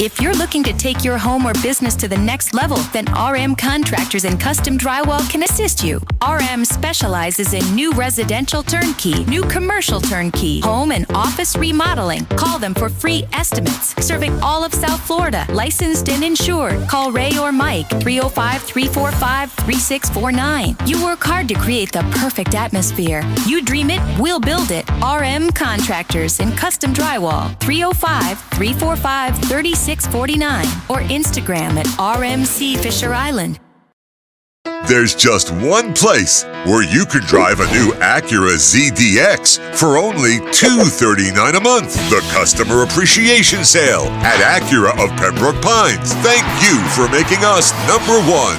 If you're looking to take your home or business to the next level, then RM Contractors and Custom Drywall can assist you. RM specializes in new residential turnkey, new commercial turnkey, home and office remodeling. Call them for free estimates. Serving all of South Florida, licensed and insured. Call Ray or Mike, 305-345-3649. You work hard to create the perfect atmosphere. You dream it, we'll build it. RM Contractors and Custom Drywall, 305-345-3649 or Instagram at RMC Fisher Island. There's just one place where you can drive a new Acura ZDX for only $239 a month. The Customer Appreciation Sale at Acura of Pembroke Pines. Thank you for making us number one.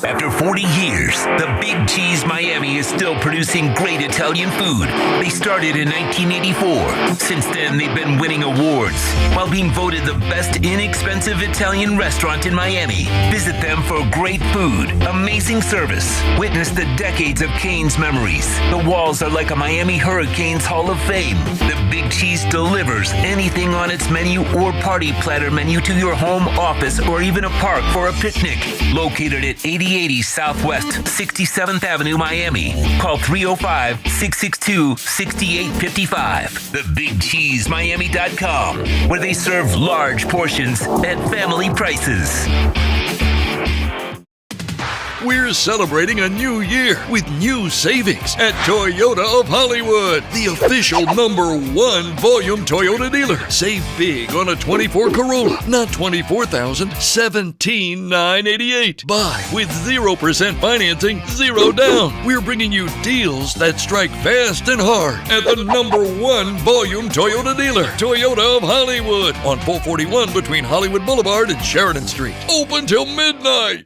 After 40 years, the Big Cheese Miami is still producing great Italian food. They started in 1984. Since then, they've been winning awards while being voted the best inexpensive Italian restaurant in Miami. Visit them for great food, amazing service. Witness the decades of Cane's memories. The walls are like a Miami Hurricanes Hall of Fame. The Big Cheese delivers anything on its menu or party platter menu to your home, office, or even a park for a picnic. Located at 8080 Southwest 67th Avenue, Miami. Call 305-662-6855. TheBigCheeseMiami.com, where they serve large portions at family prices. We're celebrating a new year with new savings at Toyota of Hollywood, the official #1 volume Toyota dealer. Save big on a 24 Corolla, not $24,000, $17,988. Buy with 0% financing, 0 down. We're bringing you deals that strike fast and hard at the #1 volume Toyota dealer, Toyota of Hollywood, on 441 between Hollywood Boulevard and Sheridan Street. Open till midnight.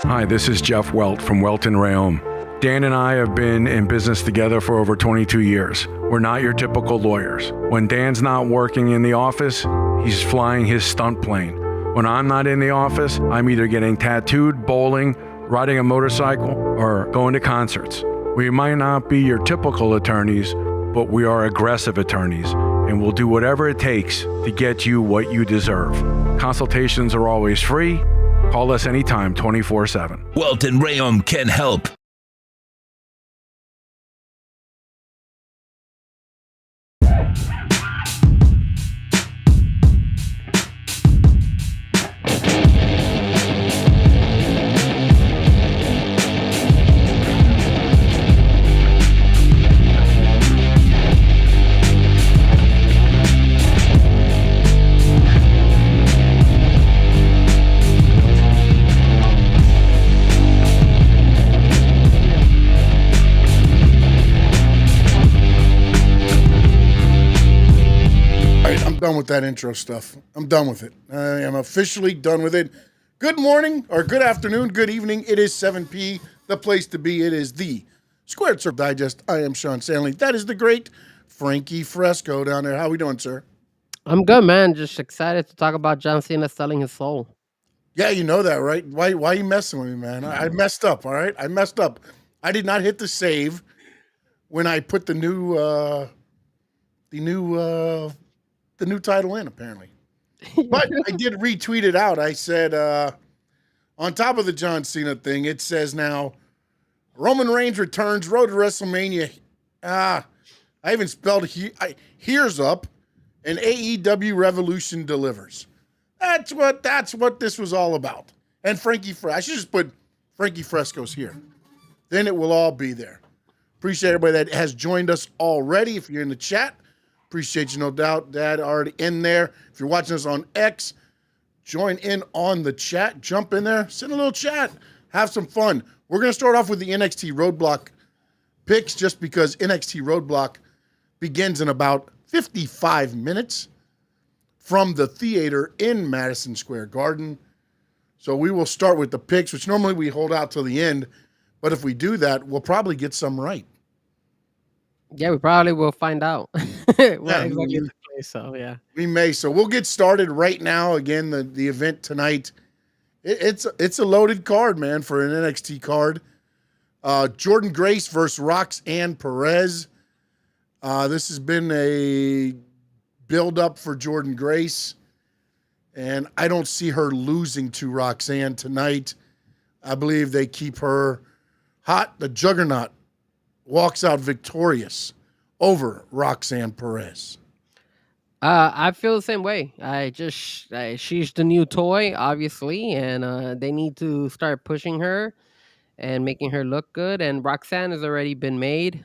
Hi, this is Jeff Welt from Welt and Rayom. Dan and I have been in business together for over 22 years. We're not your typical lawyers. When Dan's not working in the office, he's flying his stunt plane. When I'm not in the office, I'm either getting tattooed, bowling, riding a motorcycle, or going to concerts. We might not be your typical attorneys, but we are aggressive attorneys, and we'll do whatever it takes to get you what you deserve. Consultations are always free. Call us anytime, 24/7. Welt and Rayom can help. Done with that intro stuff. I'm done with it. I am officially done with it. Good morning, or good afternoon, good evening. It is 7 p, the place to be. It is the Squared Circle Digest. I am Sean Stanley. That is the great Frankie Fresco down there. How we doing, sir? I'm good, man. Just excited to talk about John Cena selling his soul. Yeah, you know that, right? Why are you messing with me, man? I messed up, all right? I messed up. I did not hit the save when I put the new title in, apparently. But I did retweet it out. I said, on top of the John Cena thing, it says now, Roman Reigns returns, road to WrestleMania. I even spelled here's up, and AEW Revolution delivers. That's what this was all about. And I should just put Frankie Fresco's here. Then it will all be there. Appreciate everybody that has joined us already. If you're in the chat, appreciate you, no doubt. Dad already in there. If you're watching us on X, join in on the chat. Jump in there. Send a little chat. Have some fun. We're going to start off with the NXT Roadblock picks just because NXT Roadblock begins in about 55 minutes from the theater in Madison Square Garden. So we will start with the picks, which normally we hold out till the end. But if we do that, we'll probably get some right. Yeah, we probably will find out what exactly we- took place. So yeah. We may. So we'll get started right now. Again, the event tonight. It's a loaded card, man, for an NXT card. Jordan Grace versus Roxanne Perez. This has been a build-up for Jordan Grace, and I don't see her losing to Roxanne tonight. I believe they keep her hot. The Juggernaut walks out victorious over Roxanne Perez. I feel the same way. She's the new toy, obviously, and they need to start pushing her and making her look good. And Roxanne has already been made.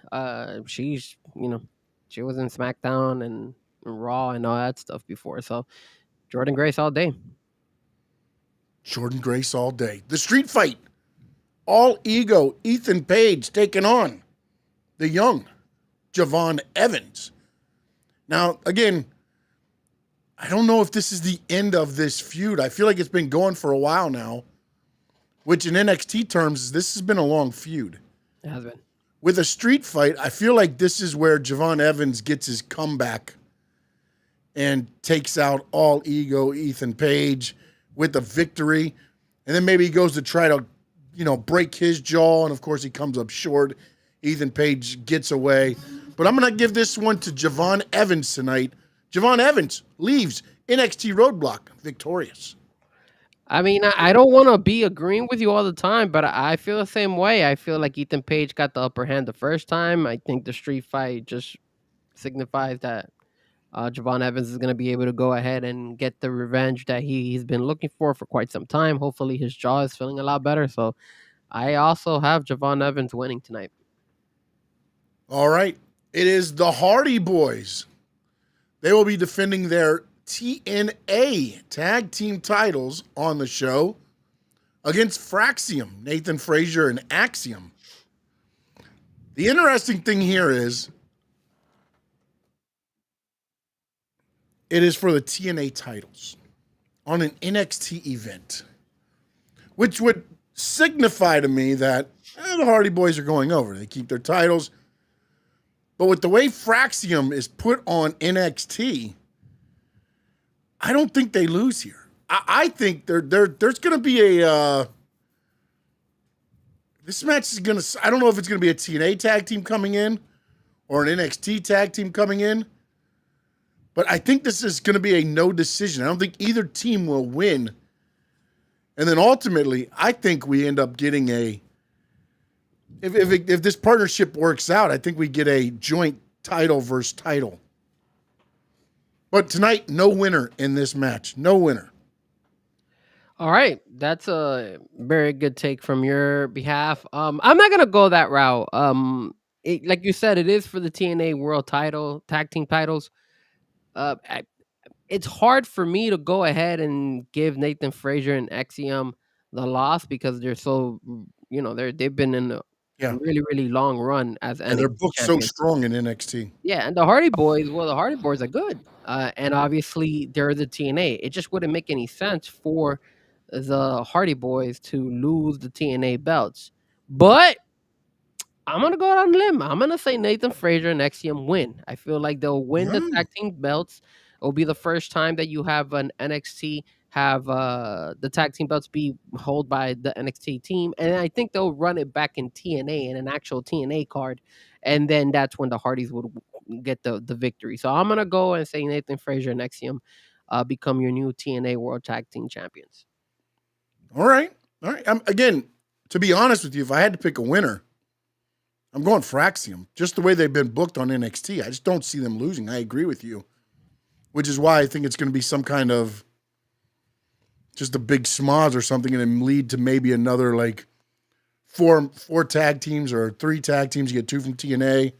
She's she was in SmackDown and Raw and all that stuff before. So Jordan Grace all day. Jordan Grace all day. The street fight. All ego. Ethan Page taking on the young Javon Evans. Now, again, I don't know if this is the end of this feud. I feel like it's been going for a while now, which in NXT terms, this has been a long feud. It has been. With a street fight, I feel like this is where Javon Evans gets his comeback and takes out all ego Ethan Page with a victory. And then maybe he goes to try to, break his jaw. And of course, he comes up short. Ethan Page gets away. But I'm going to give this one to Javon Evans tonight. Javon Evans leaves NXT Roadblock victorious. I mean, I don't want to be agreeing with you all the time, but I feel the same way. I feel like Ethan Page got the upper hand the first time. I think the street fight just signifies that Javon Evans is going to be able to go ahead and get the revenge that he's been looking for quite some time. Hopefully his jaw is feeling a lot better. So I also have Javon Evans winning tonight. All right. It is the Hardy Boys. They will be defending their TNA tag team titles on the show against Fraxium, Nathan Frazier, and Axiom. The interesting thing here is it is for the TNA titles on an NXT event, which would signify to me that the Hardy Boys are going over. They keep their titles. But with the way Fraxium is put on NXT, I don't think they lose here. I think there's going to be a this match is going to. I don't know if it's going to be a TNA tag team coming in or an NXT tag team coming in, but I think this is going to be a no decision. I don't think either team will win, and then ultimately, I think we end up getting a. If this partnership works out, I think we get a joint title versus title. But tonight, no winner in this match. No winner. All right. That's a very good take from your behalf. I'm not going to go that route. Like you said, it is for the TNA World title, tag team titles. It's hard for me to go ahead and give Nathan Frazier and Axiom the loss because they're so, they've been in a really, really long run as NXT they're booked champions. so strong in NXT. Yeah, and the Hardy Boys are good. And obviously they're the TNA. It just wouldn't make any sense for the Hardy Boys to lose the TNA belts. But I'm going to go out on a limb. I'm going to say Nathan Frazier and Axiom win. I feel like they'll win the tag team belts. It'll be the first time that you have an NXT have the tag team belts be held by the NXT team. And I think they'll run it back in TNA in an actual TNA card. And then that's when the Hardys would get the victory. So I'm going to go and say Nathan Frazier and Axiom become your new TNA World Tag Team Champions. All right. Again, to be honest with you, if I had to pick a winner, I'm going for Axiom. Just the way they've been booked on NXT. I just don't see them losing. I agree with you. Which is why I think it's going to be some kind of just a big schmoz or something and then lead to maybe another like four tag teams or 3 tag teams. You get 2 from TNA,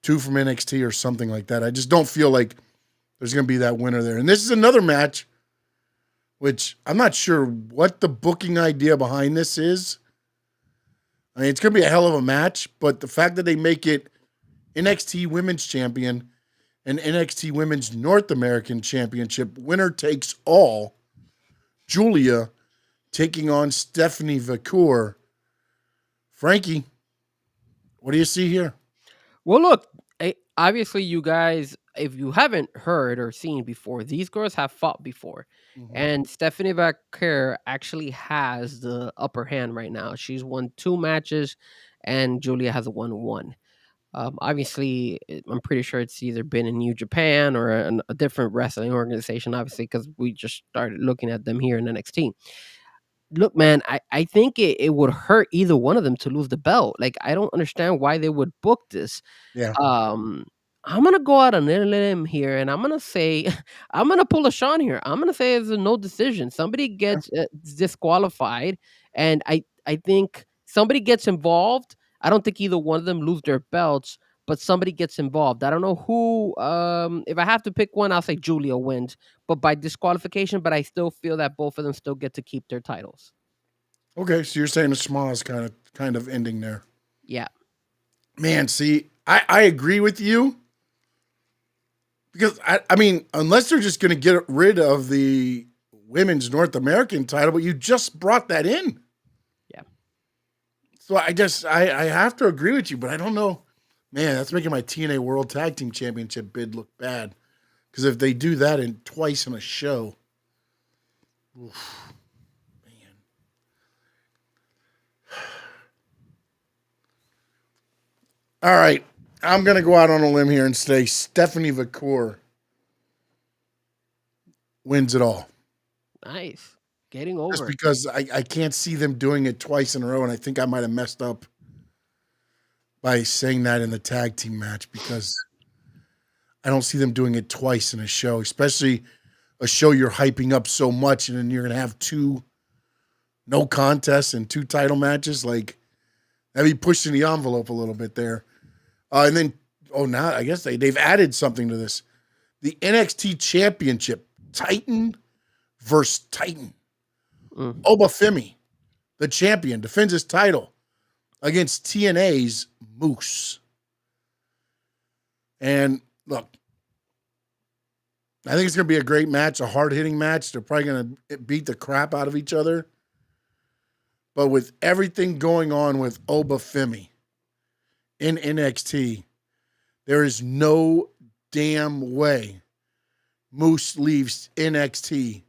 2 from NXT or something like that. I just don't feel like there's going to be that winner there. And this is another match, which I'm not sure what the booking idea behind this is. I mean, it's going to be a hell of a match, but the fact that they make it NXT Women's Champion and NXT Women's North American Championship, winner takes all, Julia taking on Stephanie Vacour Frankie, what do you see here? Well, look, obviously, you guys, if you haven't heard or seen before, these girls have fought before. And Stephanie Vaquer actually has the upper hand right now. She's won 2 matches, and Julia has won 1. Obviously, I'm pretty sure it's either been in New Japan or a different wrestling organization, obviously, because we just started looking at them here in NXT. Look, man, I think it would hurt either one of them to lose the belt. Like, I don't understand why they would book this. Yeah. Um, I'm gonna go out on a limb here, and I'm gonna say I'm gonna pull a Sean here. I'm gonna say it's a no decision. Somebody gets disqualified, and I think somebody gets involved. I don't think either one of them lose their belts, but somebody gets involved. I don't know who. If I have to pick one, I'll say Julia wins, but by disqualification. But I still feel that both of them still get to keep their titles. Okay, so you're saying the smallest kind of ending there. Yeah. Man, see, I agree with you. Because, I mean, unless they're just going to get rid of the women's North American title, but you just brought that in. Yeah. So I have to agree with you, but I don't know. Man, that's making my TNA World Tag Team Championship bid look bad. Because if they do that twice in a show, oof, man. All right. I'm going to go out on a limb here and say Stephanie Vaquer wins it all. Nice. Getting over. Just because I can't see them doing it twice in a row, and I think I might have messed up by saying that in the tag team match because I don't see them doing it twice in a show, especially a show you're hyping up so much, and then you're going to have 2 no contests and 2 title matches. Like, that'd be pushing the envelope a little bit there. And then, now I guess they've added something to this. The NXT Championship, Titan versus Titan. Obafemi, the champion, defends his title against TNA's Moose. And look, I think it's going to be a great match, a hard-hitting match. They're probably going to beat the crap out of each other. But with everything going on with Obafemi in NXT, there is no damn way Moose leaves NXT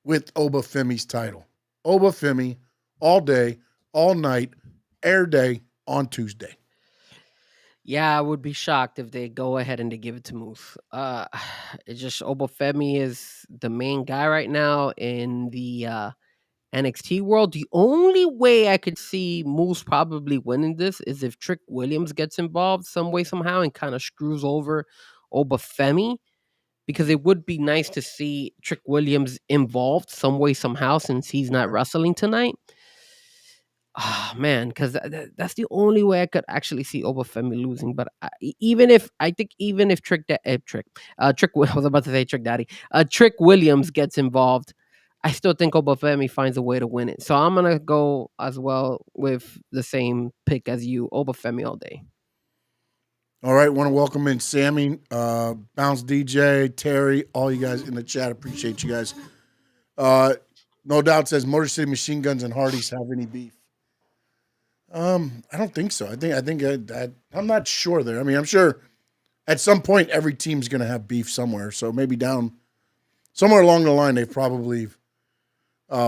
with Obafemi's title. Obafemi all day, all night, air day on Tuesday. Yeah, I would be shocked if they go ahead and they give it to Moose. It's just Obafemi is the main guy right now in the NXT world. The only way I could see Moose probably winning this is if Trick Williams gets involved some way, somehow, and kind of screws over Obafemi. Because it would be nice to see Trick Williams involved some way, somehow, since he's not wrestling tonight. Oh, man, because that's the only way I could actually see Obafemi losing. But even if Trick, I was about to say Trick Daddy, Trick Williams gets involved, I still think Obafemi finds a way to win it. So I'm gonna go as well with the same pick as you, Obafemi all day. All right, want to welcome in Sammy, Bounce DJ, Terry, all you guys in the chat. Appreciate you guys. No doubt says Motor City Machine Guns and Hardys have any beef. I don't think so. I think I'm not sure there. I mean, I'm sure at some point every team's going to have beef somewhere. So maybe down somewhere along the line they've probably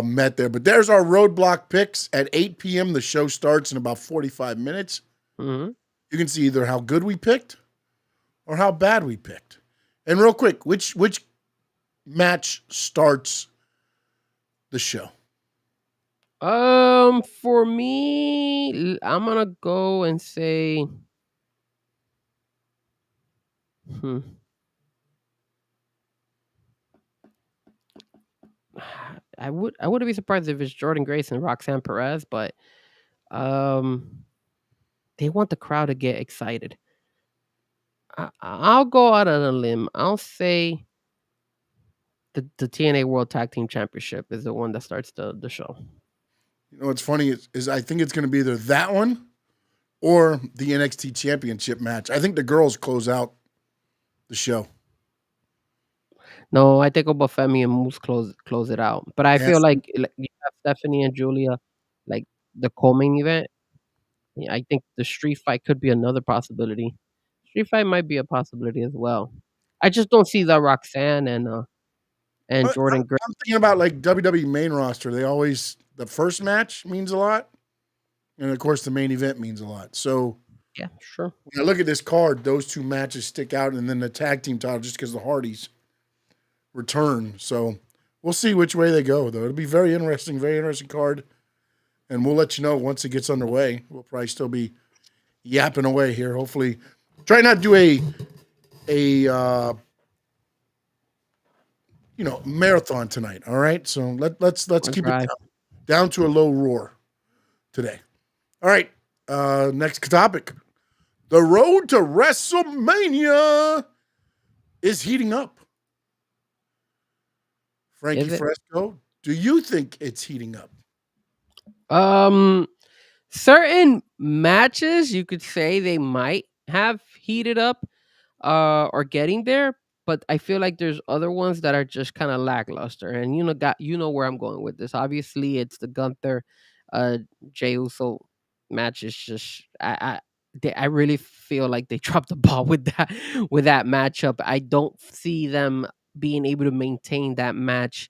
met there. But there's our roadblock picks at 8 p.m. The show starts in about 45 minutes. Mm-hmm. You can see either how good we picked or how bad we picked. And real quick, which match starts the show? For me, I'm gonna go and say, I wouldn't be surprised if it's Jordan Grace and Roxanne Perez, but they want the crowd to get excited. I'll go out on a limb. I'll say the TNA World Tag Team Championship is the one that starts the show. You know what's funny is I think it's going to be either that one or the NXT Championship match. I think the girls close out the show. No, I think Obafemi and Moose close it out. But I feel like you have Stephanie and Julia, like the co-main event. Yeah, I think the street fight could be another possibility. Street fight might be a possibility as well. I just don't see the Roxanne and But Jordan Gray. I'm thinking about like WWE main roster. They always the first match means a lot, and of course the main event means a lot. So Yeah, sure. when I look at this card, those two matches stick out, and then the tag team title just because the Hardys return. So we'll see which way they go, though. It'll be very interesting card, and we'll let you know once it gets underway. We'll probably still be yapping away here. Hopefully, try not to do a marathon tonight. All right, so let's keep it down to a low roar today. All right, next topic. The road to WrestleMania is heating up. Frankie Fresco, do you think it's heating up? Certain matches you could say they might have heated up or getting there, but I feel like there's other ones that are just kind of lackluster. And you know where I'm going with this. Obviously, it's the Gunther Jey Uso match. Is just I really feel like they dropped the ball with that matchup. I don't see them being able to maintain that match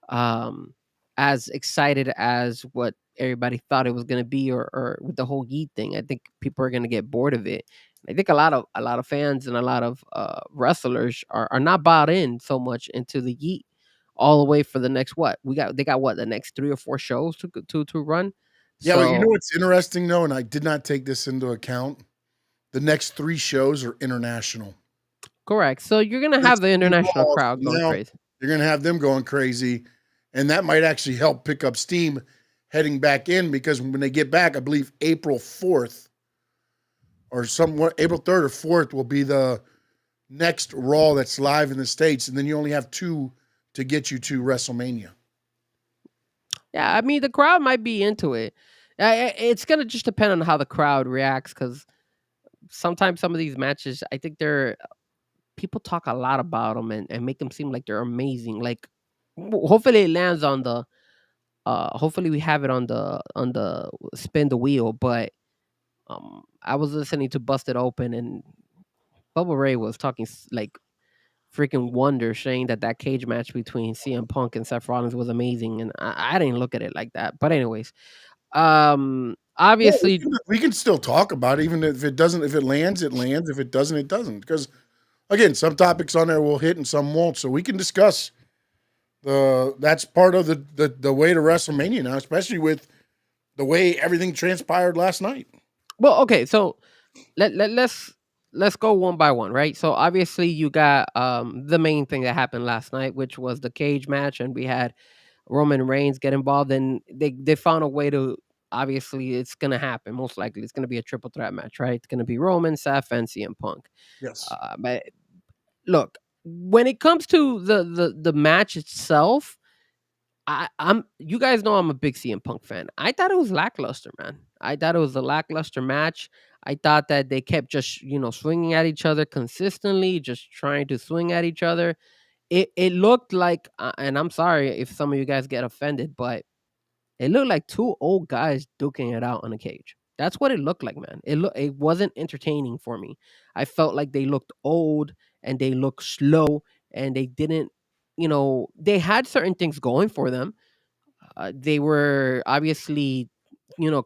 um as excited as what everybody thought it was going to be, or with the whole Yeet thing. I think people are going to get bored of it. I think a lot of fans and a lot of wrestlers are not bought in so much into the Yeet all the way for the next they got the next 3 or 4 shows to run. Yeah, well, you know So what's interesting though, and I did not take this into account. The next 3 shows are international. correct. So you're gonna have the international crowd going crazy. You're going to have them going crazy, and that might actually help pick up steam heading back in, because when they get back, I believe April 4th or somewhere, April 3rd or 4th will be the next Raw that's live in the States, and then you only have 2 to get you to WrestleMania. Yeah, I mean the crowd might be into it. It's gonna just depend on how the crowd reacts, because sometimes some of these matches, I think people talk a lot about them and make them seem like they're amazing. Like, hopefully it lands on the hopefully we have it on the spin the wheel. But I was listening to Busted Open, and Bubba Ray was talking like freaking wonder, saying that cage match between CM Punk and Seth Rollins was amazing, and I didn't look at it like that. But anyways, Yeah, obviously, we can still talk about it, even if it doesn't. If it lands, it lands. If it doesn't, it doesn't. Because again, some topics on there will hit and some won't. So we can discuss that's part of the way to WrestleMania now, especially with the way everything transpired last night. well, okay, so let's go one by one, right? So obviously you got the main thing that happened last night, which was the cage match, and we had Roman Reigns get involved, and they found a way to. Obviously, it's gonna happen. Most likely, it's gonna be a triple threat match, right? It's gonna be Roman, Seth, and CM Punk. Yes. But look, when it comes to the match itself, I'm you guys know I'm a big CM Punk fan. I thought it was lackluster, man. I thought it was a lackluster match. I thought that they kept just swinging at each other consistently, just trying to swing at each other. It looked like, and I'm sorry if some of you guys get offended, but it looked like 2 old guys duking it out on a cage. That's what it looked like, man. It wasn't entertaining for me. I felt like they looked old and they looked slow, and they didn't, they had certain things going for them. They were obviously,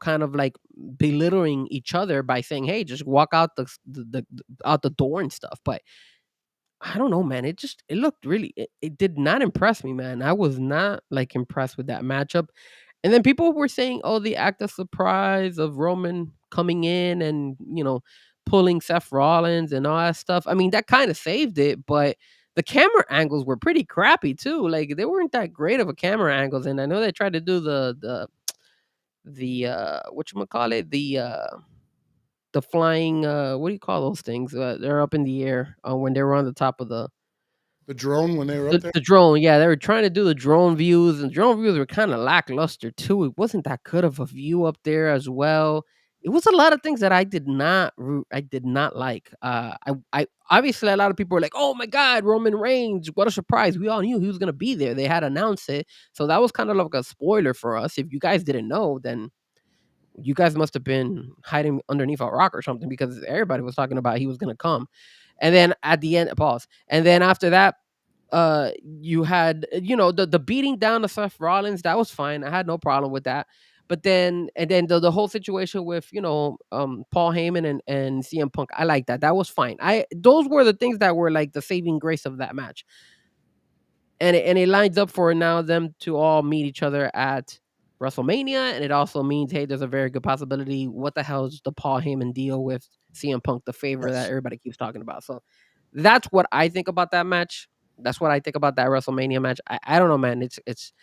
kind of like belittling each other by saying, "Hey, just walk out out the door and stuff." But I don't know, man. It looked it did not impress me, man. I was not like impressed with that matchup. And then people were saying, "Oh, the act of surprise of Roman coming in and pulling Seth Rollins and all that stuff." I mean, that kind of saved it, but the camera angles were pretty crappy too. Like, they weren't that great of a camera angles. And I know they tried to do the whatchamacallit, the flying, what do you call those things? They're up in the air when they were on the top of the drone when they were up there. the drone. Yeah, they were trying to do the drone views, and drone views were kind of lackluster too. It wasn't that good of a view up there as well. It was a lot of things that I did not like. I obviously, a lot of people were like, "Oh my God, Roman Reigns! What a surprise! We all knew he was gonna be there. They had announced it, so that was kind of like a spoiler for us. If you guys didn't know, then You guys must have been hiding underneath a rock or something because everybody was talking about he was going to come. And then at the end, pause. And then after that, you had, the beating down of Seth Rollins. That was fine. I had no problem with that. But then, the whole situation with, Paul Heyman and CM Punk, I like that. That was fine. Those were the things that were like the saving grace of that match. And it lines up for now them to all meet each other at WrestleMania, and it also means, hey, there's a very good possibility. What the hell is the Paul Heyman deal with CM Punk, the favor that everybody keeps talking about? So that's what I think about that match. That's what I think about that WrestleMania match. I don't know, man. It's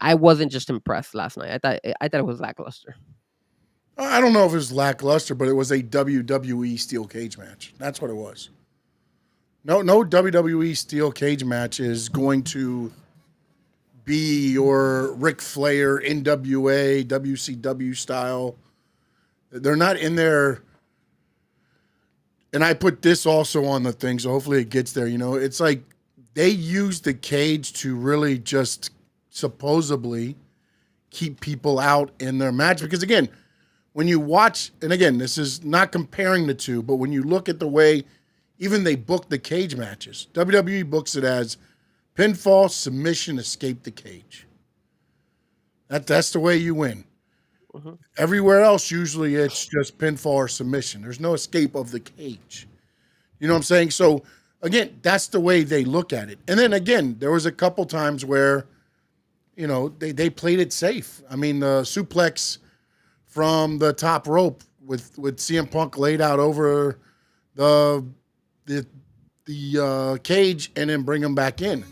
I wasn't just impressed last night. I thought it was lackluster. I don't know if it was lackluster, but it was a WWE steel cage match. That's what it was. No WWE steel cage match is going to be your Ric Flair, NWA, WCW style. They're not in there. And I put this also on the thing, so hopefully it gets there. It's like they use the cage to really just supposedly keep people out in their match. Because, again, when you watch, and again, this is not comparing the two, but when you look at the way even they book the cage matches, WWE books it as pinfall, submission, escape the cage. That's the way you win. Mm-hmm. Everywhere else, usually it's just pinfall or submission. There's no escape of the cage. You know what I'm saying? So, again, that's the way they look at it. And then, again, there was a couple times where, they played it safe. I mean, the suplex from the top rope with CM Punk laid out over the cage and then bring him back in.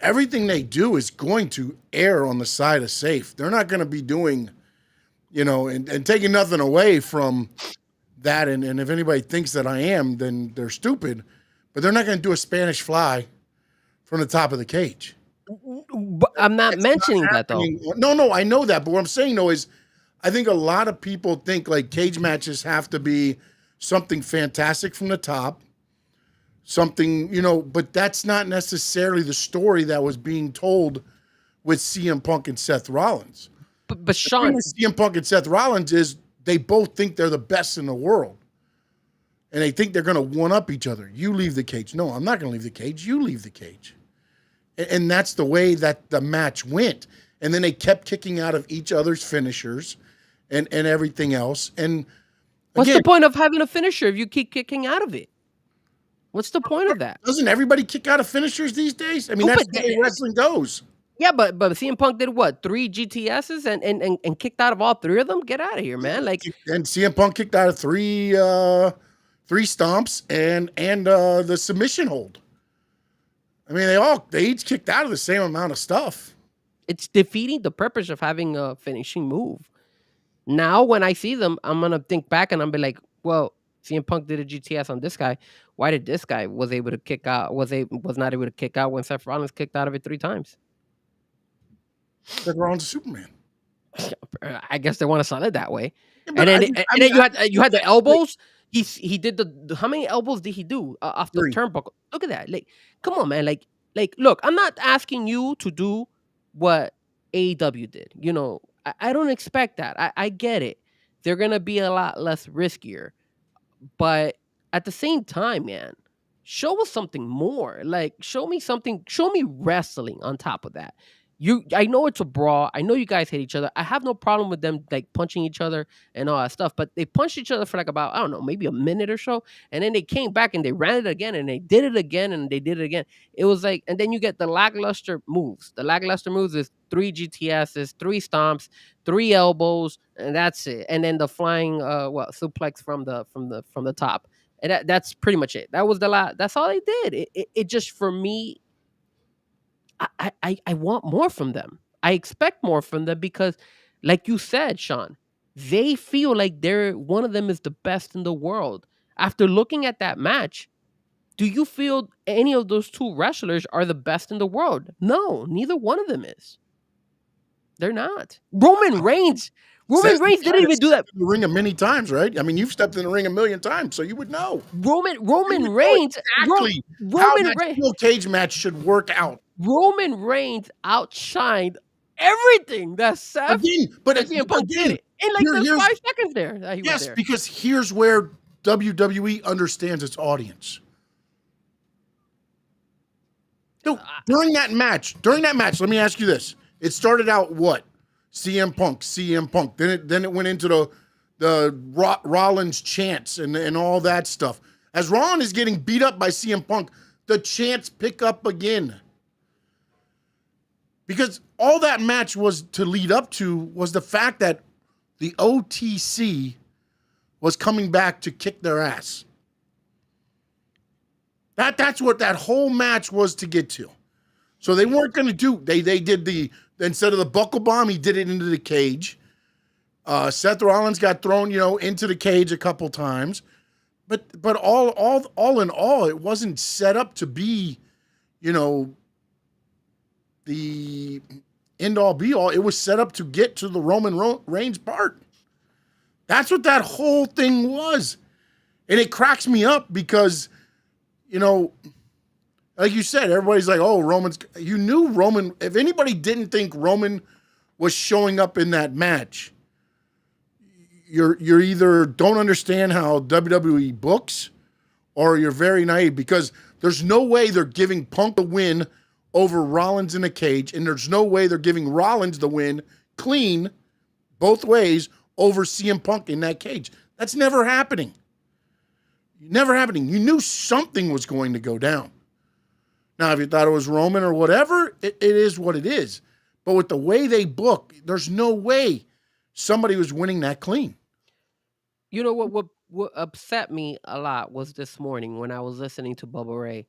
Everything they do is going to err on the side of safe. They're not going to be doing, and taking nothing away from that. And if anybody thinks that I am, then they're stupid. But they're not going to do a Spanish fly from the top of the cage. But I'm not mentioning that, though. No, I know that. But what I'm saying, though, is I think a lot of people think like cage matches have to be something fantastic from the top. Something, but that's not necessarily the story that was being told with CM Punk and Seth Rollins. But Sean, CM Punk and Seth Rollins is they both think they're the best in the world. And they think they're going to one-up each other. You leave the cage. No, I'm not going to leave the cage. You leave the cage. And that's the way that the match went. And then they kept kicking out of each other's finishers and everything else. And what's the point of having a finisher if you keep kicking out of it? What's the point of that? Doesn't everybody kick out of finishers these days? I mean, that's the way wrestling goes. Yeah, but CM Punk did what? 3 GTSs and kicked out of all 3 of them? Get out of here, man! And CM Punk kicked out of 3 stomps and the submission hold. I mean, they each kicked out of the same amount of stuff. It's defeating the purpose of having a finishing move. Now, when I see them, I'm gonna think back and I'm be like, well, CM Punk did a GTS on this guy. Why did this guy was able to kick out? Was not able to kick out when Seth Rollins kicked out of it 3 times? Seth Rollins is Superman. I guess they want to sell it that way. Yeah, and then you had the elbows. He did the how many elbows did he do off the turnbuckle? Look at that. Like, come on, man. Like, look, I'm not asking you to do what AEW did. I don't expect that. I get it. They're gonna be a lot less riskier. But at the same time, man, show us something more. Like, show me something. Show me wrestling on top of that. I know it's a brawl. I know you guys hate each other. I have no problem with them like punching each other and all that stuff. But they punched each other for like about, I don't know, maybe a minute or so. And then they came back and they ran it again and they did it again and they did it again. It was like, and then you get the lackluster moves. The lackluster moves is 3 GTSs, 3 stomps, 3 elbows, and that's it. And then the flying suplex from the top. And that's pretty much it. That was that's all they did. It just, for me, I want more from them. I expect more from them because, like you said, Sean, they feel like one of them is the best in the world. After looking at that match, do you feel any of those 2 wrestlers are the best in the world? No, neither one of them is. They're not. Roman Reigns didn't even do that. In the ring many times, right? I mean, you've stepped in the ring 1,000,000 times, so you would know. Roman Reigns exactly how that steel cage match should work out. Roman Reigns outshined everything that Seth. But CM Punk did it. in like the 5 seconds there that he was there. Because here's where WWE understands its audience. No, during that match, let me ask you this. It started out what? CM Punk. Then it went into the Rollins chants and all that stuff. As Rollins is getting beat up by CM Punk, the chants pick up again. Because all that match was to lead up to was the fact that the OTC was coming back to kick their ass. That's what that whole match was to get to. So they weren't going to do, they did instead of the buckle bomb, he did it into the cage. Seth Rollins got thrown, into the cage a couple times. But all in all, it wasn't set up to be, the end all be all. It was set up to get to the Roman Reigns part. That's what that whole thing was. And it cracks me up because, like you said, everybody's like, oh, Roman's, you knew Roman. If anybody didn't think Roman was showing up in that match, you're either don't understand how WWE books or you're very naive, because there's no way they're giving Punk the win over Rollins in a cage, and there's no way they're giving Rollins the win clean both ways over CM Punk in that cage. That's never happening. Never happening. You knew something was going to go down. Now, if you thought it was Roman or whatever, it is what it is. But with the way they book, there's no way somebody was winning that clean. You know what upset me a lot was this morning when I was listening to Bubba Ray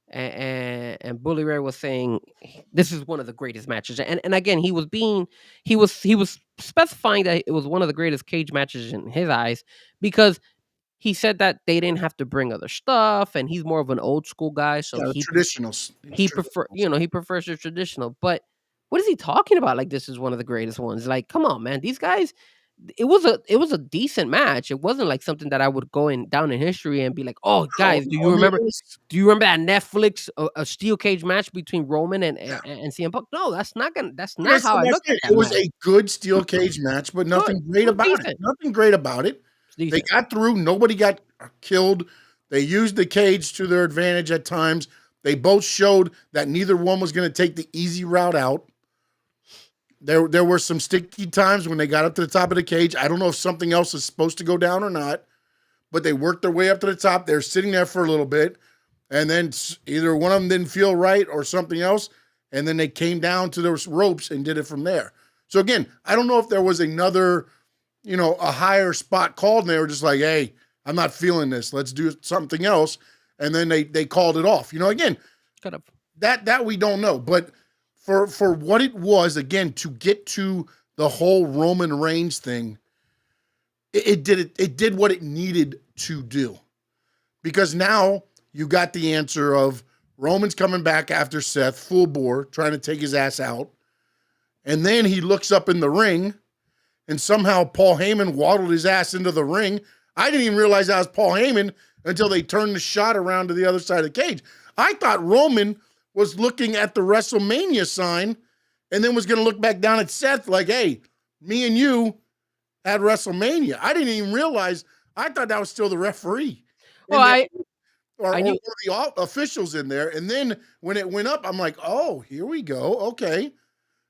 and Bully Ray was saying this is one of the greatest matches. And again, he was specifying that it was one of the greatest cage matches in his eyes because he said that they didn't have to bring other stuff, and he's more of an old school guy, so he traditionals. He prefers the traditional. But what is he talking about? Like, this is one of the greatest ones. Like, come on, man. These guys, it was a decent match. It wasn't like something that I would go down in history and be like, oh, guys, do you remember that Netflix a steel cage match between Roman and CM Punk? No, that's not how I look at it. It was a good steel cage match, but nothing great about it. Nothing great about it. They got through. Nobody got killed. They used the cage to their advantage at times. They both showed that neither one was going to take the easy route out. There were some sticky times when they got up to the top of the cage. I don't know if something else is supposed to go down or not, but they worked their way up to the top. They're sitting there for a little bit, and then either one of them didn't feel right or something else, and then they came down to the ropes and did it from there. So again, I don't know if there was another, a higher spot called, and they were just like, hey, I'm not feeling this. Let's do something else. And then they called it off. Again, kind of that we don't know. But for what it was, again, to get to the whole Roman Reigns thing, it did what it needed to do. Because now you got the answer of Roman's coming back after Seth, full bore, trying to take his ass out. And then he looks up in the ring, and somehow Paul Heyman waddled his ass into the ring. I didn't even realize that was Paul Heyman until they turned the shot around to the other side of the cage. I thought Roman was looking at the WrestleMania sign and then was going to look back down at Seth like, hey, me and you at WrestleMania. I didn't even realize. I thought that was still the referee. Well, I knew the officials in there. And then when it went up, I'm like, oh, here we go. Okay.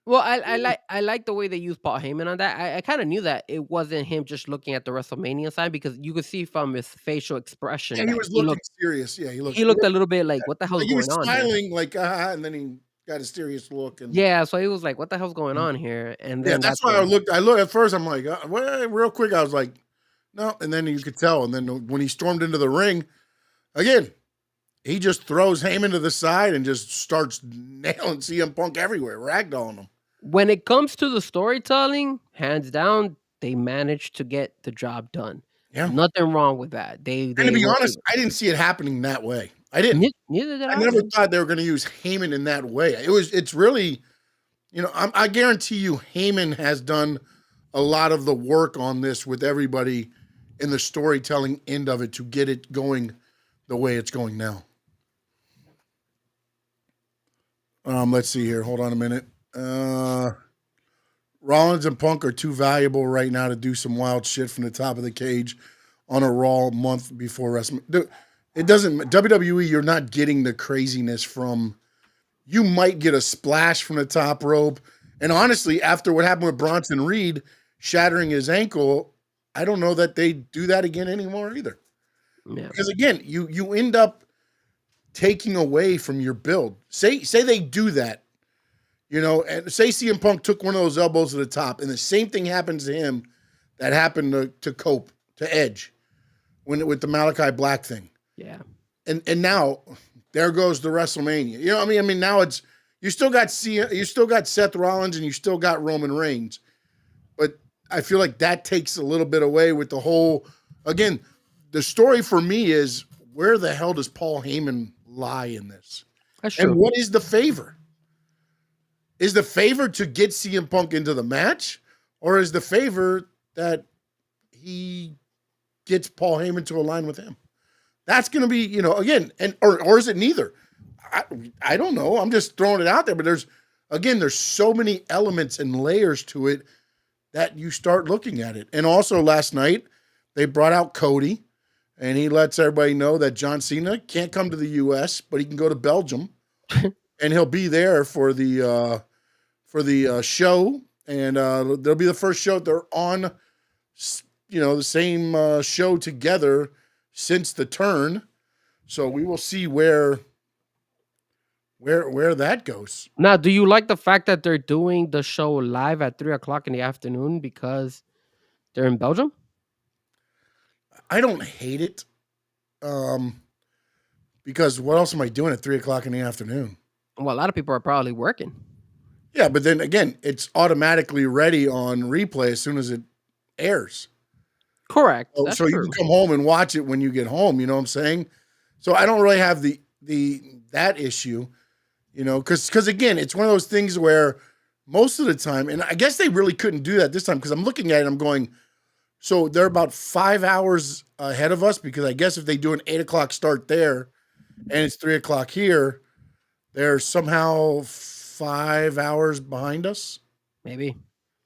Well, I like the way they used Paul Heyman on that. I kind of knew that it wasn't him just looking at the WrestleMania sign, because you could see from his facial expression. Yeah, he was looking serious. Yeah, he looked a little bit like, what the hell's going on? He was smiling like, and then he got a serious look. And yeah, so he was like, what the hell's going on here? And then that's why I looked at first. I'm like, well, real quick, I was like, no. And then you could tell. And then when he stormed into the ring, again, he just throws Heyman to the side and just starts nailing CM Punk everywhere, ragdolling him. When it comes to the storytelling, hands down, they managed to get the job done. Yeah, nothing wrong with that. And to be honest, I didn't see it happening that way. I didn't. Neither did I. I never thought they were going to use Heyman in that way. It's really, I guarantee you, Heyman has done a lot of the work on this with everybody in the storytelling end of it to get it going the way it's going now. Let's see here. Hold on a minute. Rollins and Punk are too valuable right now to do some wild shit from the top of the cage on a Raw month before WrestleMania. It doesn't WWE. You're not getting the craziness from. You might get a splash from the top rope, and honestly, after what happened with Bronson Reed shattering his ankle, I don't know that they do that again anymore either. Yeah. Because again, you end up taking away from your build. Say they do that, and say CM Punk took one of those elbows to the top, and the same thing happens to him that happened to Cope, to Edge, with the Malachi Black thing. Yeah. And now there goes the WrestleMania. I mean now it's you still got Seth Rollins and you still got Roman Reigns. But I feel like that takes a little bit away with the whole, again, the story for me is where the hell does Paul Heyman lie in this? That's true. And what is the favor? Is the favor to get CM Punk into the match, or is the favor that he gets Paul Heyman to align with him? That's going to be, again, or is it neither? I don't know. I'm just throwing it out there, but there's so many elements and layers to it that you start looking at it. And also last night they brought out Cody, and he lets everybody know that John Cena can't come to the U.S., but he can go to Belgium, and he'll be there for the show, and there'll be the first show they're on, the same show together since the turn. So we will see where that goes. Now, do you like the fact that they're doing the show live at 3:00 in the afternoon because they're in Belgium? I don't hate it. Because what else am I doing at 3:00 in the afternoon? Well, a lot of people are probably working. Yeah, but then again, it's automatically ready on replay as soon as it airs. Correct. So you can come home and watch it when you get home. You know what I'm saying? So I don't really have that issue, because again, it's one of those things where most of the time, and I guess they really couldn't do that this time because I'm looking at it, I'm going, so they're about 5 hours ahead of us because I guess if they do an 8:00 start there and it's 3:00 here, they're somehow 5 hours behind us. Maybe.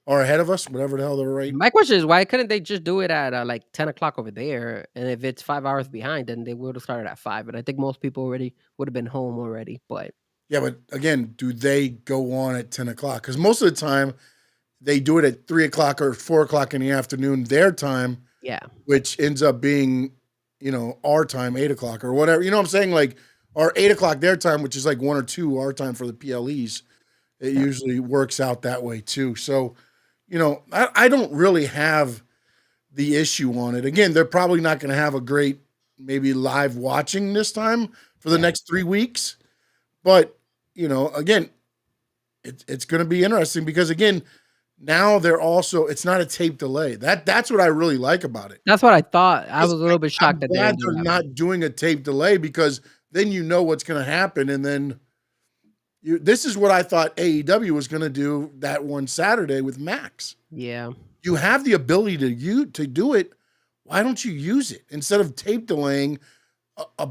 Or ahead of us, whatever the hell they're right. My question is, why couldn't they just do it at 10:00 over there? And if it's 5 hours behind, then they would have started at 5. And I think most people already would have been home already. But yeah, but again, do they go on at 10:00? Because most of the time they do it at 3:00 or 4:00 in the afternoon, their time. Yeah. Which ends up being, our time, 8:00 or whatever. You know what I'm saying? Like, or 8:00 their time, which is like 1 or 2 our time for the PLEs. It usually works out that way too. So, I don't really have the issue on it. Again, they're probably not going to have a great maybe live watching this time for the next 3 weeks. But, again, it's going to be interesting because, again, now it's not a tape delay. That's what I really like about it. That's what I thought. I was a little bit shocked that they're not doing a tape delay because then you know what's going to happen. And then this is what I thought AEW was going to do that one Saturday with Max. Yeah. You have the ability to do it. Why don't you use it instead of tape delaying a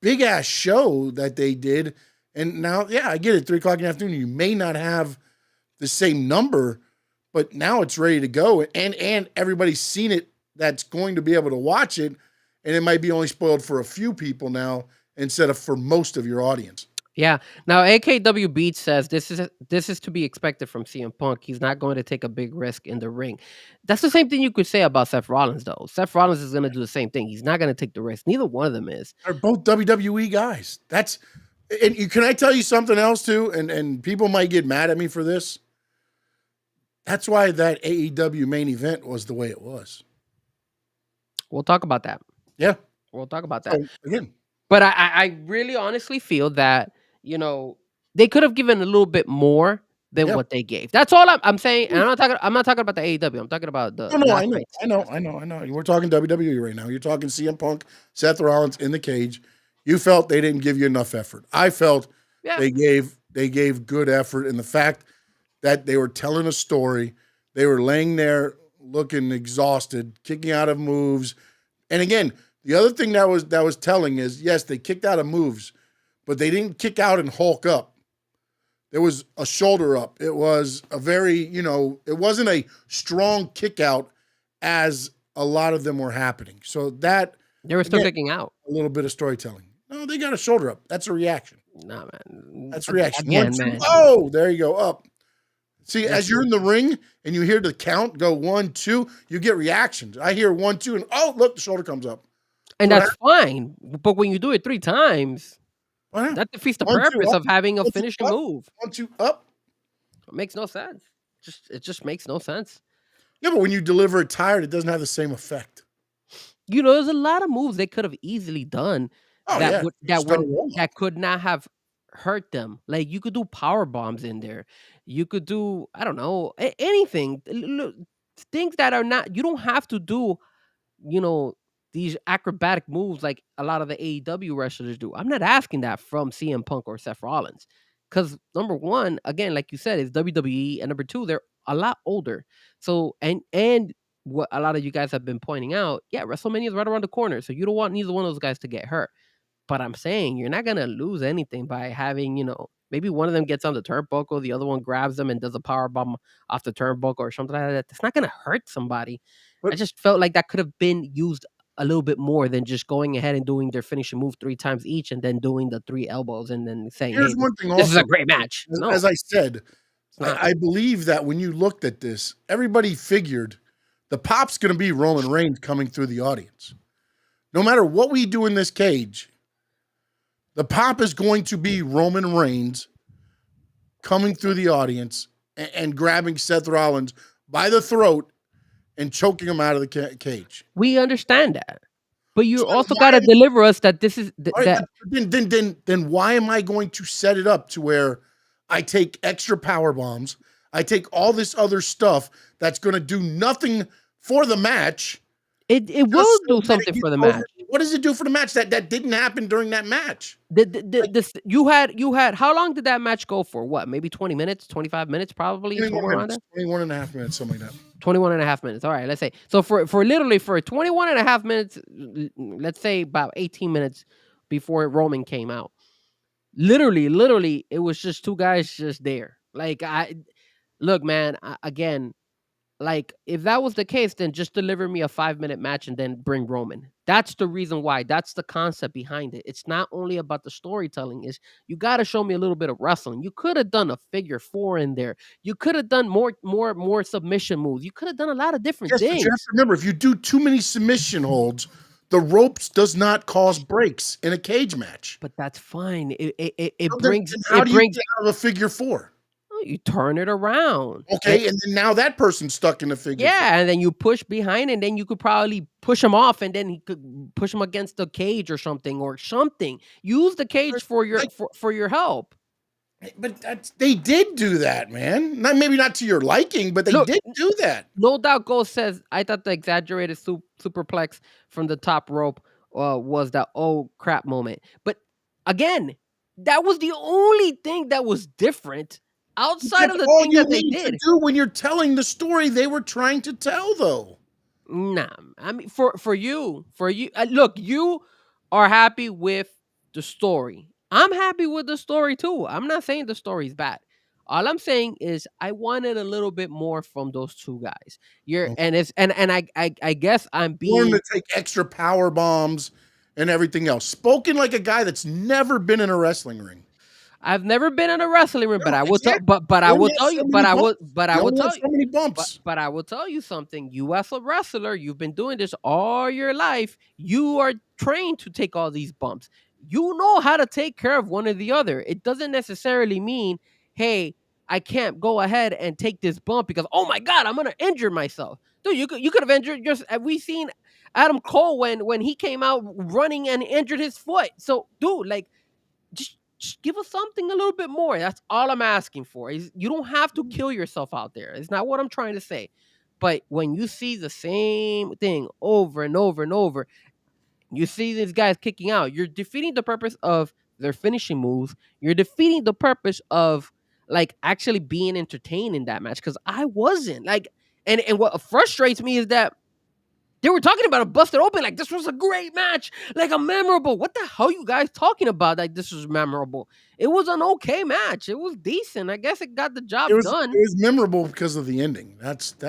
big ass show that they did? And now, I get it. 3:00 in the afternoon, you may not have the same number, but now it's ready to go. And everybody's seen it that's going to be able to watch it. And it might be only spoiled for a few people now instead of for most of your audience. Yeah. Now, AKW Beat says this is to be expected from CM Punk. He's not going to take a big risk in the ring. That's the same thing you could say about Seth Rollins, though. Seth Rollins is going to do the same thing. He's not going to take the risk. Neither one of them is. They're both WWE guys. Can I tell you something else too? And people might get mad at me for this. That's why that AEW main event was the way it was. We'll talk about that. Yeah. We'll talk about that. So, again. But I really honestly feel that, they could have given a little bit more than what they gave. That's all I'm saying. And I'm not talking about the AEW. I'm talking about the I know. We're talking WWE right now. You're talking CM Punk, Seth Rollins in the cage. You felt they didn't give you enough effort. I felt they gave good effort in the fact that they were telling a story. They were laying there looking exhausted, kicking out of moves. And again, the other thing that was telling is, yes, they kicked out of moves, but they didn't kick out and hulk up. There was a shoulder up. It was a very, it wasn't a strong kick out as a lot of them were happening. So that They were still again, kicking out. a little bit of storytelling. No, they got a shoulder up. That's a reaction. Nah, man. That's a reaction. Again, 1, 2, man. oh, there you go, up. See, That's as you're in the ring and you hear the count go 1, 2, you get reactions. I hear 1, 2, and oh, look, the shoulder comes up. And What that's fine. But when you do it 3 times, Wow. that defeats the 1, 2, purpose up. of having a 1, 2, finishing up. move. 1, 2, up. It makes no sense. It just makes no sense. Yeah, but when you deliver it tired, it doesn't have the same effect. There's a lot of moves they could have easily done Oh, yeah. that could not have hurt them. Like you could do power bombs in there. You could do, I don't know, anything. Things that are not, you don't have to do, these acrobatic moves like a lot of the AEW wrestlers do. I'm not asking that from CM Punk or Seth Rollins. Because number one, again, like you said, is WWE, and number two, they're a lot older. So and what a lot of you guys have been pointing out, yeah, WrestleMania is right around the corner. So you don't want neither one of those guys to get hurt. But I'm saying you're not gonna lose anything by having, maybe one of them gets on the turnbuckle, the other one grabs them and does a power bomb off the turnbuckle or something like that. It's not gonna hurt somebody. I just felt like that could have been used a little bit more than just going ahead and doing their finishing move 3 times each and then doing the 3 elbows and then saying, Here's hey, one thing this is a also, great match. No, as I said, not. I believe that when you looked at this, everybody figured the pop's going to be Roman Reigns coming through the audience. No matter what we do in this cage, the pop is going to be Roman Reigns coming through the audience and grabbing Seth Rollins by the throat and choking him out of the cage. We understand that. But you So also why got to are they- deliver us that this is All right, that then why am I going to set it up to where I take extra power bombs, I take all this other stuff that's going to do nothing for the match? it just will so do that it something gets for the over? match. What does it do for the match that didn't happen during that match? You had how long did that match go for? What, maybe 20 minutes, 25 minutes, probably 21 somewhere around minutes, there? 21 and a half minutes, something like that. 21 and a half minutes. All right, let's say. So for literally for 21 and a half minutes, let's say about 18 minutes before Roman came out. Literally, it was just 2 guys just there. Like look, man, again, like if that was the case, then just deliver me a 5-minute match and then bring Roman. That's the reason why. That's the concept behind it. It's not only about the storytelling. Is you got to show me a little bit of wrestling. You could have done a figure 4 in there. You could have done more submission moves. You could have done a lot of different Yes, but things. you have to remember, if you do too many submission holds, the ropes does not cause breaks in a cage match. But that's fine. It So brings then how it do brings you get out of a figure 4? you turn it around. Okay, and then now that person's stuck in the figure. Yeah, and then you push behind, and then you could probably push him off, and then he could push him against the cage or something. Use the cage for your help. But they did do that, man. Maybe not to your liking, but they did do that. No Doubt Ghost says, I thought the exaggerated superplex from the top rope was that oh crap moment. But again, that was the only thing that was different outside of the thing that they did. To do when you're telling the story they were trying to tell, though. Nah, I mean for you, look, you are happy with the story. I'm happy with the story too. I'm not saying the story's bad. All I'm saying is I wanted a little bit more from those 2 guys. I guess I'm being Wanting to take extra power bombs and everything else. Spoken like a guy that's never been in a wrestling ring. I've never been in a wrestling ring, but I will tell you something. You as a wrestler, you've been doing this all your life. You are trained to take all these bumps. You know how to take care of one or the other. It doesn't necessarily mean, hey, I can't go ahead and take this bump because, oh my God, I'm gonna injure myself. Dude, you could have injured we've seen Adam Cole when he came out running and injured his foot. So, dude, like just give us something a little bit more. That's all I'm asking for. You don't have to kill yourself out there. It's not what I'm trying to say. But when you see the same thing over and over and over, you see these guys kicking out, you're defeating the purpose of their finishing moves. You're defeating the purpose of like actually being entertained in that match. Because I wasn't like, and what frustrates me is that They were talking about it busted open like this was a great match, like a memorable. What the hell you guys talking about? Like this was memorable. It was an okay match. It was decent. I guess it got the job done. It was memorable because of the ending. That's the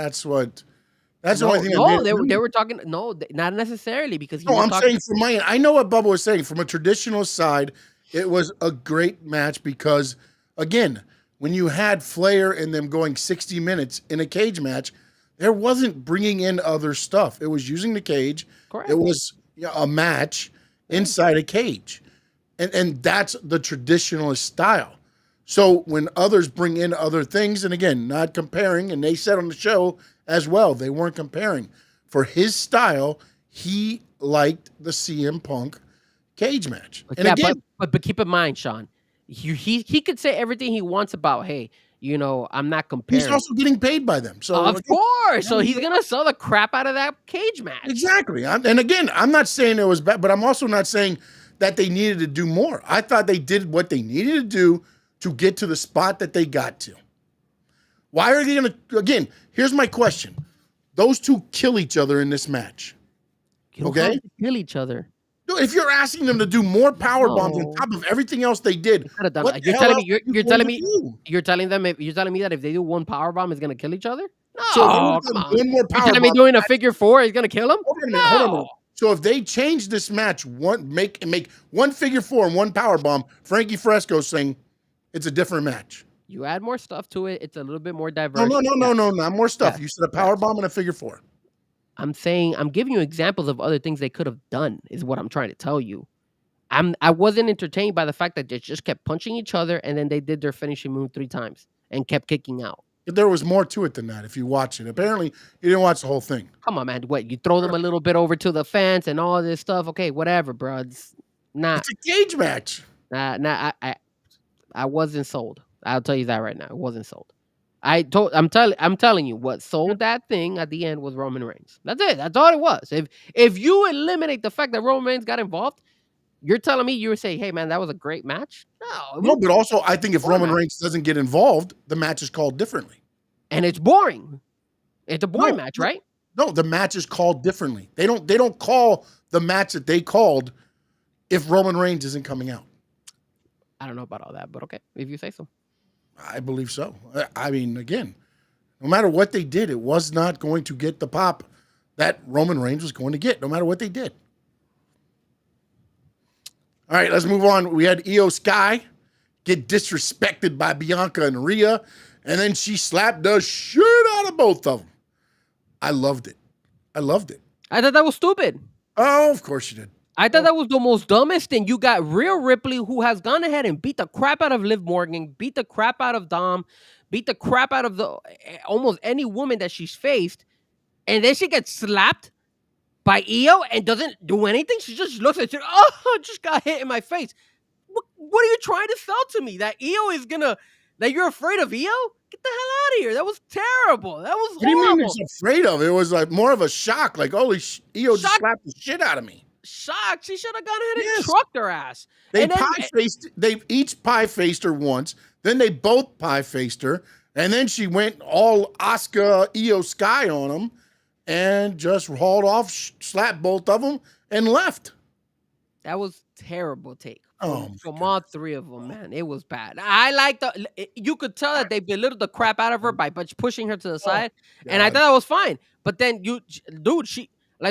only thing. No, they were talking. No, not necessarily because. No, I'm saying from my end. I know what Bubba was saying. From a traditional side, it was a great match because, again, when you had Flair and them going 60 minutes in a cage match, there wasn't bringing in other stuff. It was using the cage. Correct. It was a match inside a cage. And that's the traditionalist style. So when others bring in other things, and again, not comparing, and they said on the show as well, they weren't comparing. For his style, he liked the CM Punk cage match. But and again, but keep in mind, Sean, he could say everything he wants about, hey, I'm not comparing. He's also getting paid by them. So of course. So he's going to sell the crap out of that cage match. Exactly. And again, I'm not saying it was bad, but I'm also not saying that they needed to do more. I thought they did what they needed to do to get to the spot that they got to. Why are they going to, again, here's my question. Those two kill each other in this match. Okay? Kill each other. If you're asking them to do more power bombs on top of everything else they did, what you're telling me that if they do one power bomb, it's gonna kill each other? No, so come on. One more power You're telling me doing a figure four is gonna kill him? Hold on a minute. So if they change this match, make one figure four and one power bomb, Frankie Fresco's saying it's a different match. You add more stuff to it, it's a little bit more diverse. No, not more stuff. Yeah. You said a power bomb and a figure four. I'm giving you examples of other things they could have done, is what I'm trying to tell you. I wasn't entertained by the fact that they just kept punching each other and then they did their finishing move 3 times and kept kicking out. But there was more to it than that if you watch it. Apparently, you didn't watch the whole thing. Come on, man. What, you throw them a little bit over to the fence and all this stuff? Okay, whatever, bro. It's a cage match. I wasn't sold. I'll tell you that right now. It wasn't sold. I'm telling you, what sold that thing at the end was Roman Reigns. That's it. That's all it was. If you eliminate the fact that Roman Reigns got involved, you're telling me you were saying, hey man, that was a great match? No, but also I think if Roman Reigns doesn't get involved, the match is called differently. And it's boring. It's a boring match, right? No, the match is called differently. They don't call the match that they called if Roman Reigns isn't coming out. I don't know about all that, but okay, if you say so. I believe so. I mean, again, no matter what they did, it was not going to get the pop that Roman Reigns was going to get, no matter what they did. All right, let's move on. We had Io Sky get disrespected by Bianca and Rhea, and then she slapped the shit out of both of them. I loved it. I thought that was stupid. Oh, of course you did. I thought that was the most dumbest thing. You got Rhea Ripley, who has gone ahead and beat the crap out of Liv Morgan, beat the crap out of Dom, beat the crap out of almost any woman that she's faced, and then she gets slapped by Io and doesn't do anything. She just looks at you. Oh, I just got hit in my face. What are you trying to sell to me? That Io is gonna, that you're afraid of Io? Get the hell out of here. That was terrible. That was horrible. What do you mean you're afraid of? It was like more of a shock. Like, holy, Io just slapped the shit out of me. Shocked. She should have gone ahead and trucked her ass. They each pie-faced her once. Then they both pie-faced her. And then she went all Asuka Io Sky on them and just hauled off, slapped both of them, and left. That was terrible take. From all 3 of them, man. It was bad. I like you could tell that they belittled the crap out of her by pushing her to the side. And I thought that was fine. But then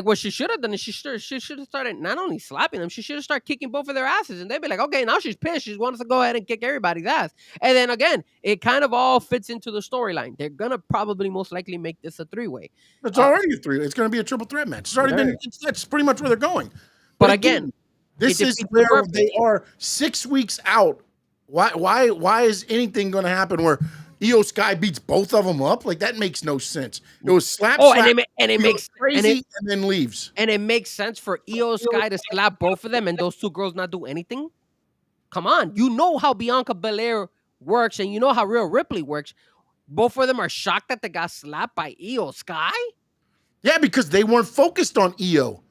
what she should have done is she should have started not only slapping them, she should have started kicking both of their asses. And they'd be like, okay, now she's pissed. She wants to go ahead and kick everybody's ass. And then again, it kind of all fits into the storyline. They're going to probably most likely make this a 3-way. It's already a 3-way. It's going to be a triple threat match. It's already been, that's pretty much where they're going. But again, this is where they are 6 weeks out. Why is anything going to happen where Io Sky beats both of them up? Like, that makes no sense. It was slap, and it makes crazy and then leaves. And it makes sense for Io Sky to slap both of them and those 2 girls not do anything? Come on. You know how Bianca Belair works and you know how Rhea Ripley works. Both of them are shocked that they got slapped by Io Sky? Yeah, because they weren't focused on Io.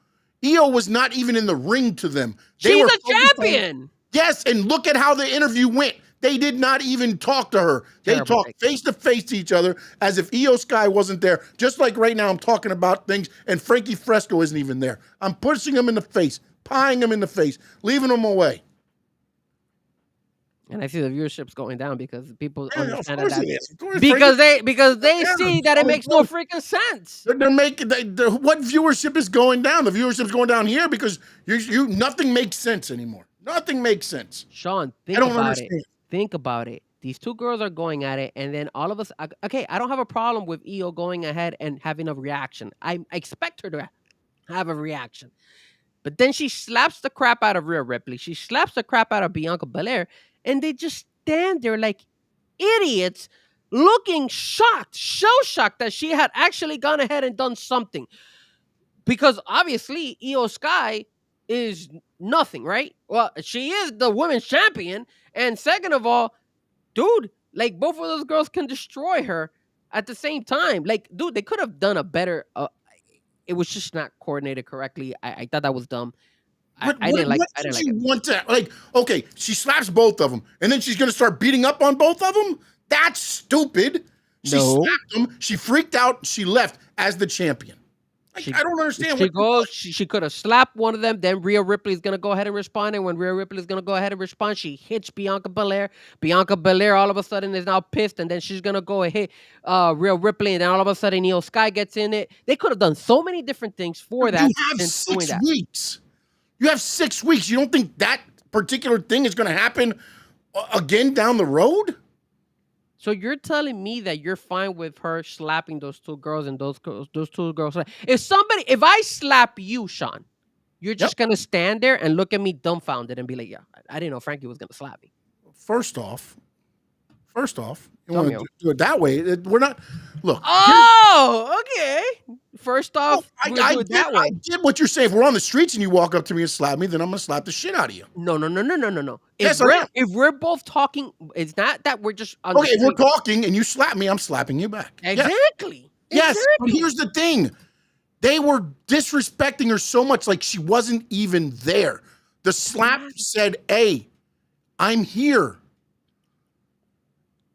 Io was not even in the ring to them. She's a champion. Yes, and look at how the interview went. They did not even talk to her. They Terrible talked face to face to each other as if Io Sky wasn't there. Just like right now, I'm talking about things, and Frankie Fresco isn't even there. I'm pushing him in the face, pieing him in the face, leaving him away. And I see the viewership's going down because people Yeah, understand of course that. it is. Of course, Because Frankie- they Yeah, see that it of makes no course. freaking sense. They're making what viewership is going down? The viewership's going down here because you nothing makes sense anymore. Nothing makes sense. Sean, I don't about understand. it. Think about it. These two girls are going at it, and then all of us. Okay, I don't have a problem with Io going ahead and having a reaction. I expect her to have a reaction, but then she slaps the crap out of Rhea Ripley. She slaps the crap out of Bianca Belair, and they just stand there like idiots, looking shocked, shocked that she had actually gone ahead and done something. Because obviously, Io Sky is nothing, right? Well, she is the women's champion, and second of all, dude, like both of those girls can destroy her at the same time. Like, dude, they could have done a better. It was just not coordinated correctly. I thought that was dumb. I didn't like. What I didn't did like you it. want to like? Okay, she slaps both of them, and then she's going to start beating up on both of them. That's stupid. She No. slapped them. She freaked out. She left as the champion. I don't understand. She could have slapped one of them. Then Rhea Ripley's gonna go ahead and respond, and when Rhea Ripley's gonna go ahead and respond, she hits Bianca Belair. Bianca Belair all of a sudden is now pissed, and then she's gonna go and hit Rhea Ripley, and then all of a sudden Io Sky gets in it. They could have done so many different things for that. You have 6 weeks. You have 6 weeks. You don't think that particular thing is going to happen again down the road? So you're telling me that you're fine with her slapping those two girls and those two girls? If I slap you, Sean, you're just gonna stand there and look at me dumbfounded and be like, "Yeah, I didn't know Frankie was gonna slap me." First off, you Tell want me. to do it that way. We're not. Look. Oh, okay. First off, I we'll do it that way. get what you're saying. If we're on the streets and you walk up to me and slap me, then I'm going to slap the shit out of you. No. Yes, I am. If we're both talking, it's not that we're just on Okay, the if we're street. talking and you slap me, I'm slapping you back. Yes. Exactly. Yes, but Exactly. here's the thing. They were disrespecting her so much like she wasn't even there. The slap said, hey, I'm here.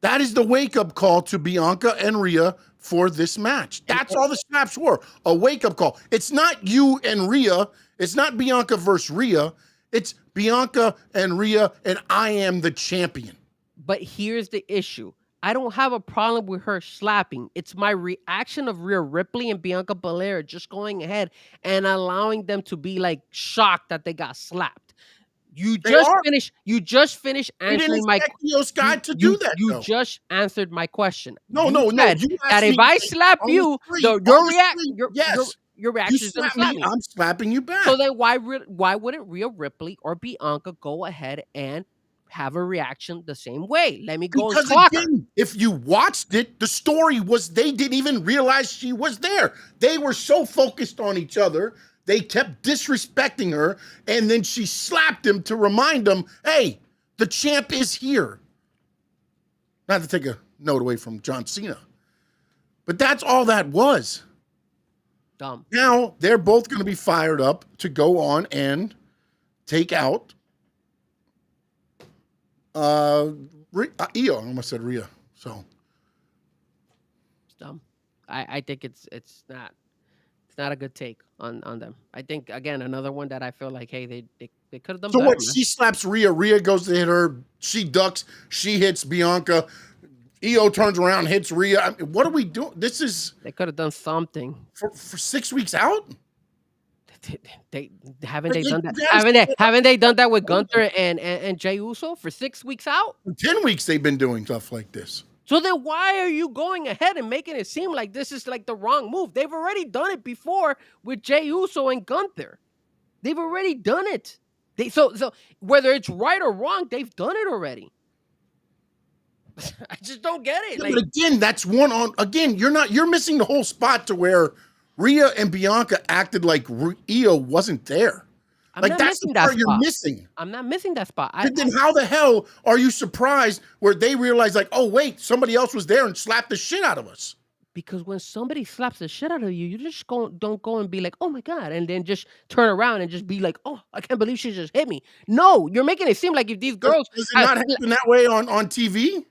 That is the wake-up call to Bianca and Rhea for this match. That's all the slaps were, a wake-up call. It's not you and Rhea. It's not Bianca versus Rhea. It's Bianca and Rhea, and I am the champion. But here's the issue. I don't have a problem with her slapping. It's my reaction of Rhea Ripley and Bianca Belair just going ahead and allowing them to be like shocked that they got slapped. You just finished answering my Io Sky to do that. You though. just answered my question. No. You said You asked that if me I slap on the you, street, your on the reaction, street, your you reaction is gonna slap slap me, me. I'm slapping you back. So then why wouldn't Rhea Ripley or Bianca go ahead and have a reaction the same way? Let me go and clock her. Again, if you watched it, the story was they didn't even realize she was there. They were so focused on each other, they kept disrespecting her, and then she slapped him to remind them, hey, the champ is here. Not to take a note away from John Cena. But that's all that was. Dumb. Now they're both going to be fired up to go on and take out Io. I almost said Rhea. So It's dumb. I think it's not a good take on them. I think again another one that I feel like hey they could have done so better. what? She slaps Rhea. Rhea goes to hit her. She ducks. She hits Bianca. Io turns around, hits Rhea. I mean, what are we doing? This is They could have done something. for 6 weeks out. They haven't they But done that? yes. Haven't they done that with Gunther and Jey Uso for 6 weeks out? For 10 weeks they've been doing stuff like this. So then why are you going ahead and making it seem like this is like the wrong move? They've already done it before with Jey Uso and Gunther. They've already done it. So whether it's right or wrong, they've done it already. I just don't get it. Yeah, Like, but again, that's one on. Again, you're missing the whole spot to where Rhea and Bianca acted like Io wasn't there. I'm Like not that's the missing that part you're spot. missing. I'm not missing that spot. But then how the hell are you surprised where they realize like, oh wait, somebody else was there and slapped the shit out of us? Because when somebody slaps the shit out of you, you just don't go and be like, "Oh my god," and then just turn around and just be like, "Oh, I can't believe she just hit me." No, you're making it seem like if these girls Does it not happen that way on TV?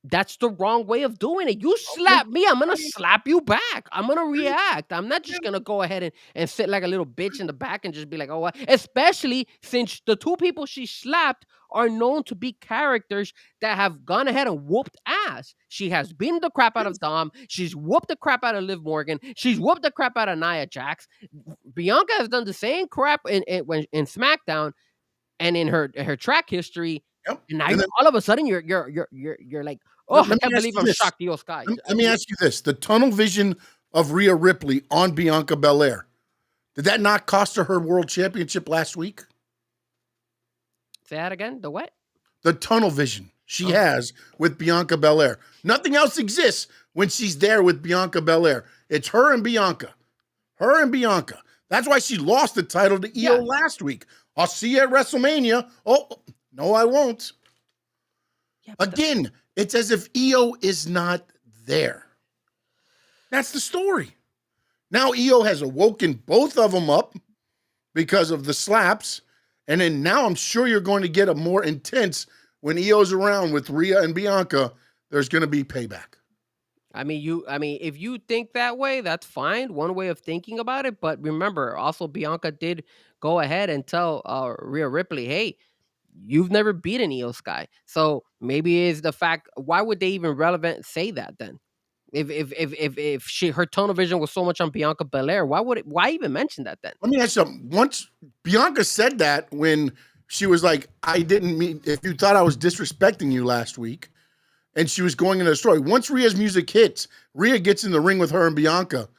that's the wrong way of doing it. You slap me, I'm gonna slap you back. I'm gonna react. I'm not just gonna go ahead and sit like a little bitch in the back and just be like, oh, what? Especially since the two people she slapped are known to be characters that have gone ahead and whooped ass. She has beaten the crap out of Dom. She's whooped the crap out of Liv Morgan. She's whooped the crap out of Nia Jax. Bianca has done the same crap in SmackDown and in her track history. Yep. And now And then- all of a sudden you're like, oh, I Let me can't ask believe you I'm this. shocked Io Sky. Let me ask you this: the tunnel vision of Rhea Ripley on Bianca Belair, did that not cost her world championship last week? Say that again. The what? The tunnel vision she has with Bianca Belair. Nothing else exists when she's there with Bianca Belair. It's her and Bianca. Her and Bianca. That's why she lost the title to Io last week. I'll see you at WrestleMania. Oh, no, I won't. Yeah, Again, it's as if Io is not there. That's the story. Now Io has awoken both of them up because of the slaps. And then now I'm sure you're going to get a more intense when Io's around with Rhea and Bianca. There's going to be payback. I mean, if you think that way, that's fine. One way of thinking about it. But remember, also Bianca did go ahead and tell Rhea Ripley, hey, you've never beaten Io Sky. So maybe it's the fact, why would they even relevant say that then? If her tunnel vision was so much on Bianca Belair, why even mention that then? Let me ask you something. Once Bianca said that when she was like, I didn't mean, if you thought I was disrespecting you last week, and she was going into the story. Once Rhea's music hits, Rhea gets in the ring with her and Bianca.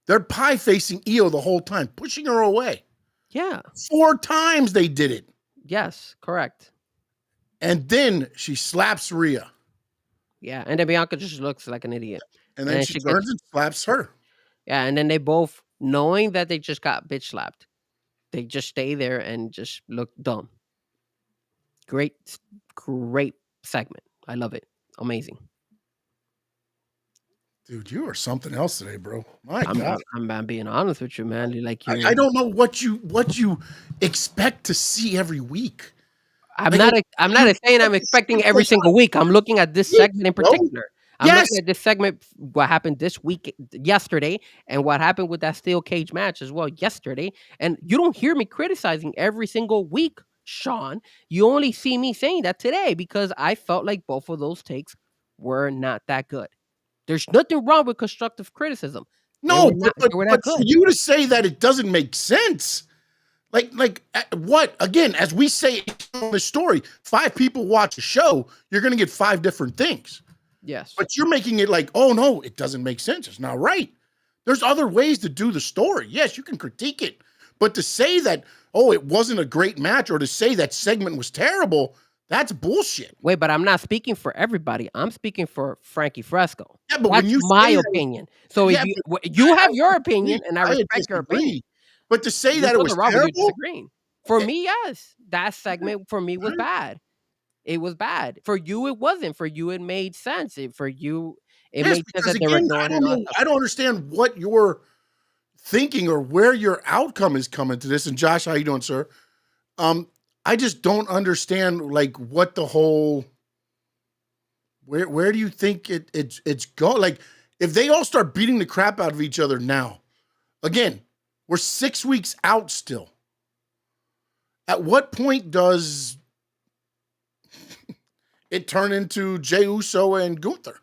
They're pie facing Io the whole time, pushing her away. Yeah. 4 times they did it. Yes, correct. And then she slaps Rhea. Yeah, and then Bianca just looks like an idiot. And then she turns and slaps her. Yeah, and then they both, knowing that they just got bitch slapped, they just stay there and just look dumb. Great segment. I love it. Amazing. Dude, you are something else today, bro. My God. I'm being honest with you, man. Like I don't know what you expect to see every week. I'm not saying I'm expecting every single week. I'm looking at this segment in particular. I'm looking at this segment, what happened this week, yesterday, and what happened with that steel cage match as well yesterday. And you don't hear me criticizing every single week, Sean. You only see me saying that today because I felt like both of those takes were not that good. There's nothing wrong with constructive criticism. No, but for you to say that it doesn't make sense. Like what? Again, as we say on the story, 5 people watch a show, you're going to get 5 different things. Yes. But you're making it like, oh, no, it doesn't make sense. It's not right. There's other ways to do the story. Yes, you can critique it. But to say that, oh, it wasn't a great match or to say that segment was terrible, that's bullshit. Wait, but I'm not speaking for everybody. I'm speaking for Frankie Fresco. Yeah, but that's when you my say opinion. So if you have your opinion, and I respect your opinion. But to say that it was terrible, for me, yes, that segment for me was bad. It was bad. For you, it wasn't. For you, it made sense. For you, it made sense that they were ignoring. I don't understand what you're thinking or where your outcome is coming to this. And Josh, how you doing, sir? I just don't understand like what the whole. Where do you think it's going? Like if they all start beating the crap out of each other now, again, we're 6 weeks out still. At what point does it turn into Jey Uso and Gunther?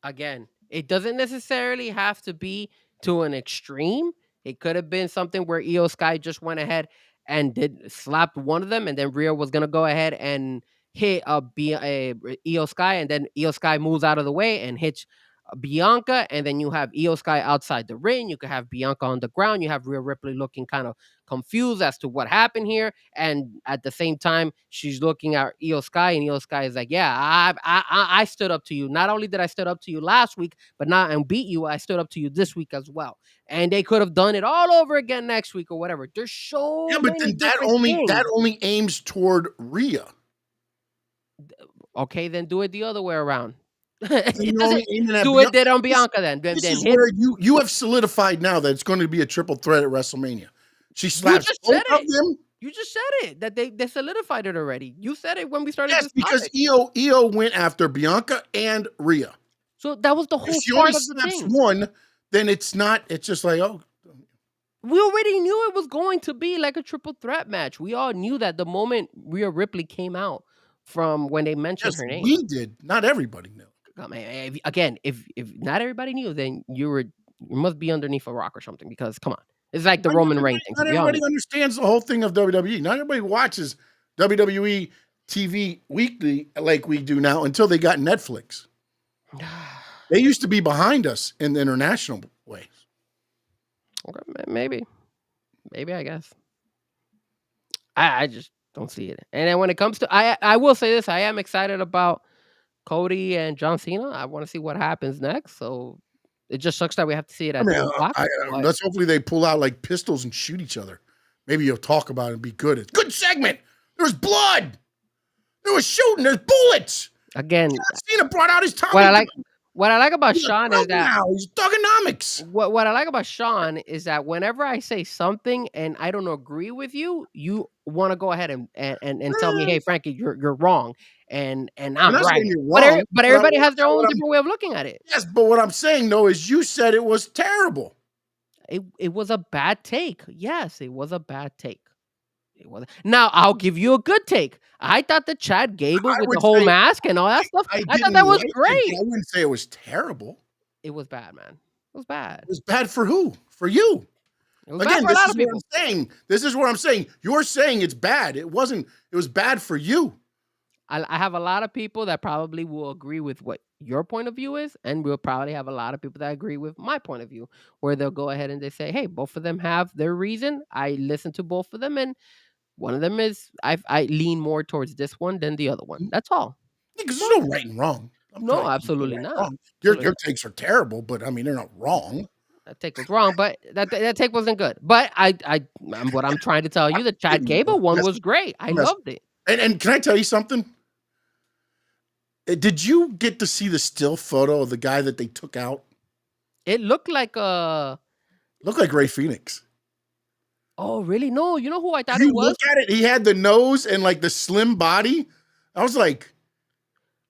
Again, it doesn't necessarily have to be to an extreme. It could have been something where Io Sky just went ahead and slapped one of them, and then Rhea was gonna go ahead and hit Io Sky, and then Io Sky moves out of the way and hits Bianca, and then you have Io Sky outside the ring. You could have Bianca on the ground. You have Rhea Ripley looking kind of confused as to what happened here, and at the same time, she's looking at Io Sky, and Io Sky is like, "Yeah, I stood up to you. Not only did I stood up to you last week, but now and beat you. I stood up to you this week as well." And they could have done it all over again next week or whatever. There's so but then that only aims toward Rhea. Okay, then do it the other way around. It You're doesn't only aiming at do it Bianca. dead on This- Bianca then. This Then is hit. where you have solidified now that it's going to be a triple threat at WrestleMania. She slaps just both said of it. them. You just said it that they solidified it already. You said it when we started Yes, this because topic. Io went after Bianca and Rhea. So that was the whole If she part only of the slaps thing. one, then it's not. It's just like, oh, We already knew it was going to be like a triple threat match. We all knew that the moment Rhea Ripley came out from when they mentioned yes, her name. we did. Not everybody knew. I mean, again, if not everybody knew, then you must be underneath a rock or something. Because come on, it's like the Not Roman everybody- Reigns thing. Not everybody understands the whole thing of WWE. Not everybody watches WWE TV weekly like we do now until they got Netflix. They used to be behind us in the international ways. Okay, maybe I guess. I just don't see it. And then when it comes to, I will say this: I am excited about Cody and John Cena. I want to see what happens next. So it just sucks that we have to see it I at mean, 2 o'clock. but- let's hopefully they pull out like pistols and shoot each other. Maybe you'll talk about it and be good. It's a good segment. There's blood. There was shooting. There's bullets. Again, Cena brought out his Tommy. what I like about He's a Sean is thug that now. He's thugonomics. what I like about Sean is that whenever I say something and I don't agree with you, you want to go ahead and tell me, hey Frankie, you're wrong, and I'm not right. saying you're wrong, But everybody has their what own I'm- different way of looking at it. Yes, but what I'm saying though is you said it was terrible. It was a bad take. Yes, it was a bad take. It was. Now I'll give you a good take. I thought that Chad Gable I with the would whole say- mask and all that stuff. I thought didn't that was like it, great. but I wouldn't say it was terrible. It was bad, man. It was bad. It was bad for who? For you. It was bad Again, for a this lot is of what people. I'm saying. This is what I'm saying. You're saying it's bad. It wasn't. It was bad for you. I have a lot of people that probably will agree with what your point of view is, and we'll probably have a lot of people that agree with my point of view, where they'll go ahead and they say, "Hey, both of them have their reason. I listen to both of them, and one of them is I lean more towards this one than the other one. That's all." Because there's no right and wrong. I'm No, telling you, absolutely right and not. wrong. Your Absolutely takes are terrible, but I mean they're not wrong. That take was wrong, but that take wasn't good. But what I'm trying to tell you, the Chad Gable one was great. I Yes. loved it. And can I tell you something? Did you get to see the still photo of the guy that they took out? It looked like a. Looked like Ray Phoenix. Oh, really? No, you know who I thought You it was? look at it, he had the nose and like the slim body. I was like,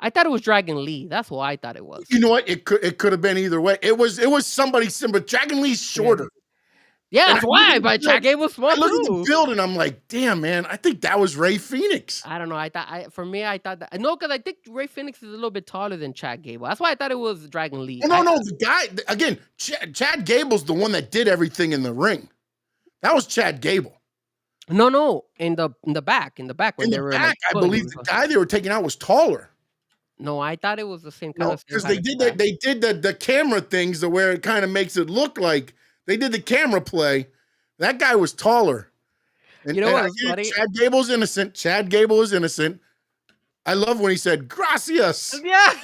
I thought it was Dragon Lee. That's what I thought it was. you know what? It could have been either way. It was somebody similar. Dragon Lee's shorter. Yeah, And that's I why. look at But the Chad Gable was small I look at too. the build and I'm like, damn, man, I think that was Ray Phoenix. I don't know. I thought I thought that no, because I think Ray Phoenix is a little bit taller than Chad Gable. That's why I thought it was Dragon Lee. No, the guy again. Chad Gable's the one that did everything in the ring. That was Chad Gable. No, in the back when In they the were back, like, I pulling believe him. the guy they were taking out was taller. No, I thought it was the same kind No, of because they did that. They did the camera things to where it kind of makes it look like they did the camera play. That guy was taller. And, You know and what I was get it, funny? Chad Gable's innocent. Chad Gable is innocent. I love when he said "gracias." Yeah,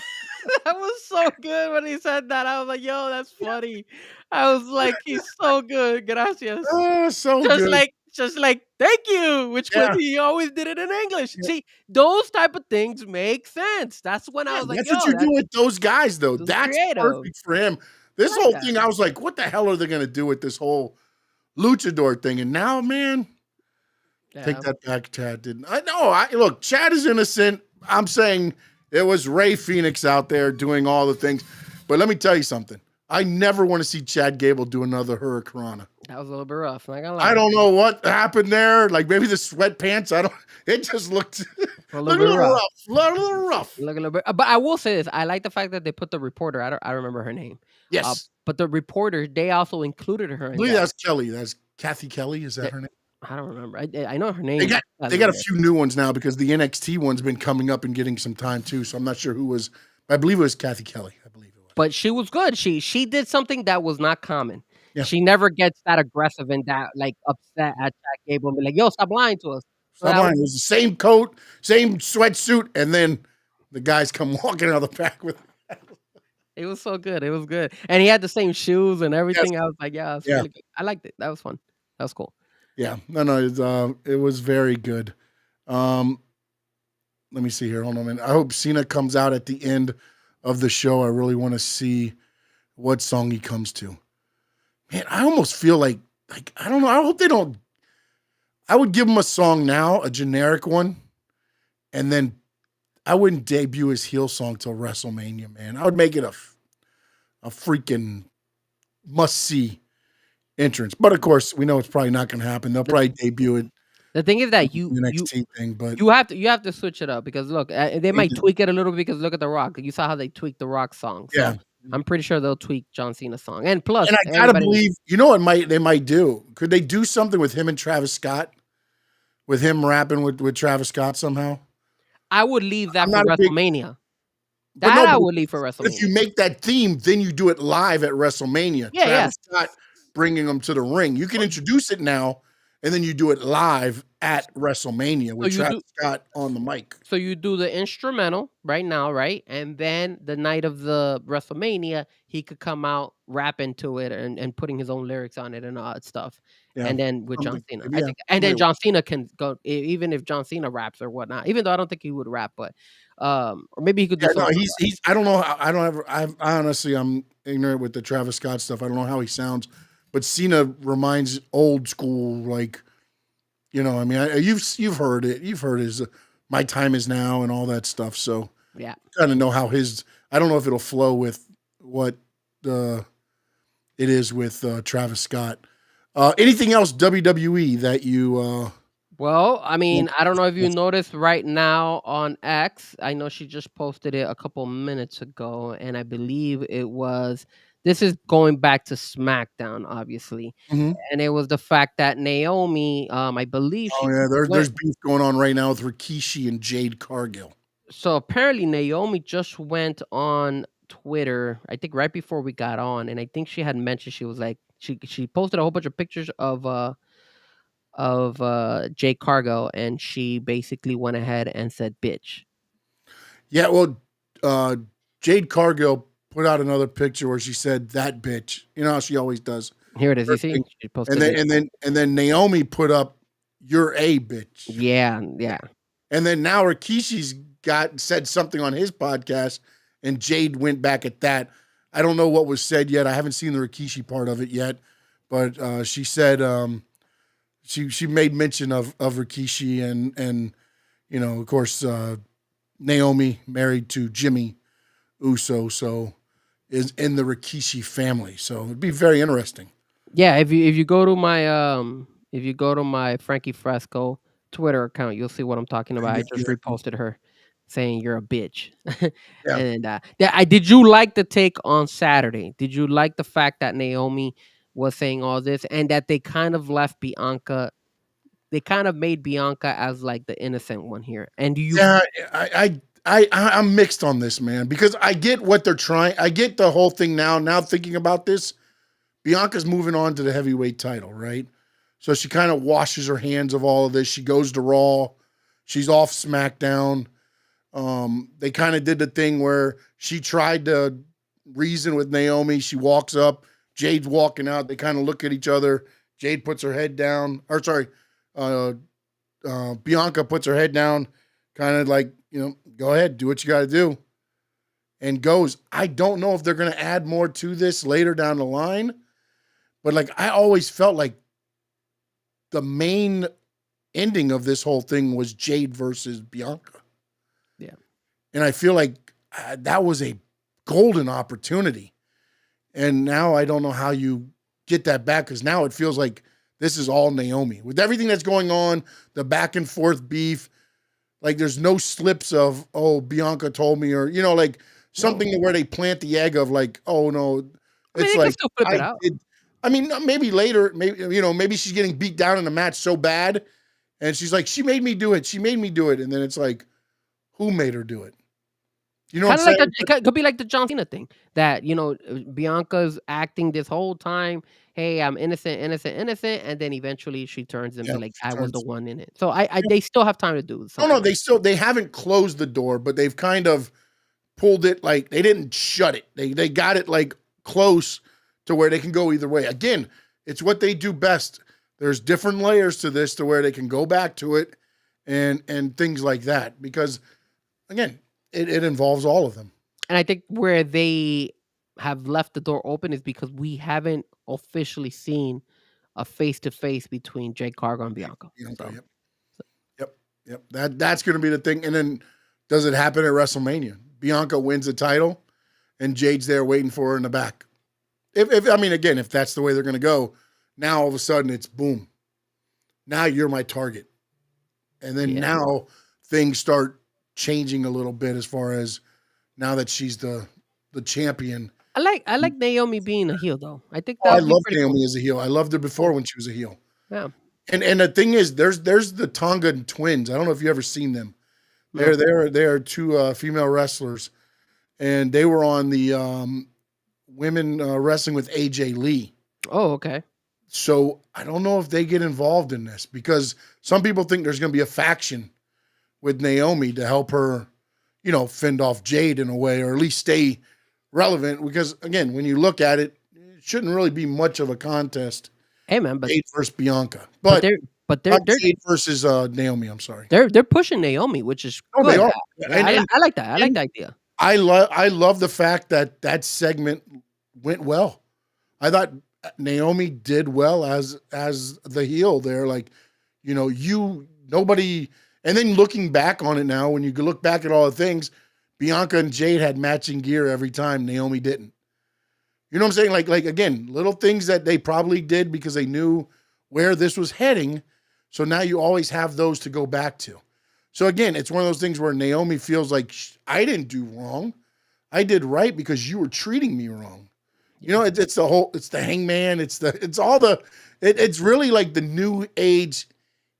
that was so good when he said that. I was like, yo, that's funny. I was like, he's so good. Gracias. Oh, so Just good. like thank you, which Yeah. was he always did it in English. See, those type of things make sense. That's when I was like, that's yo, what you do with those guys, though. That's That's creative. perfect for him. This I like whole that. thing, I was like, what the hell are they going to do with this whole luchador thing? And now, man, take that back. Chad didn't. I know. Look, Chad is innocent. I'm saying it was Ray Phoenix out there doing all the things. But let me tell you something. I never want to see Chad Gable do another Hurricanrana. That was a little bit rough. Not gonna lie. I don't know what happened there. Like maybe the sweatpants. It just looked A a little little bit rough. rough. A little rough. Look a little bit. But I will say this: I like the fact that they put the reporter. I remember her name. Yes. But the reporter, they also included her. I In believe that. that's Kelly. That's Kathy Kelly. Is that her name? I don't remember. I know her name. They got a few new ones now because the NXT one's been coming up and getting some time too. So I'm not sure who was. I believe it was Kathy Kelly. I believe it was. But she was good. She did something that was not common. Yeah. She never gets that aggressive and that like upset at Chad Gable and be like, "Yo, stop lying to us." So Stop that lying. It was the same coat, same sweatsuit, and then the guys come walking out of the back with. It was so good. It was good, and he had the same shoes and everything. I was like, "Yeah, it's really good." I liked it. That was fun. That was cool. Yeah, no, it was very good. Let me see here. Hold on a minute. I hope Cena comes out at the end of the show. I really want to see what song he comes to. Man, I almost feel like I don't know. I hope they don't. I would give him a song now, a generic one, and then I wouldn't debut his heel song till WrestleMania, man. I would make it a freaking must-see entrance. But of course, we know it's probably not going to happen. They'll probably debut it. The thing is that the NXT thing, but you have to switch it up because look, they might tweak it a little bit because look at The Rock. You saw how they tweaked The Rock song. So yeah. I'm pretty sure they'll tweak John Cena's song. And plus, And I gotta believe, you know what they might do? Could they do something with him and Travis Scott? With him rapping with Travis Scott somehow? I would leave that for WrestleMania. I would leave for WrestleMania. If you make that theme, then you do it live at WrestleMania. Yeah, Travis Scott bringing them to the ring. You can introduce it now, and then you do it live at WrestleMania with Travis Scott on the mic. So you do the instrumental right now, right? And then the night of the WrestleMania, he could come out rapping to it and putting his own lyrics on it and all that stuff. Yeah. And then with John Cena, I think, and then John Cena can go, even if John Cena raps or whatnot. Even though I don't think he would rap, but or maybe he could do something. No, he's. I don't know. I honestly, I'm ignorant with the Travis Scott stuff. I don't know how he sounds, but Cena reminds old school, like, you know. I mean, you've heard it. You've heard his "My Time Is Now" and all that stuff. So yeah, kind of know how his. I don't know if it'll flow with what it is with Travis Scott. Anything else WWE that you? Well, I mean, I don't know if you noticed right now on X. I know she just posted it a couple minutes ago, and I believe it was. This is going back to SmackDown, obviously, and it was the fact that Naomi, I believe. There's beef going on right now with Rikishi and Jade Cargill. So apparently, Naomi just went on Twitter, I think right before we got on, and I think she had mentioned she was like she posted a whole bunch of pictures of Jade Cargill, and she basically went ahead and said bitch. Yeah, well, Jade Cargill put out another picture where she said that bitch. You know how she always does. Here it is. You see? She posted and then Naomi put up you're a bitch. Yeah. And then now Rikishi's said something on his podcast, and Jade went back at that. I don't know what was said yet. I haven't seen the Rikishi part of it yet, but she said she made mention of Rikishi and you know, of course, Naomi married to Jimmy Uso, so is in the Rikishi family. So it'd be very interesting. Yeah, if you go to my Frankie Fresco Twitter account, you'll see what I'm talking about. I just reposted her saying you're a bitch. Yeah. And did you like the take on Saturday? Did you like the fact that Naomi was saying all this and that they kind of left Bianca? They kind of made Bianca as like the innocent one here. And do you? Yeah, I'm mixed on this, man, because I get what they're trying. I get the whole thing now. Now thinking about this, Bianca's moving on to the heavyweight title, right? So she kind of washes her hands of all of this. She goes to Raw. She's off SmackDown. They kind of did the thing where she tried to reason with Naomi. She walks up. Jade's walking out. They kind of look at each other. Jade puts her head down. Bianca puts her head down, kind of like, you know, go ahead, do what you got to do, and goes. I don't know if they're going to add more to this later down the line, but like I always felt like the main ending of this whole thing was Jade versus Bianca. Yeah. And I feel like that was a golden opportunity. And now I don't know how you get that back, because now it feels like this is all Naomi. With everything that's going on, the back and forth beef, like there's no slips of, oh, Bianca told me, or, you know, like something where they plant the egg of like, oh, no. It's like, I mean, maybe later, maybe she's getting beat down in the match so bad, and she's like, she made me do it. She made me do it. And then it's like, who made her do it? You know, kind of like it could be like the John Cena thing that, you know, Bianca's acting this whole time. Hey, I'm innocent, and then eventually she turns and be like, I was the one in it. So they still have time to do something. No, they haven't closed the door, but they've kind of pulled it, like they didn't shut it. They got it like close to where they can go either way. Again, it's what they do best. There's different layers to this to where they can go back to it and things like that, because again, it involves all of them. And I think where they have left the door open is because we haven't officially seen a face to face between Jade Cargill and Bianca. So Yep. That's going to be the thing. And then does it happen at WrestleMania? Bianca wins the title, and Jade's there waiting for her in the back. If I mean, again, if that's the way they're going to go, now all of a sudden it's boom. Now you're my target, and then now things start changing a little bit as far as now that she's the champion. I like Naomi being a heel though. I think I that love Naomi as a heel. I loved her before when she was a heel. Yeah. And the thing is, there's the Tonga twins. I don't know if you ever seen them. They're two female wrestlers, and they were on the women wrestling with AJ Lee. Oh, okay. So I don't know if they get involved in this because some people think there's going to be a faction with Naomi to help her, fend off Jade in a way, or at least stay relevant. Because again, when you look at it, it shouldn't really be much of a contest. Hey man, but Jade versus Bianca, but they're Jade versus Naomi. I'm sorry. They're pushing Naomi, which is good. They are. I like that. I like the idea. I love the fact that segment went well. I thought Naomi did well as the heel there. Like, nobody. And then looking back on it now, when you look back at all the things, Bianca and Jade had matching gear every time. Naomi didn't. You know what I'm saying? Like again, little things that they probably did because they knew where this was heading. So now you always have those to go back to. So again, it's one of those things where Naomi feels like I didn't do wrong. I did right because you were treating me wrong. It's the Hangman. It's really like the new age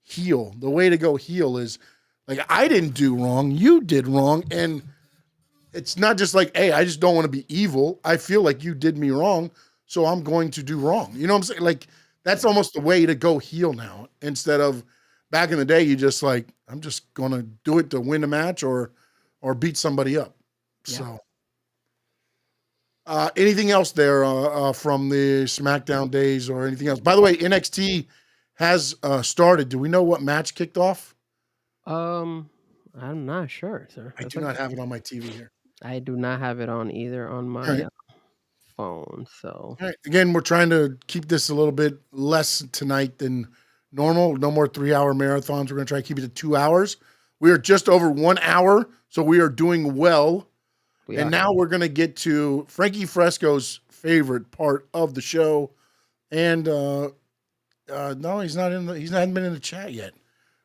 heel. The way to go heel is like, I didn't do wrong. You did wrong. And it's not just like, hey, I just don't want to be evil. I feel like you did me wrong, so I'm going to do wrong. You know what I'm saying? Like, that's almost the way to go heel now. Instead of back in the day, you just like, I'm just going to do it to win the match or beat somebody up. Yeah. So anything else there from the SmackDown days or anything else? By the way, NXT has started. Do we know what match kicked off? I'm not sure, sir. I do not have it on my TV here. I do not have it on either on my phone. So all right. Again, we're trying to keep this a little bit less tonight than normal. No more 3-hour marathons. We're going to try to keep it to 2 hours. We are just over 1 hour, so we are doing well. Now we're going to get to Frankie Fresco's favorite part of the show. And no, he's not he hasn't been in the chat yet.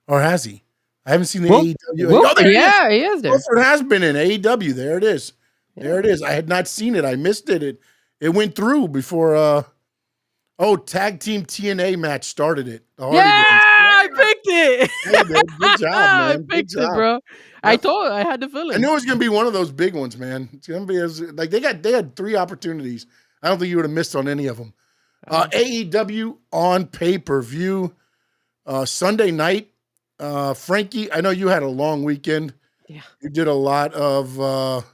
Or has he? I haven't seen the AEW. He is there. Wilford has been in AEW. There it is. There it is. I had not seen it. I missed it. It went through before tag team TNA match started it. I picked it. Hey, good job, man. I picked it, bro. I had the feeling. I knew it was gonna be one of those big ones, man. It's gonna be like they had 3 opportunities. I don't think you would have missed on any of them. AEW on pay-per-view Sunday night. Frankie, I know you had a long weekend. Yeah. You did a lot of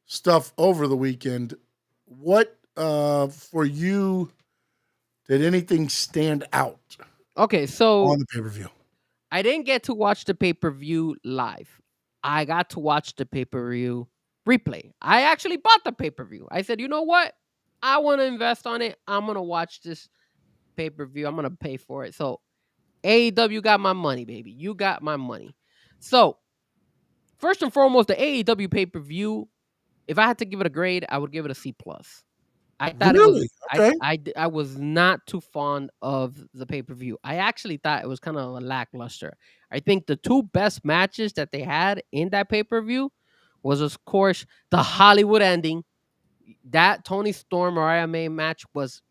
stuff over the weekend. What for you did anything stand out? Okay, so on the pay-per-view. I didn't get to watch the pay-per-view live. I got to watch the pay-per-view replay. I actually bought the pay-per-view. I said, you know what? I want to invest on it. I'm going to watch this pay-per-view. I'm going to pay for it. So AEW got my money, baby. You got my money. So first and foremost, the AEW pay-per-view, if I had to give it a grade, I would give it a C+. I thought really? It was. I was not too fond of the pay-per-view. I actually thought it was kind of lackluster. I think the 2 best matches that they had in that pay-per-view was, of course, the Hollywood ending. That Toni Storm Mariah May match was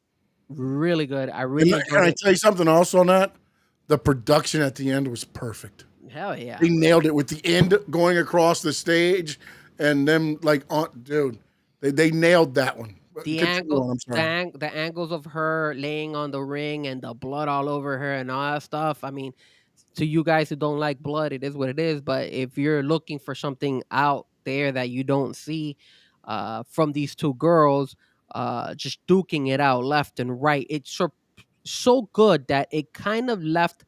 really good. I really enjoyed it. Can I tell you something also on that? The production at the end was perfect. Hell yeah. They nailed it with the end going across the stage and them dude, they nailed that one. The angles of her laying on the ring and the blood all over her and all that stuff. I mean, to you guys who don't like blood, it is what it is. But if you're looking for something out there that you don't see from these 2 girls, just duking it out left and right, it's so good that it kind of left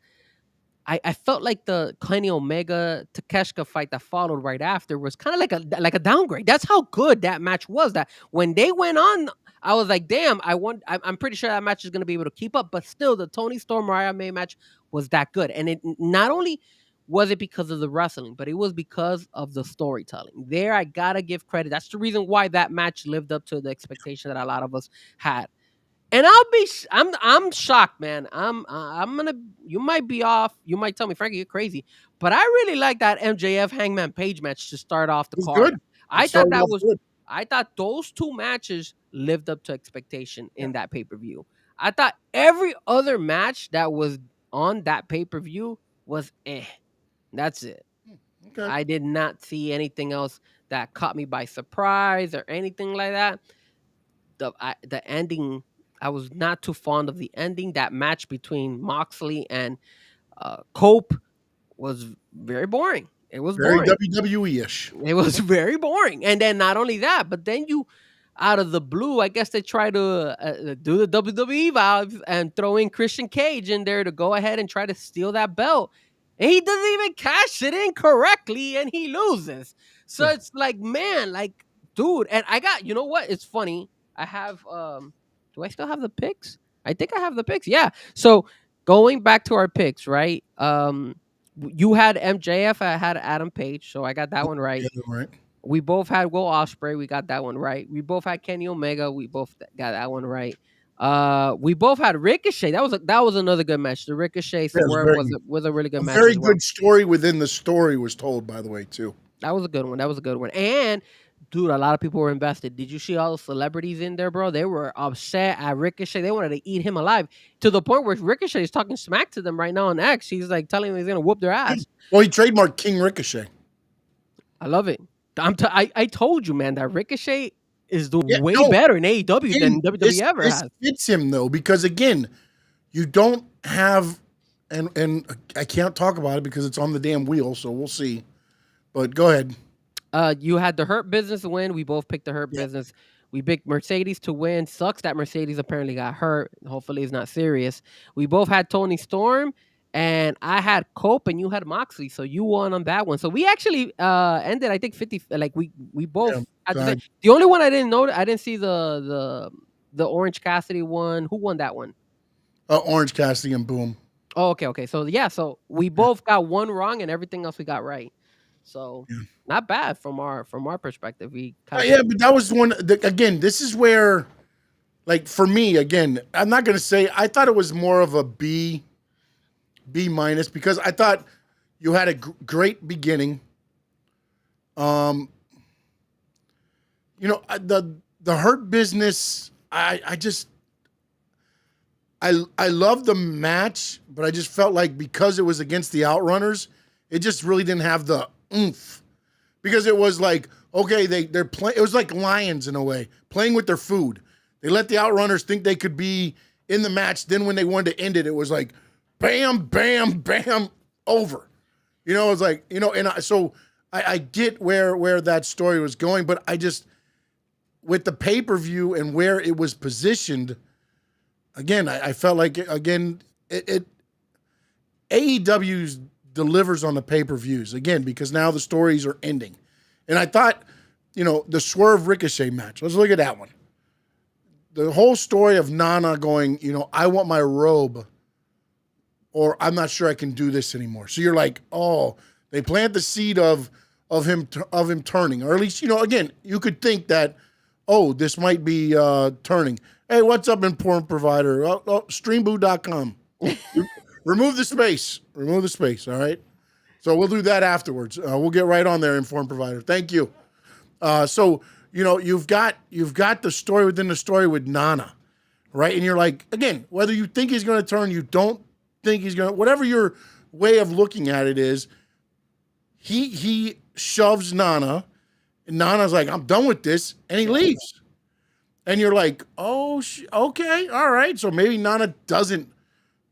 I felt like the Kenny Omega Takeshita fight that followed right after was kind of like a downgrade. That's how good that match was. That when they went on, I was like, damn, I'm pretty sure that match is gonna be able to keep up. But still, the Tony Storm Mariah May match was that good, and it not only was it because of the wrestling, but it was because of the storytelling. There, I gotta give credit. That's the reason why that match lived up to the expectation that a lot of us had. And I'm shocked, man. I'm gonna. You might be off. You might tell me, Frankie, you're crazy. But I really like that MJF Hangman Page match to start off the It was card. good. I It thought started that off was. good. I thought those two matches lived up to expectation in that pay per view. I thought every other match that was on that pay per view was eh. That's it. Okay. I did not see anything else that caught me by surprise or anything like that. The ending, I was not too fond of the ending. That match between Moxley and Cope was very boring. It was Very boring. WWE-ish. It was very boring. And then not only that, but then you, out of the blue, I guess they try to do the WWE vibes and throw in Christian Cage in there to go ahead and try to steal that belt. And he doesn't even cash it in correctly and he loses. So Yeah. it's like, man, like, dude. And I got, you know what? It's funny. I have, do I still have the picks? I think I have the picks. Yeah. So going back to our picks, right? You had MJF, I had Adam Page, so I got that one right. Yeah, right. We both had Will Ospreay, we got that one right. We both had Kenny Omega, we both got that one right. We both had Ricochet. That was another good match. The Ricochet Swerve was a really good match. Very as well. good story within the story was told, by the way, too. That was a good one. And dude, a lot of people were invested. Did you see all the celebrities in there, bro? They were upset at Ricochet. They wanted to eat him alive to the point where Ricochet is talking smack to them right now on X. He's like telling them he's gonna whoop their ass. Well, he trademarked King Ricochet. I love it. I told you, man, that Ricochet is way no, better in AEW than WWE ever this has. fits him though, because again, you don't have, and I can't talk about it because it's on the damn wheel, so we'll see. But go ahead. You had the Hurt Business win. We both picked the Hurt Business. We picked Mercedes to win. Sucks that Mercedes apparently got hurt. Hopefully it's not serious. We both had Toni Storm, and I had Cope, and you had Moxley. So you won on that one. So we actually ended, I think, 50. Like we both. Had the only one I didn't know, I didn't see the Orange Cassidy one. Who won that one? Orange Cassidy and boom. Oh, okay. So yeah, so we both got one wrong, and everything else we got right. So not bad from our perspective. We but that was one. Again, this is where, like for me, again, I'm not gonna say I thought it was more of a B minus because I thought you had a great beginning. The Hurt Business. I love the match, but I just felt like because it was against the Outrunners, it just really didn't have the oomph, because it was like, okay, they're playing. It was like lions in a way, playing with their food. They let the Outrunners think they could be in the match. Then when they wanted to end it, it was like, bam, bam, bam, over. It was like, so I get where that story was going, but I just, with the pay-per-view and where it was positioned, again, I felt like, it AEW's delivers on the pay-per-views again, because now the stories are ending. And I thought, the Swerve Ricochet match, let's look at that one. The whole story of Nana going, I want my robe, or I'm not sure I can do this anymore. So you're like, oh, they plant the seed of him turning, or at least, again, you could think that, oh, this might be turning. Hey, what's up, important provider? Streamboo.com. Remove the space. All right. So we'll do that afterwards. We'll get right on there, informed provider. Thank you. So you've got the story within the story with Nana, right? And you're like, again, whether you think he's going to turn, you don't think he's going to, whatever your way of looking at it is, he shoves Nana, and Nana's like, I'm done with this, and he leaves. And you're like, oh, okay, all right. So maybe Nana doesn't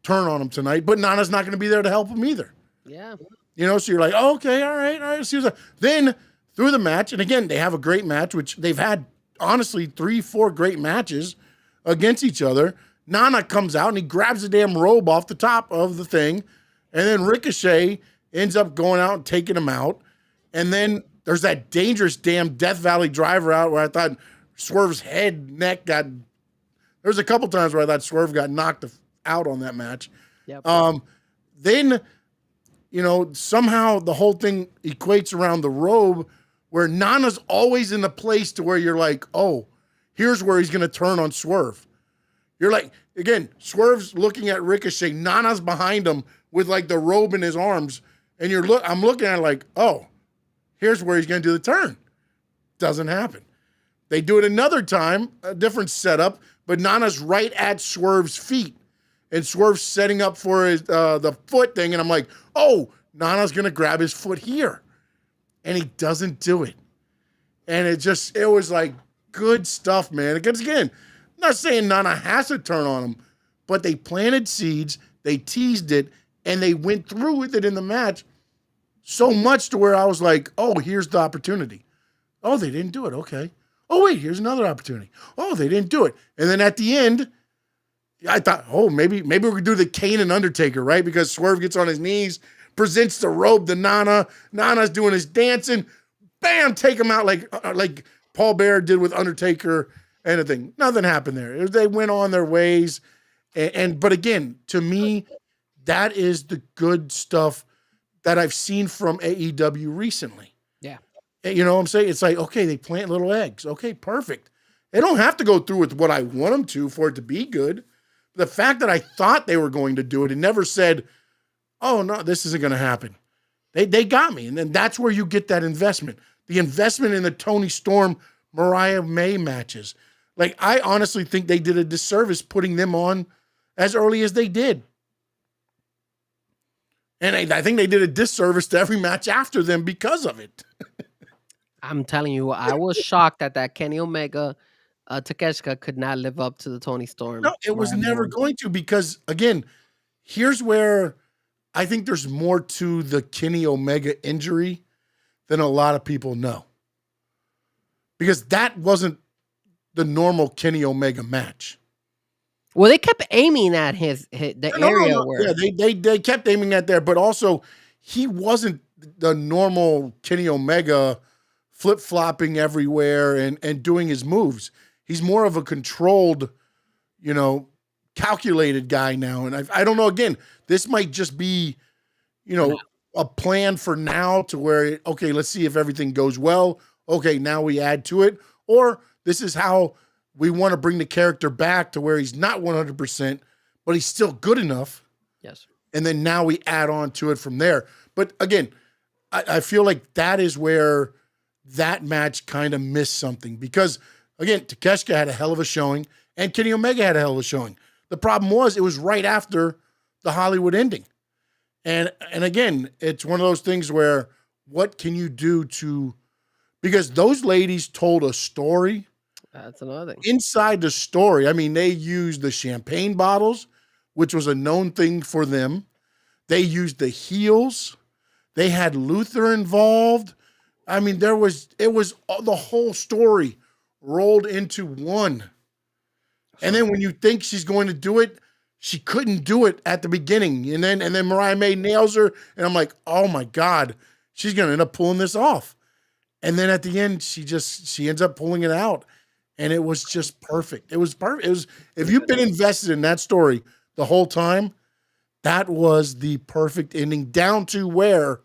turn on him tonight, but Nana's not going to be there to help him either. Yeah. So you're like, oh, okay, all right. Then through the match, and again, they have a great match, which they've had, honestly, 3-4 great matches against each other. Nana comes out and he grabs the damn robe off the top of the thing, And then Ricochet ends up going out and taking him out. And then there's that dangerous damn Death Valley driver out where I thought Swerve's neck got. There's a couple times where I thought Swerve got knocked out on that match. Yep. Then, somehow the whole thing equates around the robe where Nana's always in the place to where you're like, oh, here's where he's going to turn on Swerve. You're like, again, Swerve's looking at Ricochet. Nana's behind him with like the robe in his arms. And I'm looking at it like, oh, here's where he's going to do the turn. Doesn't happen. They do it another time, a different setup, but Nana's right at Swerve's feet. And Swerve's setting up for his, the foot thing. And I'm like, oh, Nana's going to grab his foot here. And he doesn't do it. And it was like good stuff, man. Because again, I'm not saying Nana has to turn on him, but they planted seeds, they teased it, and they went through with it in the match so much to where I was like, oh, here's the opportunity. Oh, they didn't do it. Okay. Oh, wait, here's another opportunity. Oh, they didn't do it. And then at the end, I thought, oh, maybe we could do the Kane and Undertaker, right? Because Swerve gets on his knees, presents the robe to Nana. Nana's doing his dancing. Bam, take him out like Paul Bearer did with Undertaker and everything. Nothing happened there. They went on their ways. But again, to me, that is the good stuff that I've seen from AEW recently. Yeah. You know what I'm saying? It's like, okay, they plant little eggs. Okay, perfect. They don't have to go through with what I want them to for it to be good. The fact that I thought they were going to do it and never said, oh, no, this isn't going to happen. They got me. And then that's where you get that investment. The investment in the Toni Storm, Mariah May matches. Like, I honestly think they did a disservice putting them on as early as they did. And I think they did a disservice to every match after them because of it. I'm telling you, I was shocked that Kenny Omega, Takeshita could not live up to the Toni Storm. No, it was never going to because, again, here's where I think there's more to the Kenny Omega injury than a lot of people know. Because that wasn't the normal Kenny Omega match. Well, they kept aiming at the area where... Yeah, they kept aiming at there, but also he wasn't the normal Kenny Omega flip-flopping everywhere and doing his moves. He's more of a controlled, calculated guy now. And I don't know, again, this might just be, a plan for now to where, okay, let's see if everything goes well. Okay, now we add to it. Or this is how we want to bring the character back to where he's not 100%, but he's still good enough. Yes. And then now we add on to it from there. But again, I feel like that is where that match kind of missed something because, again, Takeshita had a hell of a showing and Kenny Omega had a hell of a showing. The problem was it was right after the Hollywood ending. And again, it's one of those things where what can you do because those ladies told a story. That's another thing. Inside the story, I mean, they used the champagne bottles, which was a known thing for them. They used the heels. They had Luther involved. I mean, it was the whole story rolled into one. And then when you think she's going to do it, she couldn't do it at the beginning. And then Mariah May nails her. And I'm like, oh my God, she's going to end up pulling this off. And then at the end, she ends up pulling it out. And it was just perfect. It was perfect. If you've been invested in that story the whole time, that was the perfect ending down to where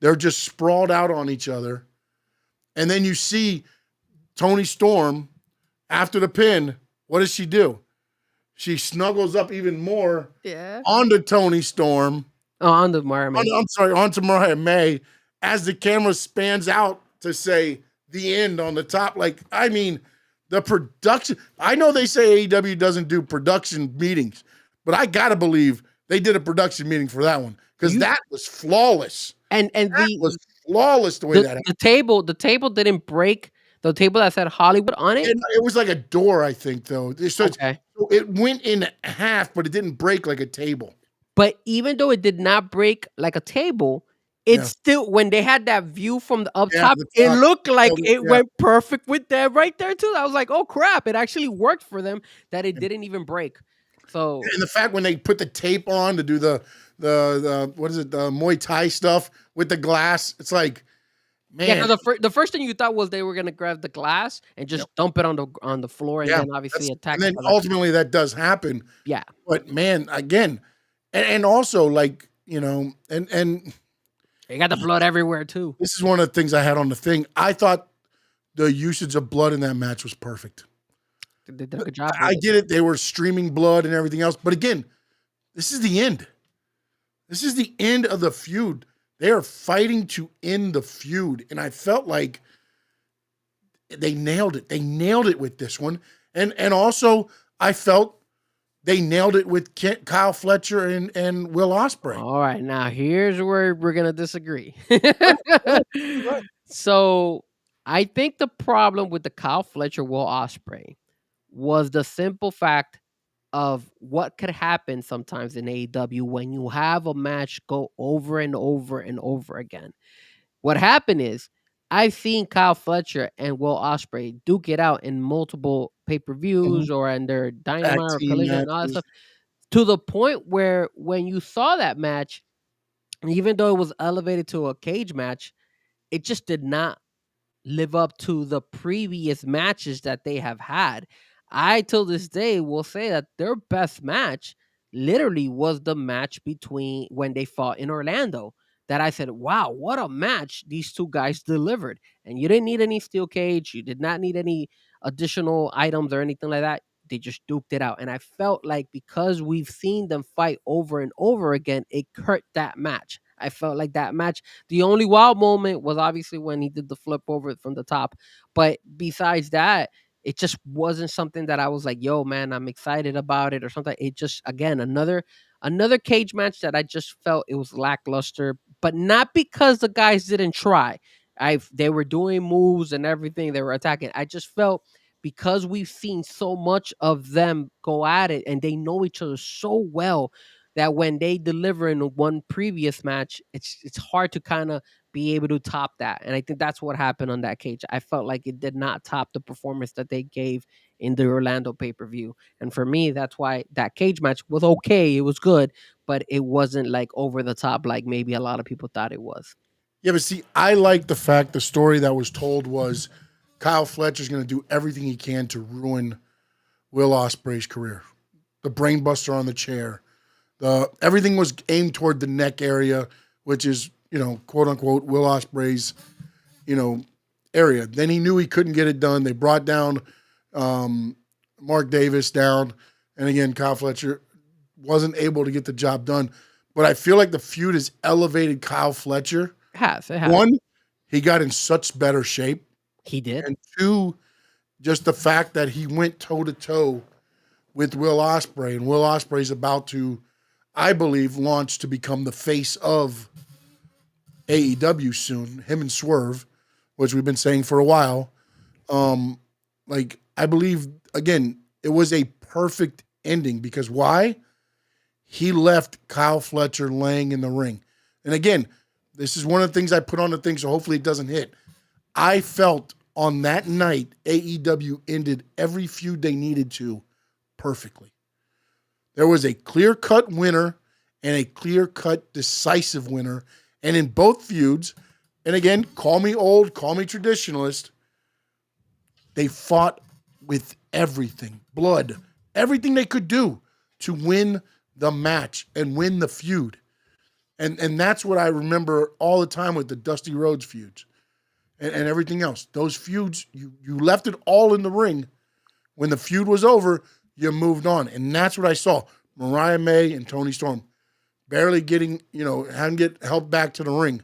they're just sprawled out on each other. And then you see Toni Storm after the pin. What does she do? She snuggles up even more onto Toni Storm. Oh, onto Mariah May. Onto Mariah May as the camera spans out to say the end on the top. Like, I mean, the production. I know they say AEW doesn't do production meetings, but I got to believe they did a production meeting for that one because that was flawless. And that was flawless the way that happened. The table didn't break. The table that said Hollywood on it? It was like a door, I think, though. So it went in half, but it didn't break like a table. But even though it did not break like a table, it still, when they had that view from the up top, it looked like it went perfect with that right there, too. I was like, oh, crap. It actually worked for them that it didn't even break. So and the fact when they put the tape on to do the what is it, the Muay Thai stuff with the glass, it's like, man. yeah, because the first thing you thought was they were gonna grab the glass and just dump it on the floor and then obviously attack. And then ultimately that does happen. Yeah. But man, again, and also like, you know, and you got the blood everywhere too. This is one of the things I had on the thing. I thought the usage of blood in that match was perfect. They did a good job. I get it. They were streaming blood and everything else. But again, this is the end. This is the end of the feud. They are fighting to end the feud. And I felt like they nailed it. They nailed it with this one. And also, I felt they nailed it with Kyle Fletcher and Will Ospreay. All right. Now, here's where we're going to disagree. So, I think the problem with the Kyle Fletcher, Will Ospreay was the simple fact of what could happen sometimes in AEW when you have a match go over and over and over again. What happened is I've seen Kyle Fletcher and Will Ospreay duke it out in multiple pay-per-views or in their Dynamite or Collision and all that stuff, to the point where when you saw that match, even though it was elevated to a cage match, it just did not live up to the previous matches that they have had. I, till this day, will say that their best match literally was the match between when they fought in Orlando. That I said, wow, what a match these two guys delivered. And you didn't need any steel cage. You did not need any additional items or anything like that. They just duked it out. And I felt like because we've seen them fight over and over again, it hurt that match. I felt like that match, the only wild moment was obviously when he did the flip over from the top. But besides that, it just wasn't something that I was like, yo, man, I'm excited about it or something. It just, again, another cage match that I just felt it was lackluster, but not because the guys didn't try. They were doing moves and everything. They were attacking. I just felt because we've seen so much of them go at it and they know each other so well that when they deliver in one previous match, it's hard to kind of be able to top that. And I think that's what happened on that cage. I felt like it did not top the performance that they gave in the Orlando pay-per-view. And for me, that's why that cage match was okay. It was good, but it wasn't like over the top like maybe a lot of people thought it was. Yeah, but see, I like the fact the story that was told was Kyle Fletcher's going to do everything he can to ruin Will Ospreay's career. The brainbuster on the chair. Everything was aimed toward the neck area, which is, you know, quote unquote, Will Ospreay's, you know, area. Then he knew he couldn't get it done. They brought down Mark Davis down. And again, Kyle Fletcher wasn't able to get the job done. But I feel like the feud has elevated Kyle Fletcher. It has. One, he got in such better shape. He did. And two, just the fact that he went toe-to-toe with Will Ospreay. And Will Ospreay's about to, I believe, launch to become the face of AEW soon, him and Swerve, which we've been saying for a while. Like, I believe, again, it was a perfect ending because why? He left Kyle Fletcher laying in the ring. And again, this is one of the things I put on the thing, so hopefully it doesn't hit. I felt on that night, AEW ended every feud they needed to perfectly. There was a clear-cut winner and a clear-cut decisive winner. And in both feuds, and again, call me old, call me traditionalist, they fought with everything, blood, everything they could do to win the match and win the feud. And that's what I remember all the time with the Dusty Rhodes feuds and everything else. Those feuds, you left it all in the ring. When the feud was over, you moved on. And that's what I saw. Mariah May and Toni Storm barely getting, hadn't get helped back to the ring.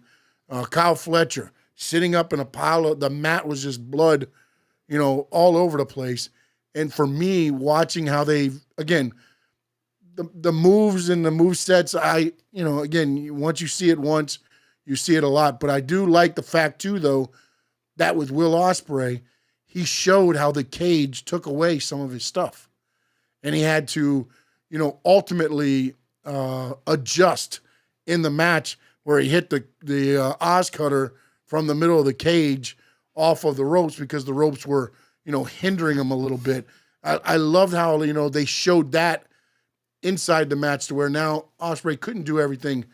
Kyle Fletcher sitting up in a pile of, the mat was just blood, all over the place. And for me, watching how they, again, the moves and the move sets, again, once you see it once, you see it a lot. But I do like the fact, too, though, that with Will Ospreay, he showed how the cage took away some of his stuff. And he had to, ultimately adjust in the match where he hit the Oz cutter from the middle of the cage off of the ropes because the ropes were, hindering him a little bit. I loved how, they showed that inside the match to where now Ospreay couldn't do everything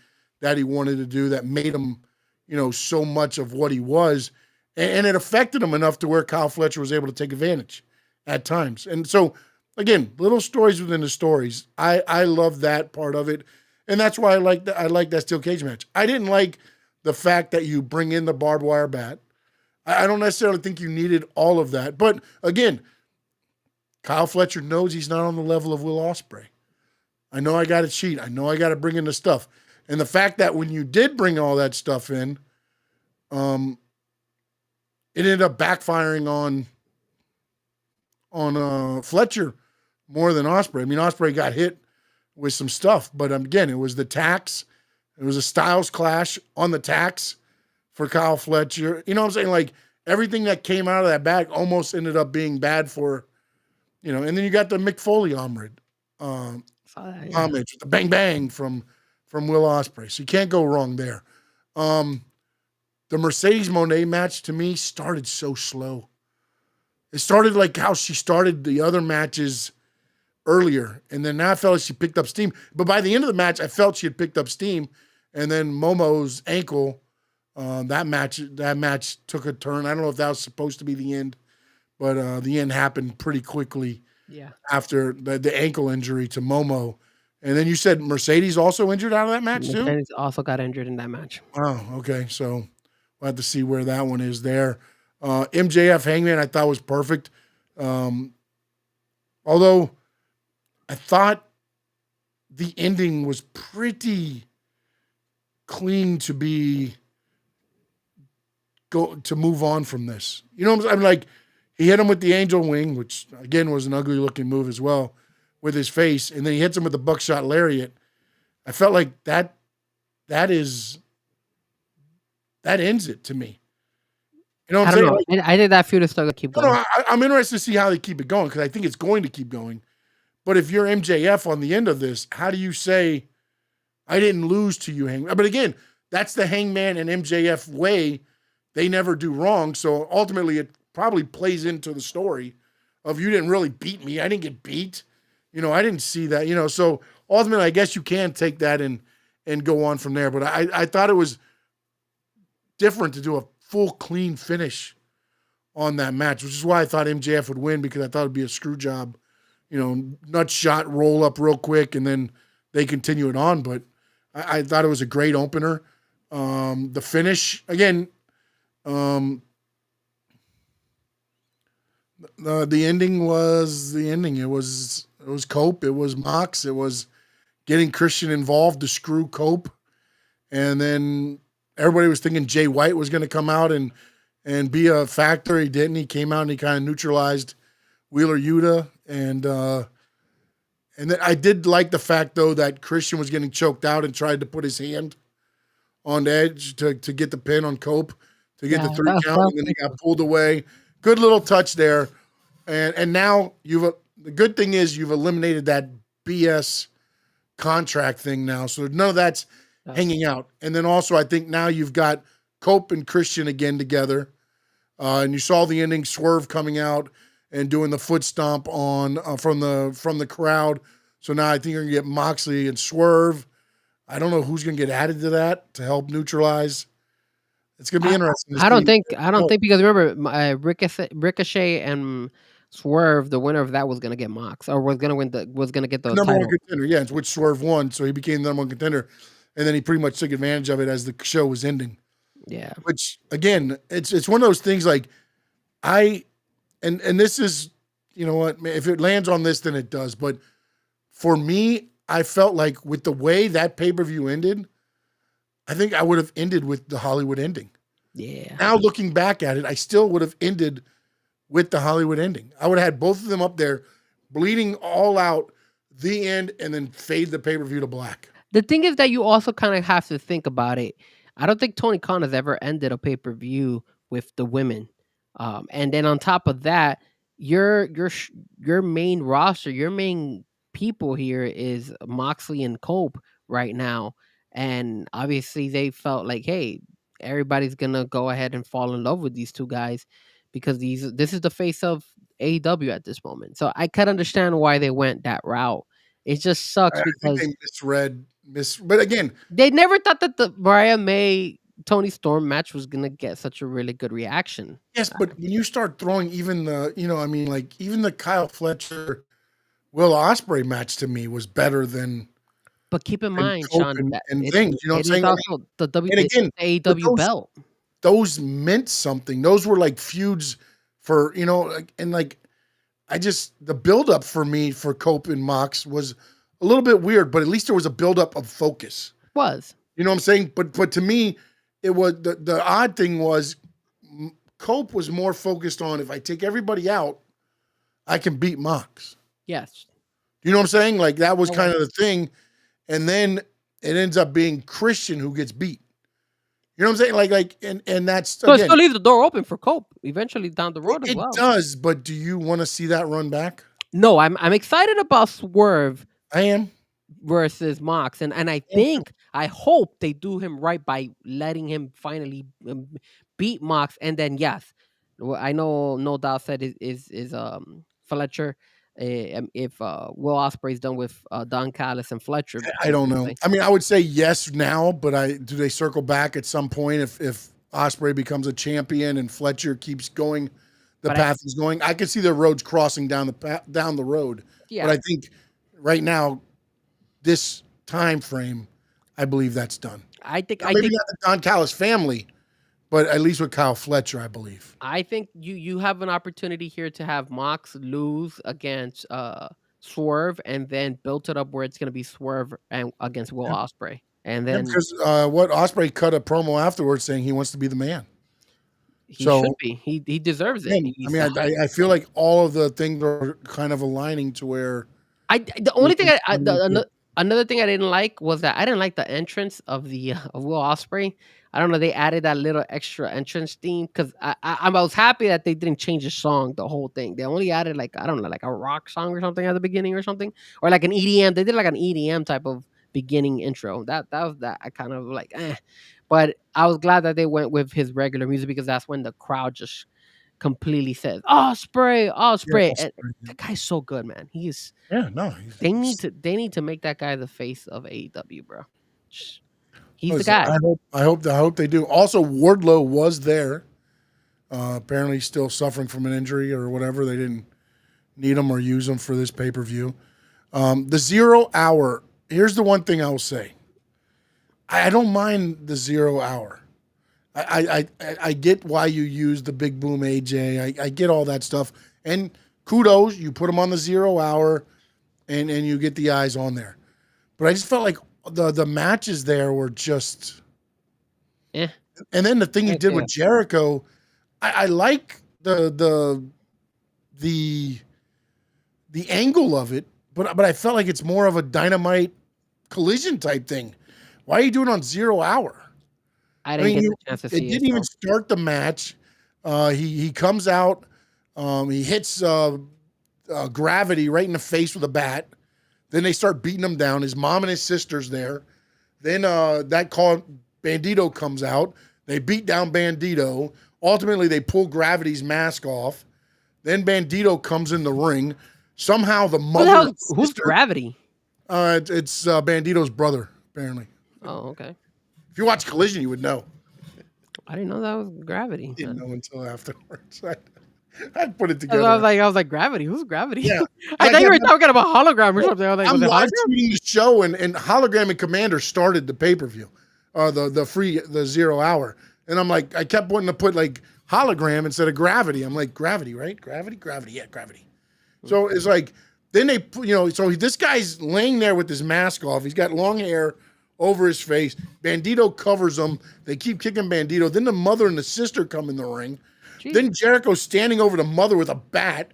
that he wanted to do that made him, so much of what he was. And it affected him enough to where Kyle Fletcher was able to take advantage at times. And so, again, little stories within the stories. I love that part of it. And that's why I like that steel cage match. I didn't like the fact that you bring in the barbed wire bat. I don't necessarily think you needed all of that. But again, Kyle Fletcher knows he's not on the level of Will Ospreay. I know I got to cheat. I know I got to bring in the stuff. And the fact that when you did bring all that stuff in, it ended up backfiring on Fletcher more than Ospreay. I mean, Ospreay got hit with some stuff, but again, it was the tax. It was a Styles clash on the tax for Kyle Fletcher. You know what I'm saying? Like, everything that came out of that bag almost ended up being bad for, and then you got the Mick Foley homage, the bang bang from Will Ospreay. So you can't go wrong there. The Mercedes Moné match to me started so slow. It started like how she started the other matches earlier, and then now I felt like she picked up steam. But by the end of the match, I felt she had picked up steam, and then Momo's ankle, that match took a turn. I don't know if that was supposed to be the end, but the end happened pretty quickly. Yeah. After the ankle injury to Momo. And then you said Mercedes also injured out of that match too? Mercedes also got injured in that match. Oh, okay. So we'll have to see where that one is there. MJF Hangman I thought was perfect. Although I thought the ending was pretty clean to move on from this. You know what I'm saying? Like, he hit him with the angel wing, which again was an ugly looking move as well, with his face, and then he hits him with the buckshot lariat. I felt like that ends it to me. You know what I'm saying? Know. I think that feud is still going to keep going. No, I'm interested to see how they keep it going, because I think it's going to keep going. But if you're MJF on the end of this, how do you say, I didn't lose to you, Hangman? But again, that's the Hangman and MJF way. They never do wrong. So ultimately, it probably plays into the story of, you didn't really beat me. I didn't get beat. I didn't see that. So ultimately, I guess you can take that and go on from there. But I thought it was different to do a full clean finish on that match, which is why I thought MJF would win, because I thought it'd be a screw job. Nut shot, roll up real quick, and then they continue it on. But I thought it was a great opener. The finish, again, the ending was the ending. It was Cope. It was Mox. It was getting Christian involved to screw Cope. And then everybody was thinking Jay White was going to come out and be a factor. He didn't. He came out and he kind of neutralized Wheeler Yuta. And then I did like the fact, though, that Christian was getting choked out and tried to put his hand on the edge to get the pin on Cope, to get the 3 count, and then he got pulled away. Good little touch there. And now the good thing is you've eliminated that BS contract thing now. So none of that's hanging out. And then also I think now you've got Cope and Christian again together. And you saw the ending, Swerve coming out and doing the foot stomp on from the crowd. So now I think you're going to get Moxley and Swerve. I don't know who's going to get added to that to help neutralize. It's going to be interesting. I don't think because remember Ricochet and Swerve, the winner of that was going to get Mox, or was going to get the number title. one contender. Yeah, which Swerve won, so he became the number one contender, and then he pretty much took advantage of it as the show was ending. Yeah, which again, it's one of those things like and this is, you know what, if it lands on this, then it does. But for me, I felt like with the way that pay-per-view ended, I think I would have ended with the Hollywood ending. Yeah. Now looking back at it, I still would have ended with the Hollywood ending. I would have had both of them up there, bleeding all out, the end, and then fade the pay-per-view to black. The thing is that you also kind of have to think about it. I don't think Tony Khan has ever ended a pay-per-view with the women. And then on top of that, your main roster, your main people here is Moxley and Cope right now. And obviously they felt like, hey, everybody's going to go ahead and fall in love with these two guys because this is the face of AEW at this moment. So I could understand why they went that route. It just sucks I think because they but again, they never thought that the Mariah May Tony Storm match was gonna get such a really good reaction. yes, but when you start throwing even the, I mean, like even the Kyle Fletcher Will Ospreay match to me was better than But keep in mind, Cope Sean, that and things. You know what I'm it is saying? also the And again, but AEW belt. those meant something. Those were like feuds for, and like the buildup for me for Cope and Mox was a little bit weird, but at least there was a buildup of focus. Was. You know what I'm saying? But to me, it was the odd thing was Cope was more focused on, if I take everybody out, I can beat Mox. Yes. You know what I'm saying? Like that was kind of the thing. And then it ends up being Christian who gets beat. You know what I'm saying? And that's So again, it still leaves the door open for Cope eventually down the road as well. It does, but do you want to see that run back? No, I'm excited about Swerve I am. versus Mox, and I hope they do him right by letting him finally beat Mox, and then yes, I know No Doubt said is Fletcher. If Will Ospreay's done with Don Callis and Fletcher, I don't know. I mean, I would say yes now, but do they circle back at some point if Ospreay becomes a champion and Fletcher keeps going the path he's going? I could see their roads crossing down the road. Yeah. But I think right now, this time frame, I believe that's done. I think not the Don Callis family, but at least with Kyle Fletcher, I believe. I think you have an opportunity here to have Mox lose against Swerve, and then build it up where it's going to be Swerve and against Will Ospreay, and then because what Ospreay cut a promo afterwards saying he wants to be the man. He should be. He deserves it. I mean, I feel like all of the things are kind of aligning to where. The only thing another thing I didn't like was that I didn't like the entrance of the of Will Ospreay. I don't know. They added that little extra entrance theme because I was happy that they didn't change the song, the whole thing. They only added like a rock song or something at the beginning or something, or like an EDM. They did like an EDM type of beginning intro. That was that. I kind of like, but I was glad that they went with his regular music because that's when the crowd just completely says Ospreay. Yeah, that guy's so good, man. He's no. They need to make that guy the face of AEW, bro. He's the guy. I hope they do. Also, Wardlow was there. Apparently, still suffering from an injury or whatever. They didn't need him or use him for this pay-per-view. The 0 hour. Here's the one thing I will say. I don't mind the 0 hour. I get why you use the Big Boom AJ. I get all that stuff. And kudos, you put them on the 0 hour and you get the eyes on there. But I just felt like the matches there were just. Yeah. And then the thing you did with Jericho, I like the angle of it, but I felt like it's more of a Dynamite Collision type thing. Why are you doing it on 0 hour? I didn't get the chance to see it. It didn't even start the match. He comes out. He hits Gravity right in the face with a bat. Then they start beating him down. His mom and his sister's there. Then Bandito comes out. They beat down Bandito. Ultimately, they pull Gravity's mask off. Then Bandito comes in the ring. Somehow the mother. Who's Gravity? It's Bandito's brother, apparently. Oh, okay. If you watch Collision, you would know. I didn't know that was Gravity. Didn't know until afterwards. I put it together. I was like, Gravity? Who's Gravity? Yeah. I thought you were talking about Hologram or something. I'm live tweeting the show, and Hologram and Commander started the pay-per-view, the 0 hour. And I'm like, I kept wanting to put like Hologram instead of Gravity. I'm like, Gravity, right? Gravity? Yeah, Gravity. So it's like, then they, so this guy's laying there with his mask off. He's got long hair over his face. Bandito covers him. They keep kicking Bandito. Then the mother and the sister come in the ring. Jeez. Then Jericho's standing over the mother with a bat.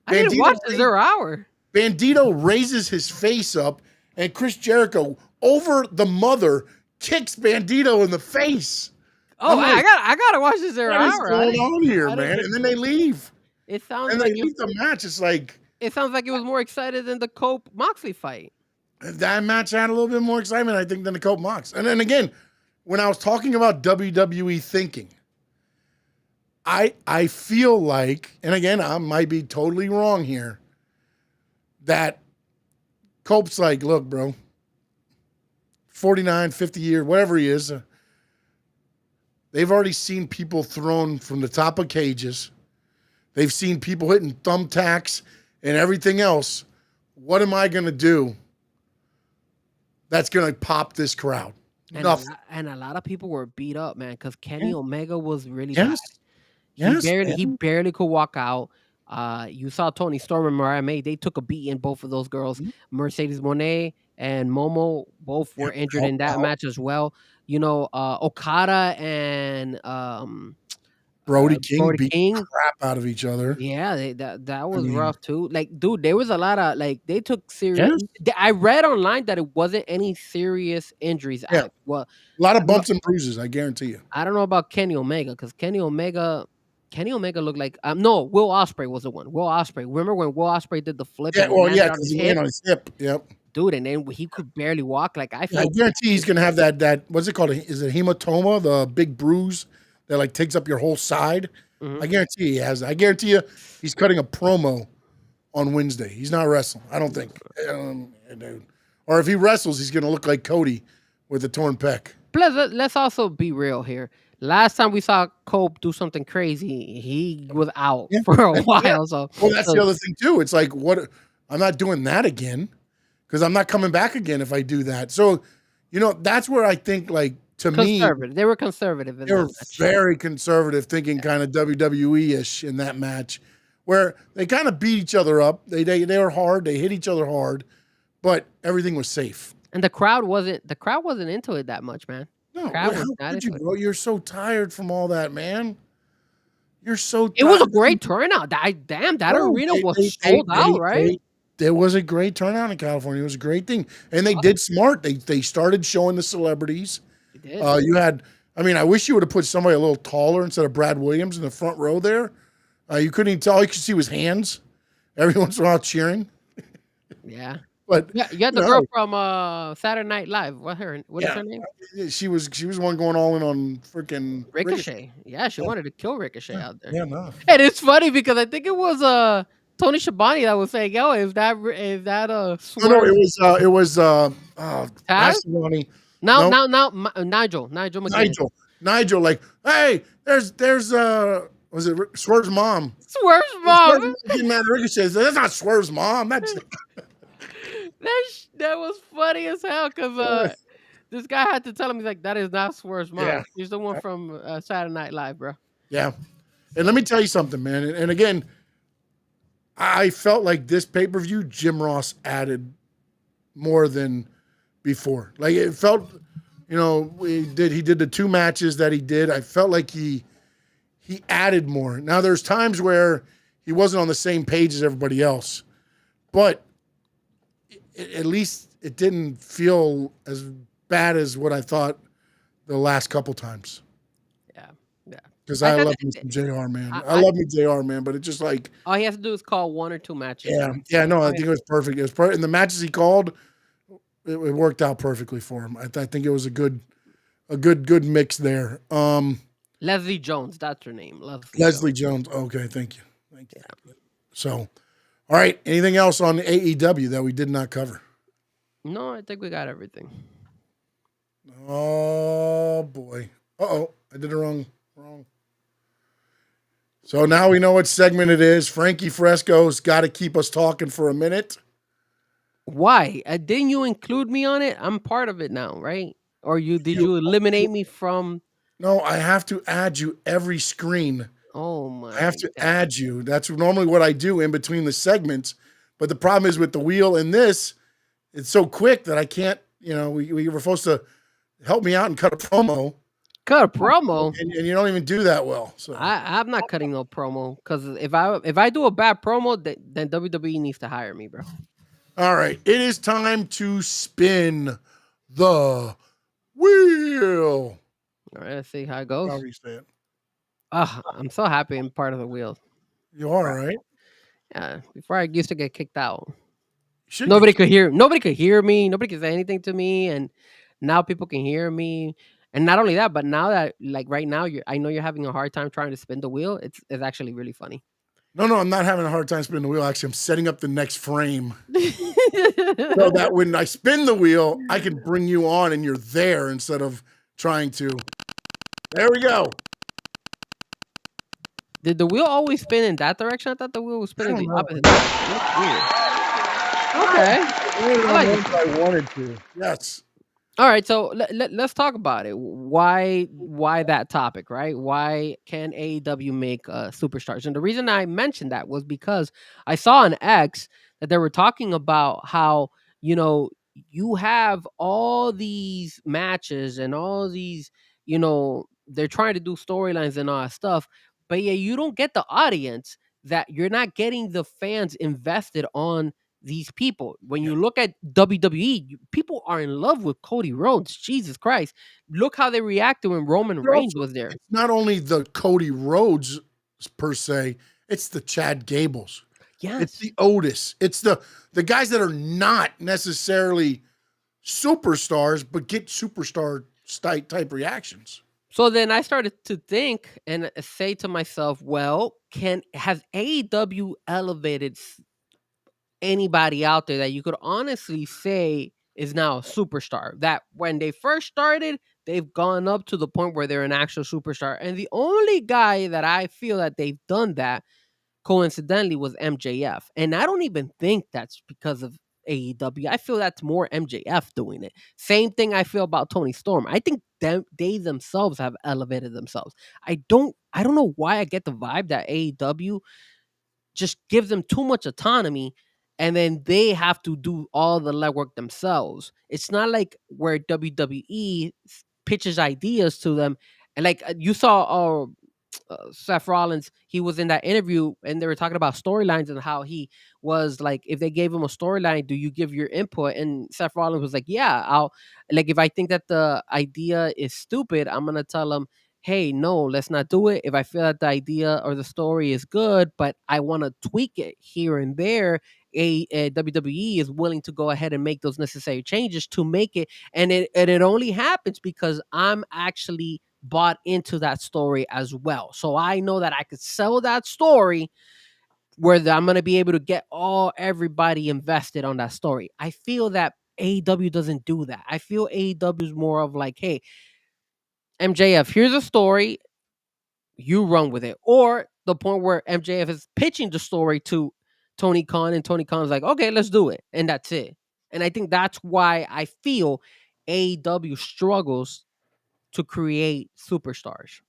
I didn't watch the 0 hour. Bandito raises his face up, and Chris Jericho, over the mother, kicks Bandito in the face. Oh, like, I gotta watch this 0 hour. What's going on here, man? And then they leave. It sounds and like they leave the match. It's like it sounds like it was more excited than the Cope Moxley fight. That match had a little bit more excitement, I think, than the Cope Mox. And then again, when I was talking about WWE thinking, I feel like, and again, I might be totally wrong here, that Cope's like, look, bro, 49, 50 years, whatever he is, they've already seen people thrown from the top of cages. They've seen people hitting thumbtacks and everything else. What am I going to do that's going to pop this crowd? Nothing. And a lot of people were beat up, man, because Kenny Omega was really Yes. bad. He barely could walk out. You saw Toni Storm and Mariah May. They took a beating, both of those girls. Mercedes Moné and Momo both were injured in that match as well. You know, Okada and Brody King beat King. the crap out of each other. Yeah, that was rough too. Like, dude, there was a lot of they took serious. Yes. I read online that it wasn't any serious injuries. Yeah. Well, A lot of bumps and bruises, I guarantee you. I don't know about Kenny Omega because Kenny Omega looked like no, Will Ospreay was the one. Will Ospreay. Remember when Will Ospreay did the flip? Yeah, and well, landed yeah, on because his he hip? landed on his hip. Yep. Dude, and then he could barely walk. Like I I feel guarantee he's going to have that, what's it called? Is it hematoma, the big bruise that like takes up your whole side? I guarantee he has. I guarantee you he's cutting a promo on Wednesday. He's not wrestling, I don't think. Dude. Or if he wrestles, he's going to look like Cody with a torn pec. Plus, let's also be real here. Last time we saw Cope do something crazy, he was out for a while. So, well, that's the other thing too. It's like, what? I'm not doing that again because I'm not coming back again if I do that. So, that's where I think, like, to me, they were conservative. They were very conservative, thinking kind of WWE-ish in that match, where they kind of beat each other up. They were hard. They hit each other hard, but everything was safe. And the crowd wasn't into it that much, man. No, how could you, bro? You're so tired from all that, man. You're so tired. It was a great turnout. That arena was sold out, right? There was a great turnout in California. It was a great thing. And they did smart. They started showing the celebrities. They did. You had, I wish you would have put somebody a little taller instead of Brad Williams in the front row there. You couldn't even tell. All you could see was hands every once in a while cheering. Yeah. But you had the girl from Saturday Night Live. What is her name? She was one going all in on freaking Ricochet. Yeah, she wanted to kill Ricochet out there. Yeah, no. And it's funny because I think it was Tony Schiavone that was saying, "Yo, is that Swerve?" No, it was Taz? Now Nigel McGuinness. Nigel, like, hey, there's was it Swerve's mom? Swerve's mom. Getting mad at Ricochet. That's not Swerve's mom. That's that was funny as hell because this guy had to tell him, he's like, that is not Swerve's mom. Yeah. He's the one from Saturday Night Live, bro. Yeah. And let me tell you something, man. And again, I felt like this pay-per-view, Jim Ross added more than before. Like, it felt, he did the 2 matches that he did. I felt like he added more. Now, there's times where he wasn't on the same page as everybody else, but at least it didn't feel as bad as what I thought the last couple times. Yeah. Because I love me some JR, man. I love me JR, man, but it's just like... all he has to do is call 1 or 2 matches. Yeah, no, I think it was perfect. It was perfect. And the matches he called, it worked out perfectly for him. I think it was a good mix there. Leslie Jones, that's her name. Leslie Jones. Okay, thank you. Yeah. So... all right. Anything else on AEW that we did not cover? No, I think we got everything. Oh boy. I did it wrong. So now we know what segment it is. Frankie Fresco's got to keep us talking for a minute. Why? Didn't you include me on it? I'm part of it now, right? Or did you eliminate me from? No, I have to add you every screen. Oh my! I have to add you. That's normally what I do in between the segments. But the problem is with the wheel and this, it's so quick that I can't. We were supposed to help me out and cut a promo. Cut a promo, and you don't even do that well. So I'm not cutting no promo because if I do a bad promo, then WWE needs to hire me, bro. All right, it is time to spin the wheel. All right, let's see how it goes. How do you say it? I'm so happy I'm part of the wheel. You are, right? Yeah. Before I used to get kicked out. Nobody could hear me. Nobody could say anything to me. And now people can hear me. And not only that, but now that, like, right now, I know you're having a hard time trying to spin the wheel. It's actually really funny. No, I'm not having a hard time spinning the wheel. Actually, I'm setting up the next frame so that when I spin the wheel, I can bring you on and you're there instead of trying to. There we go. Did the wheel always spin in that direction? I thought the wheel was spinning the opposite direction. That's weird. Okay. I like it. I wanted to. Yes. All right, so let's talk about it. Why that topic, right? Why can AEW make superstars? And the reason I mentioned that was because I saw on X that they were talking about how, you have all these matches and all these, they're trying to do storylines and all that stuff, but yeah, you don't get the audience, that you're not getting the fans invested on these people. When you look at WWE, people are in love with Cody Rhodes. Jesus Christ. Look how they reacted when Roman Reigns was there. It's not only the Cody Rhodes per se, it's the Chad Gables. Yes. It's the Otis. It's the guys that are not necessarily superstars, but get superstar type reactions. So then I started to think and say to myself, well, has AEW elevated anybody out there that you could honestly say is now a superstar? That when they first started, they've gone up to the point where they're an actual superstar. And the only guy that I feel that they've done that coincidentally was MJF. And I don't even think that's because of AEW. I feel that's more MJF doing it. Same thing I feel about Tony Storm. I think they themselves have elevated themselves. I don't know why I get the vibe that AEW just gives them too much autonomy, and then they have to do all the legwork themselves. It's not like where WWE pitches ideas to them, and like you saw Seth Rollins, he was in that interview and they were talking about storylines and how he was like, if they gave him a storyline, do you give your input? And Seth Rollins was like, yeah, I'll, like, if I think that the idea is stupid, I'm gonna tell him, hey, no, let's not do it. If I feel that the idea or the story is good, but I want to tweak it here and there, a WWE is willing to go ahead and make those necessary changes to make it. And it only happens because I'm actually bought into that story as well. So I know that I could sell that story where I'm going to be able to get everybody invested on that story. I feel that AEW doesn't do that. I feel AEW is more of like, hey, MJF, here's a story, you run with it. Or the point where MJF is pitching the story to Tony Khan and Tony Khan's like, okay, let's do it. And that's it. And I think that's why I feel AEW struggles to create superstars.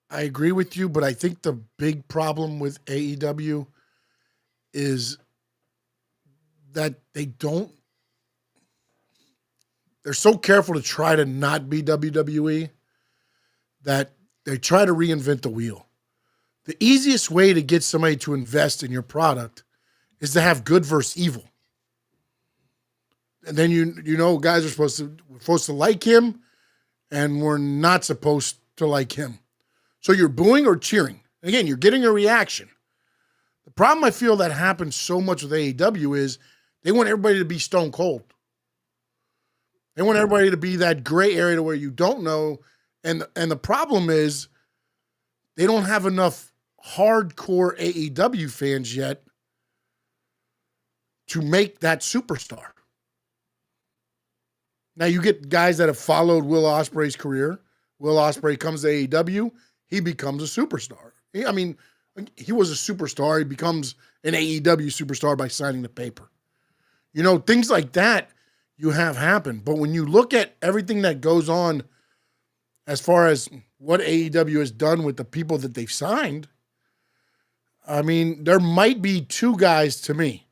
I agree with you, but I think the big problem with AEW is that they're so careful to try to not be WWE that they try to reinvent the wheel. The easiest way to get somebody to invest in your product is to have good versus evil. And then guys are supposed to like him, and we're not supposed to like him. So you're booing or cheering. Again, you're getting a reaction. The problem I feel that happens so much with AEW is they want everybody to be stone cold. They want everybody to be that gray area to where you don't know. And the problem is they don't have enough hardcore AEW fans yet to make that superstar. Now you get guys that have followed Will Ospreay's career. Will Ospreay comes to AEW, he becomes a superstar. He was a superstar. He becomes an AEW superstar by signing the paper. Things like that you have happen. But when you look at everything that goes on as far as what AEW has done with the people that they've signed, there might be two guys to me.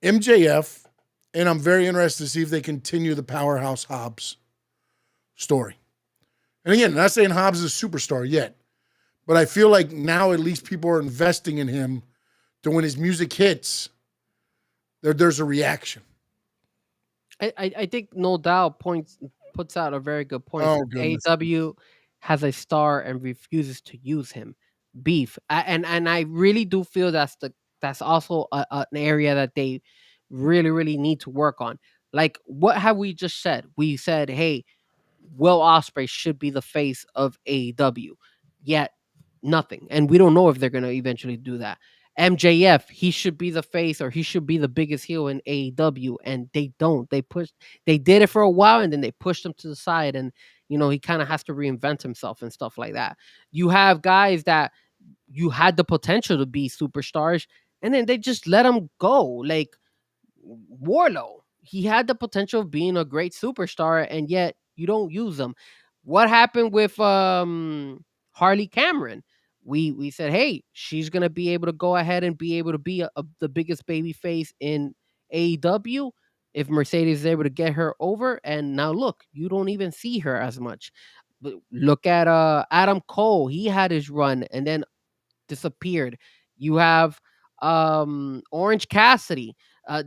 MJF, and I'm very interested to see if they continue the Powerhouse Hobbs story. And again, I'm not saying Hobbs is a superstar yet, but I feel like now at least people are investing in him to when his music hits, there's a reaction. I think No Doubt puts out a very good point. Oh, goodness. AEW has a star and refuses to use him. Beef. And I really do feel that's also an area that they really, really need to work on. Like, what have we just said? We said, hey, Will Ospreay should be the face of AEW. Yet nothing. And we don't know if they're going to eventually do that. MJF, he should be the face or he should be the biggest heel in AEW, and they don't. They did it for a while, and then they pushed him to the side, and he kind of has to reinvent himself and stuff like that. You have guys that you had the potential to be superstars, and then they just let them go. Like Warlow, he had the potential of being a great superstar, and yet you don't use them. What happened with Harley Cameron? We said, hey, she's gonna be able to go ahead and be able to be the biggest baby face in AEW if Mercedes is able to get her over. And now look, you don't even see her as much. But look at Adam Cole. He had his run and then disappeared. You have Orange Cassidy,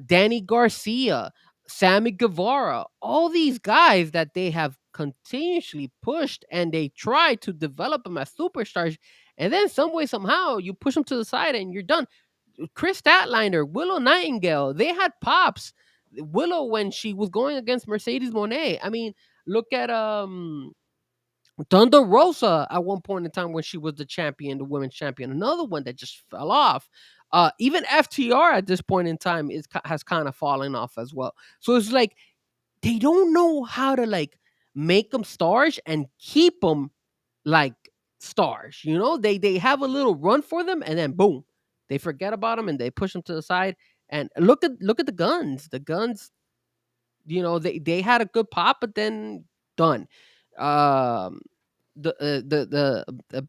Danny Garcia, Sammy Guevara, all these guys that they have continuously pushed and they try to develop them as superstars. And then some way, somehow, you push them to the side and you're done. Chris Statlander, Willow Nightingale, they had pops. Willow, when she was going against Mercedes Moné, I mean, look at Thunder Rosa at one point in time when she was the champion, the women's champion. Another one that just fell off. Even FTR at this point in time has kind of fallen off as well. So it's like they don't know how to like make them stars and keep them like stars. They have a little run for them and then boom, they forget about them and they push them to the side. And look at the Guns. The Guns, they had a good pop, but then done. The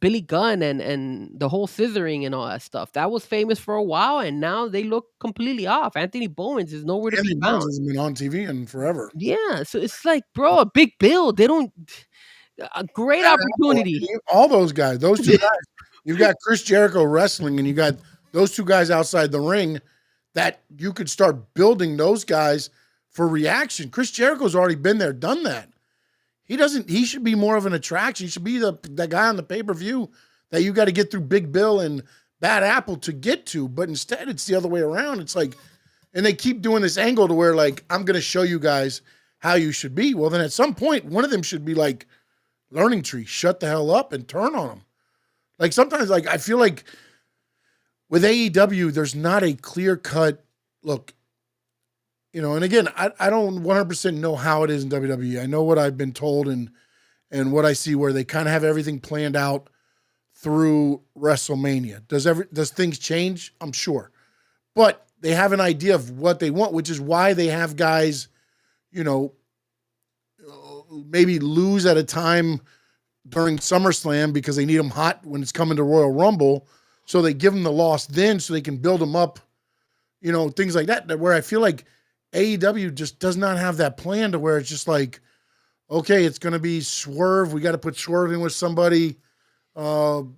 Billy Gunn and the whole scissoring and all that stuff that was famous for a while, and now they look completely off. Anthony Bowens is nowhere to be found. Bowens has been on TV in forever. Yeah, so it's like, bro, a big bill. They don't a great opportunity. All those guys, those two guys. You've got Chris Jericho wrestling, and you got those two guys outside the ring that you could start building those guys for reaction. Chris Jericho's already been there, done that. He should be more of an attraction. He should be the guy on the pay-per-view that you got to get through Big Bill and Bad Apple to get to. But instead, it's the other way around. It's like, and they keep doing this angle to where, like, I'm going to show you guys how you should be. Well, then at some point, one of them should be like, learning tree, shut the hell up and turn on them. Like sometimes, like, I feel like with AEW, there's not a clear-cut look. And again, I don't 100% know how it is in WWE. I know what I've been told and what I see where they kind of have everything planned out through WrestleMania. Does things change? I'm sure. But they have an idea of what they want, which is why they have guys, maybe lose at a time during SummerSlam because they need them hot when it's coming to Royal Rumble. So they give them the loss then so they can build them up, things like that, where I feel like AEW just does not have that plan to where it's just like, okay, it's going to be Swerve. We got to put Swerve in with somebody, and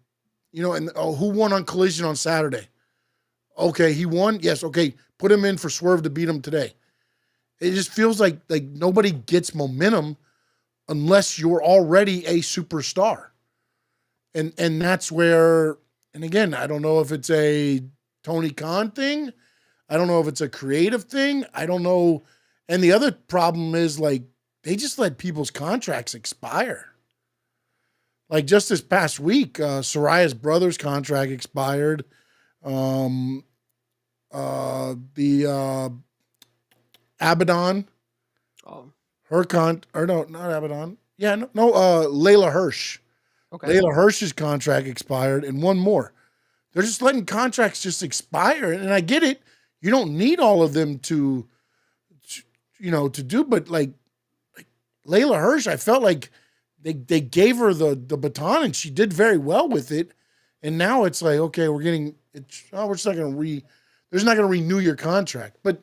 who won on Collision on Saturday? Okay, he won. Yes. Okay. Put him in for Swerve to beat him today. It just feels like nobody gets momentum unless you're already a superstar. And that's where, and again, I don't know if it's a Tony Khan thing. I don't know if it's a creative thing. I don't know. And the other problem is, like, they just let people's contracts expire. Like just this past week, Soraya's brother's contract expired. The Abaddon. Oh. Not Abaddon. Yeah, no, Layla Hirsch. Okay. Layla Hirsch's contract expired, and one more. They're just letting contracts just expire. And I get it. You don't need all of them to do, but like Layla Hirsch, I felt like they gave her the baton and she did very well with it. And now it's like, okay, there's not going to renew your contract. But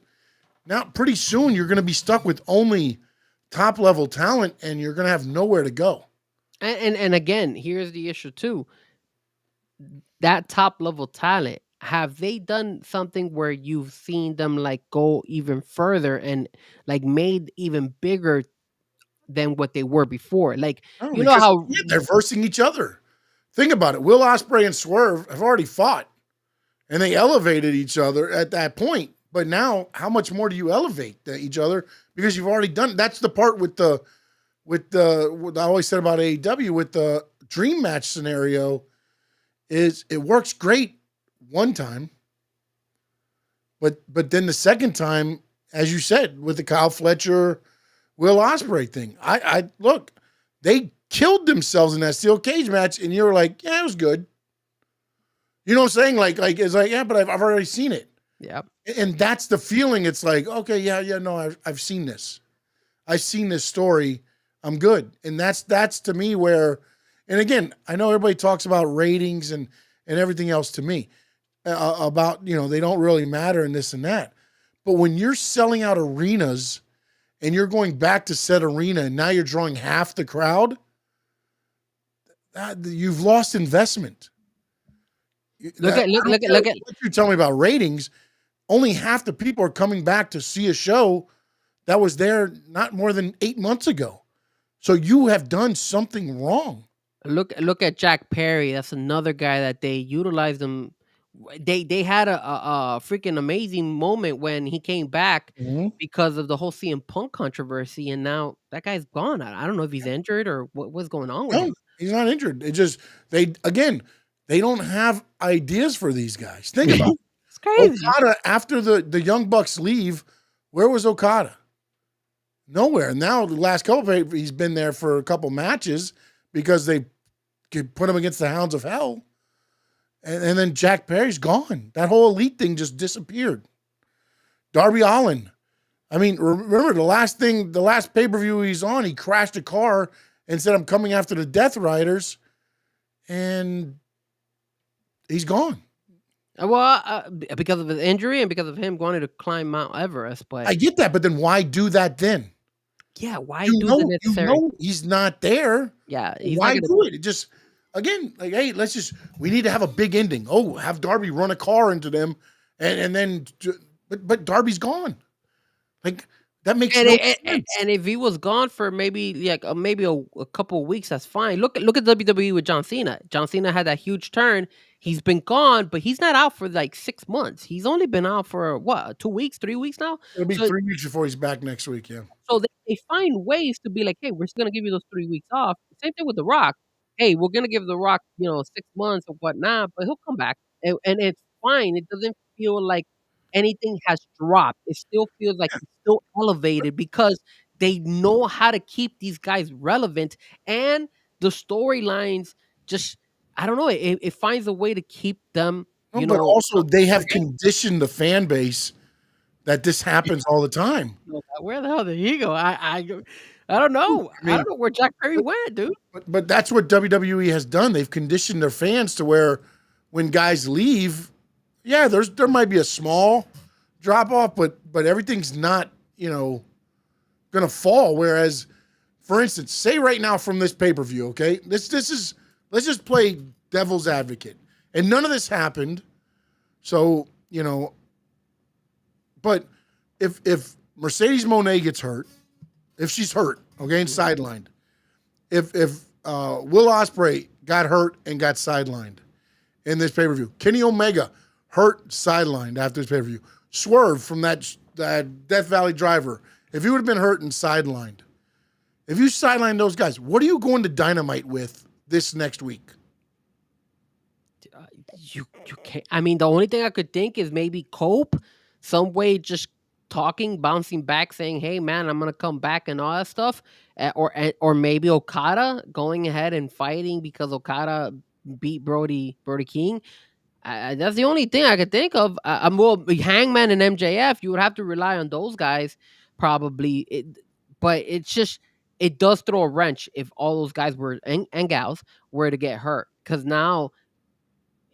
now pretty soon you're going to be stuck with only top level talent and you're going to have nowhere to go. And again, here's the issue too. That top level talent, have they done something where you've seen them like go even further and like made even bigger than what they were before? Like, how they're versing each other. Think about it. Will Ospreay and Swerve have already fought and they elevated each other at that point. But now how much more do you elevate each other? Because you've already done, that's the part with what I always said about AEW with the dream match scenario is it works great one time, but then the second time, as you said, with the Kyle Fletcher, Will Ospreay thing, I look, they killed themselves in that steel cage match, and you're like, yeah, it was good. You know what I'm saying? Like it's like, yeah, but I've already seen it. Yeah. And that's the feeling. It's like, okay, yeah, no, I've seen this. I've seen this story. I'm good. And that's to me where, and again, I know everybody talks about ratings and everything else to me about, they don't really matter and this and that. But when you're selling out arenas and you're going back to said arena and now you're drawing half the crowd, you've lost investment. Look at what you tell me about ratings. Only half the people are coming back to see a show that was there not more than 8 months ago. So you have done something wrong. Look at Jack Perry. That's another guy that they utilized him. They had a freaking amazing moment when he came back because of the whole CM Punk controversy, and now that guy's gone. I don't know if he's injured or what's going on with him. He's not injured. It just they don't have ideas for these guys. Think about it. It's crazy. Okada, after the Young Bucks leave, where was Okada? Nowhere. Now the last couple he's been there for a couple matches because they could put him against the Hounds of Hell. And then Jack Perry's gone. That whole elite thing just disappeared. Darby Allin. I mean, remember the last pay-per-view he's on, he crashed a car and said, I'm coming after the Death Riders. And he's gone. Well, because of his injury and because of him wanting to climb Mount Everest. But I get that, but then why do that then? Yeah, why do the necessary? He's not there. Yeah, why do it? It just, again, like, hey, we need to have a big ending. Oh, have Darby run a car into them, and then, but Darby's gone. Like, that makes no sense. And if he was gone for maybe a couple of weeks, that's fine. Look at WWE with John Cena. John Cena had that huge turn. He's been gone, but he's not out for like 6 months. He's only been out for 2 weeks, 3 weeks now. It'll be 3 weeks before he's back next week. Yeah. So they find ways to be like, hey, we're just gonna give you those 3 weeks off. Same thing with The Rock. Hey, we're gonna give The Rock 6 months or whatnot, but he'll come back, and it's fine. It doesn't feel like anything has dropped. It still feels like it's still elevated because they know how to keep these guys relevant, and the storylines just, I don't know, it finds a way to keep them. But also they have conditioned the fan base that this happens all the time. Where the hell did he go? I don't know. I don't know where Jack Perry went, dude. But that's what WWE has done. They've conditioned their fans to where when guys leave, yeah, there might be a small drop off, but everything's not, gonna fall. Whereas, for instance, say right now from this pay-per-view, okay? Let's just play devil's advocate. And none of this happened. So, but if Mercedes Moné gets hurt, if she's hurt, okay, and sidelined, if Will Ospreay got hurt and got sidelined in this pay-per-view, Kenny Omega hurt, sidelined after this pay-per-view, Swerve from that Death Valley Driver, if he would have been hurt and sidelined, if you sideline those guys, what are you going to Dynamite with this next week? You can't. I mean, the only thing I could think is maybe Cope, some way just talking, bouncing back, saying, "Hey, man, I'm gonna come back" and all that stuff, or maybe Okada going ahead and fighting because Okada beat Brody King. That's the only thing I could think of. Well, Hangman and MJF, you would have to rely on those guys probably. But it's just, it does throw a wrench if all those guys were and gals were to get hurt, because now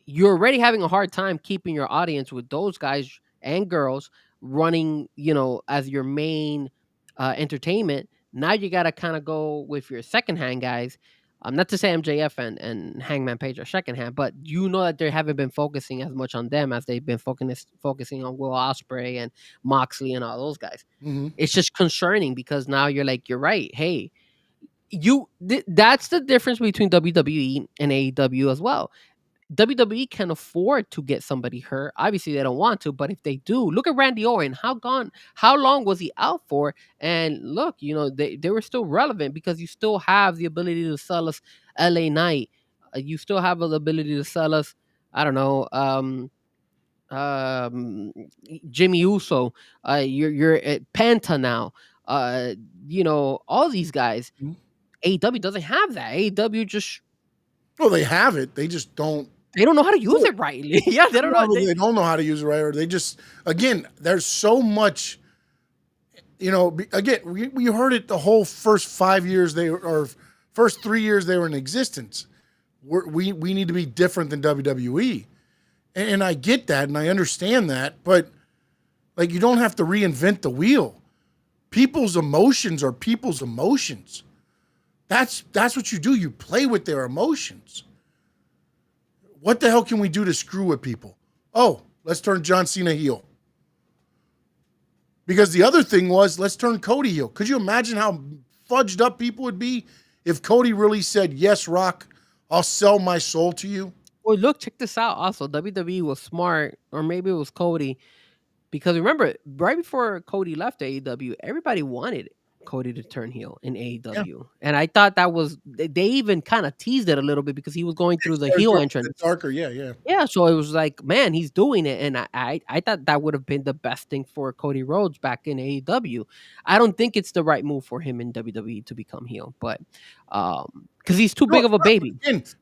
you're already having a hard time keeping your audience with those guys and girls running, as your main entertainment. Now you got to kind of go with your secondhand guys. Not to say MJF and Hangman Page are secondhand, but that they haven't been focusing as much on them as they've been focusing on Will Ospreay and Moxley and all those guys. Mm-hmm. It's just concerning because now you're right. Hey, that's the difference between WWE and AEW as well. WWE can afford to get somebody hurt. Obviously, they don't want to, but if they do, look at Randy Orton. How long was he out for? And look, they were still relevant because you still have the ability to sell us LA Knight, You still have the ability to sell us, I don't know, Jimmy Uso. You're at Penta now. All these guys. Mhm. AEW doesn't have that. AEW just Well, they have it. They just don't. they don't know how to use it rightly. Yeah, they don't know. They don't know how to use it right, or they just again. There's so much. Again, we heard it the whole first 5 years or first 3 years they were in existence. We need to be different than WWE, and I get that and I understand that, but like you don't have to reinvent the wheel. People's emotions are people's emotions. That's what you do. You play with their emotions. What the hell can we do to screw with people? Oh, let's turn John Cena heel. Because the other thing was, let's turn Cody heel. Could you imagine how fudged up people would be if Cody really said, yes, Rock, I'll sell my soul to you? Well, look, check this out. Also, WWE was smart, or maybe it was Cody, because remember, right before Cody left AEW, everybody wanted Cody to turn heel in AEW, and I thought that was they even kind of teased it a little bit because he was going through the heel entrance. Darker, yeah. So it was like, man, he's doing it, and I thought that would have been the best thing for Cody Rhodes back in AEW. I don't think it's the right move for him in WWE to become heel, but because he's too big of a baby.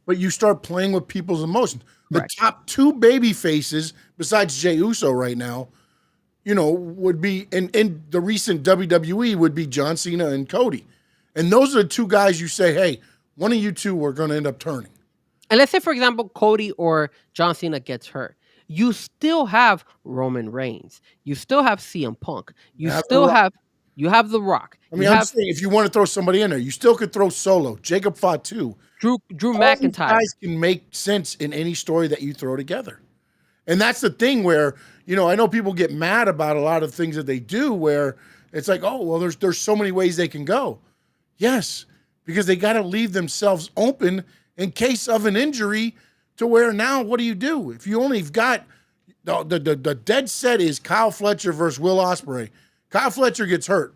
But you start playing with people's emotions. The Correct. top two baby faces, besides Jey Uso right now, would be, in the recent WWE would be John Cena and Cody. And those are the two guys you say, hey, one of you two are going to end up turning. And let's say, for example, Cody or John Cena gets hurt. You still have Roman Reigns. You still have CM Punk. You have The Rock. I mean, I'm saying if you want to throw somebody in there, you still could throw Solo, Jacob Fatu. Drew McIntyre. These guys can make sense in any story that you throw together. And that's the thing where, I know people get mad about a lot of things that they do where it's like, oh, well, there's so many ways they can go. Yes, because they got to leave themselves open in case of an injury to where now what do you do? If you only got the dead set is Kyle Fletcher versus Will Ospreay. Kyle Fletcher gets hurt.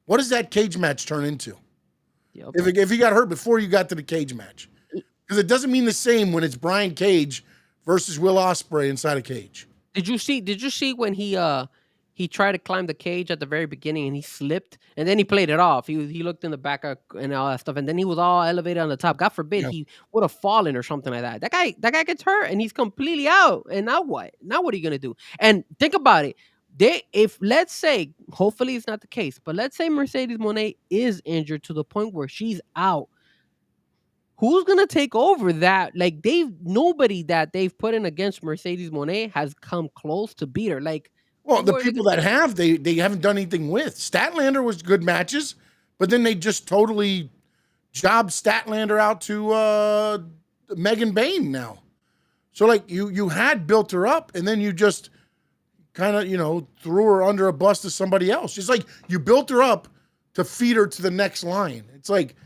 What does that cage match turn into? Yep. If he got hurt before you got to the cage match? Because it doesn't mean the same when it's Brian Cage versus Will Ospreay inside a cage. Did you see when he tried to climb the cage at the very beginning and he slipped and then he played it off. He looked in the back and all that stuff and then he was all elevated on the top. God forbid he would have fallen or something like that. That guy gets hurt and he's completely out. And now what? Now what are you gonna do? And think about it. If let's say, hopefully it's not the case, but let's say Mercedes Moné is injured to the point where she's out. Who's gonna take over that? Like nobody that they've put in against Mercedes Moné has come close to beat her. Like, well, the people that have, they haven't done anything with. Statlander was good matches, but then they just totally jobbed Statlander out to Megan Bayne now. So like you had built her up, and then you just kind of threw her under a bus to somebody else. It's like you built her up to feed her to the next line. It's like.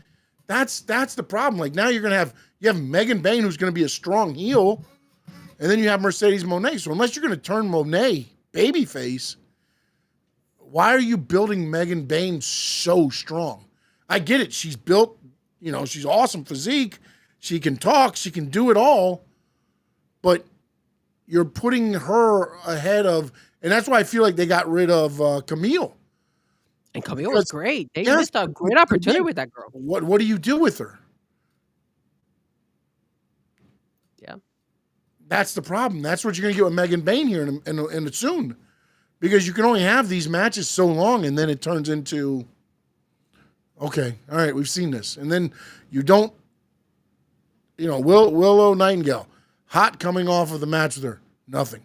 That's the problem. Like now you have Megan Bayne who's going to be a strong heel, and then you have Mercedes Moné. So unless you're going to turn Moné babyface, why are you building Megan Bayne so strong? I get it. She's built, she's awesome physique. She can talk. She can do it all. But you're putting her ahead of, and that's why I feel like they got rid of Camille. And Camille was great. They missed a great opportunity with that girl. What do you do with her? Yeah. That's the problem. That's what you're going to get with Megan Bayne here in soon. Because you can only have these matches so long, and then it turns into, okay, all right, we've seen this. And then you don't, Willow Nightingale, hot coming off of the match with her, nothing.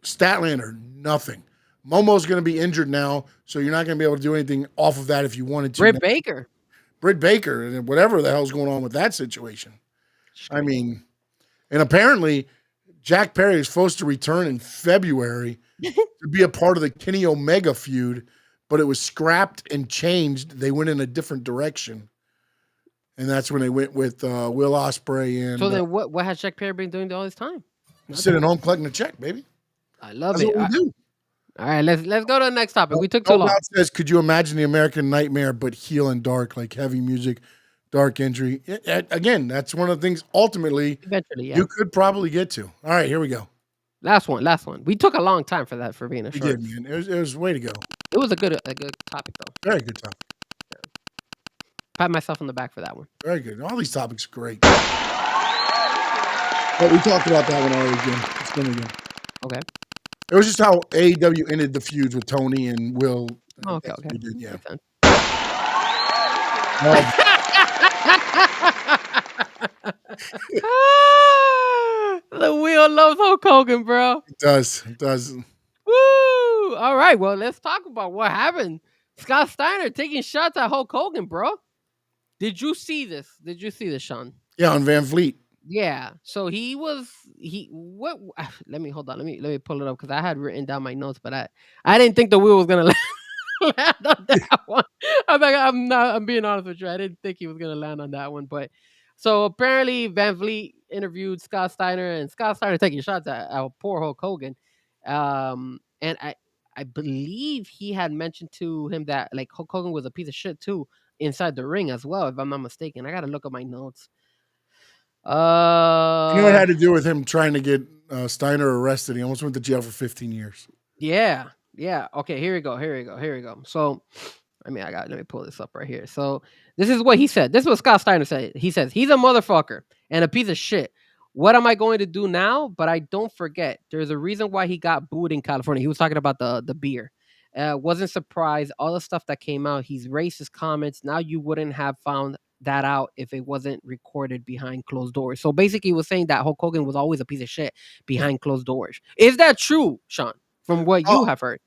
Statlander, nothing. Momo's going to be injured now, so you're not going to be able to do anything off of that if you wanted to. Britt Baker, and whatever the hell's going on with that situation. I mean, and apparently Jack Perry is supposed to return in February to be a part of the Kenny Omega feud, but it was scrapped and changed. They went in a different direction. And that's when they went with Will Ospreay. And so then what has Jack Perry been doing all this time? Sitting home collecting a check, baby. I love that's it. What we do. All right, let's go to the next topic. We took too long. Says, could you imagine the American Nightmare but heel and dark, like heavy music, dark injury. Again, that's one of the things ultimately Eventually, yeah. you could probably get to. All right, here we go. Last one. We took a long time for that for being a We short. did, man. It was way to go. It was a good topic though. Very good topic. Pat myself on the back for that one. Very good. All these topics are great. But we talked about that one already again. It's been again. Okay. It was just how AEW ended the feuds with Toni and Will. Oh, okay. We did, yeah. Makes sense. The wheel loves Hulk Hogan, bro. It does. It does. Woo! All right, well, let's talk about what happened. Scott Steiner taking shots at Hulk Hogan, bro. Did you see this? Sean? Yeah, on Van Vliet. Yeah. So let me hold on. Let me pull it up because I had written down my notes, but I didn't think the wheel was gonna land on that one. I'm being honest with you. I didn't think he was gonna land on that one. But so apparently Van Vliet interviewed Scott Steiner, and Scott Steiner taking shots at poor Hulk Hogan. And I believe he had mentioned to him that like Hulk Hogan was a piece of shit too inside the ring as well, if I'm not mistaken. I gotta look at my notes. You know what had to do with him trying to get Steiner arrested? He almost went to jail for 15 years. Yeah. Okay, here we go. So, let me pull this up right here. So, this is what he said. This is what Scott Steiner said. He says, he's a motherfucker and a piece of shit. What am I going to do now? But I don't forget, there's a reason why he got booed in California. He was talking about the beer. Wasn't surprised. All the stuff that came out, he's racist comments. Now you wouldn't have found that out if it wasn't recorded behind closed doors. So basically, he was saying that Hulk Hogan was always a piece of shit behind closed doors. Is that true, Sean? From what you have heard?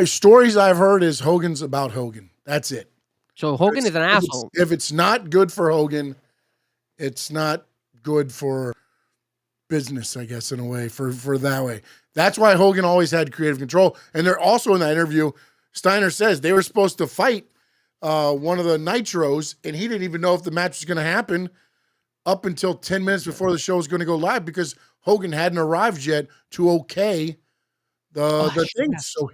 Stories I've heard is Hogan's about Hogan. That's it. So Hogan is an asshole. If it's not good for Hogan, it's not good for business, I guess, in a way, for that way. That's why Hogan always had creative control. And they're also in that interview, Steiner says they were supposed to fight one of the Nitros, and he didn't even know if the match was going to happen up until 10 minutes before the show was going to go live because Hogan hadn't arrived yet to okay the thing. So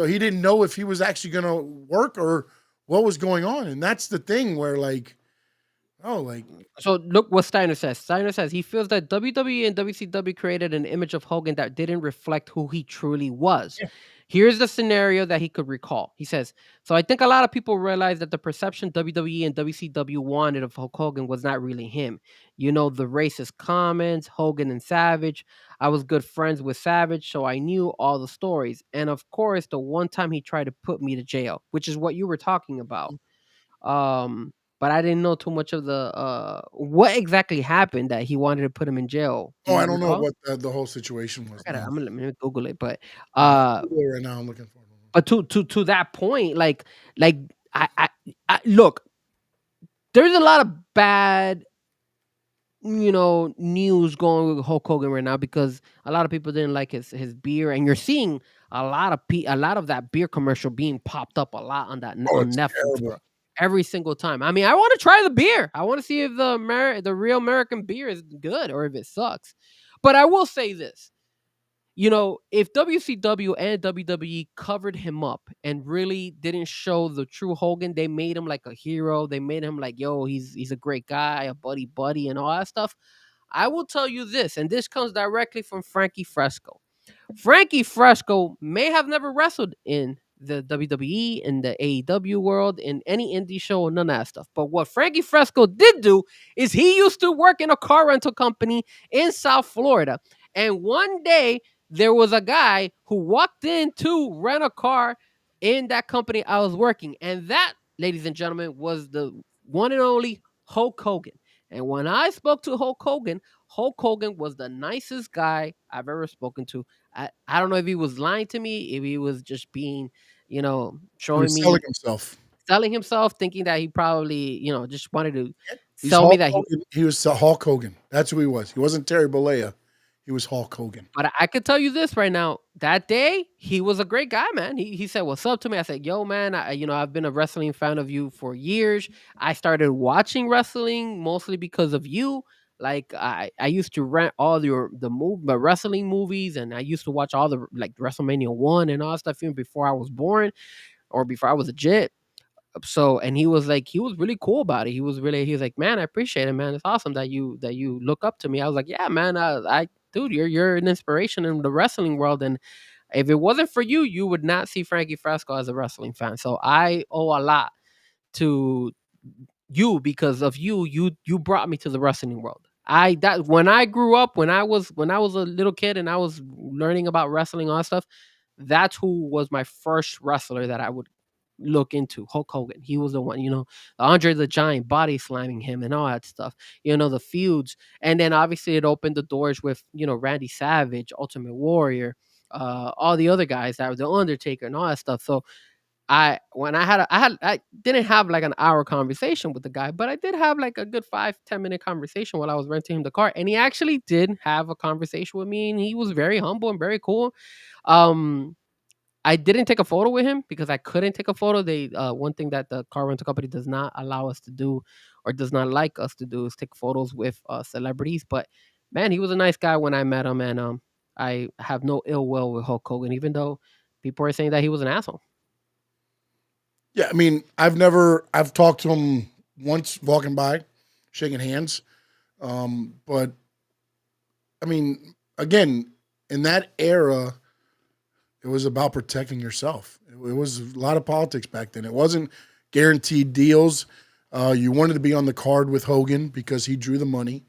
he didn't know if he was actually going to work or what was going on. And that's the thing where so look what Steiner says. Steiner says he feels that WWE and WCW created an image of Hogan that didn't reflect who he truly was. Yeah. Here's the scenario that he could recall. He says, so I think a lot of people realize that the perception WWE and WCW wanted of Hulk Hogan was not really him. You know, the racist comments, Hogan and Savage. I was good friends with Savage, so I knew all the stories. And of course, the one time he tried to put me to jail, which is what you were talking about. But I didn't know too much of the what exactly happened that he wanted to put him in jail. I don't know what the whole situation was. I'm gonna Google it, but right now I'm looking for it. But to that point, like I look, there's a lot of bad, news going with Hulk Hogan right now because a lot of people didn't like his beer, and you're seeing a lot of that beer commercial being popped up a lot on Netflix, bro. Every single time. I mean, I want to try the beer. I want to see if the real American beer is good or if it sucks. But I will say this. If WCW and WWE covered him up and really didn't show the true Hogan, they made him like a hero. They made him like, yo, he's a great guy, a buddy, and all that stuff. I will tell you this, and this comes directly from Frankie Fresco. Frankie Fresco may have never wrestled in the WWE, in the AEW world, in any indie show, none of that stuff. But what Frankie Fresco did do is he used to work in a car rental company in South Florida. And one day, there was a guy who walked in to rent a car in that company I was working. And that, ladies and gentlemen, was the one and only Hulk Hogan. And when I spoke to Hulk Hogan was the nicest guy I've ever spoken to. I don't know if he was lying to me, if he was just being, showing me selling himself, thinking that he probably, just wanted to sell me that he was Hulk Hogan. That's who he was. He wasn't Terry Bollea. He was Hulk Hogan. But I could tell you this right now. That day, he was a great guy, man. He said, what's up to me? I said, yo, man, I've been a wrestling fan of you for years. I started watching wrestling mostly because of you. Like, I used to rent all the wrestling movies, and I used to watch all the, like, WrestleMania 1 and all that stuff even before I was born or before I was a jit. So, and he was really cool about it. He was like, man, I appreciate it, man. It's awesome that you look up to me. I was like, yeah, man, dude, you're an inspiration in the wrestling world, and if it wasn't for you, you would not see Frankie Fresco as a wrestling fan. So I owe a lot to you because of you brought me to the wrestling world. That when I grew up, when I was a little kid and I was learning about wrestling, all that stuff, that's who was my first wrestler that I would look into. Hulk Hogan. He was the one, the Andre the Giant body slamming him and all that stuff, the feuds. And then obviously it opened the doors with, Randy Savage, Ultimate Warrior, all the other guys that was the Undertaker and all that stuff. So I didn't have like an hour conversation with the guy, but I did have like a good 5-10 minute conversation while I was renting him the car. And he actually did have a conversation with me, and he was very humble and very cool. I didn't take a photo with him because I couldn't take a photo. They one thing that the car rental company does not allow us to do, or does not like us to do, is take photos with celebrities. But man, he was a nice guy when I met him, and I have no ill will with Hulk Hogan, even though people are saying that he was an asshole. Yeah, I mean, I've talked to him once walking by, shaking hands. But I mean, again, in that era, it was about protecting yourself. It was a lot of politics back then. It wasn't guaranteed deals. You wanted to be on the card with Hogan because he drew the money.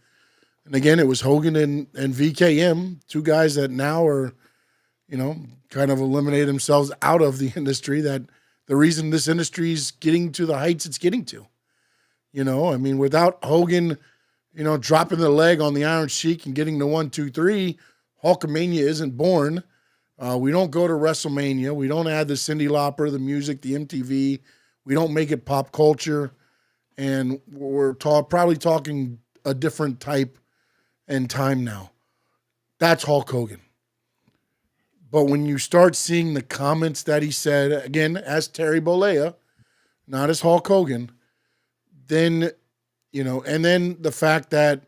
And again, it was Hogan and VKM, two guys that now are, kind of eliminated themselves out of the industry, that the reason this industry is getting to the heights it's getting to. I mean, without Hogan, dropping the leg on the Iron Sheik and getting the 1, 2, 3, Hulkamania isn't born. We don't go to WrestleMania. We don't add the Cyndi Lauper, the music, the MTV. We don't make it pop culture. And we're probably talking a different type and time now. That's Hulk Hogan. But when you start seeing the comments that he said, again, as Terry Bollea, not as Hulk Hogan, then, and then the fact that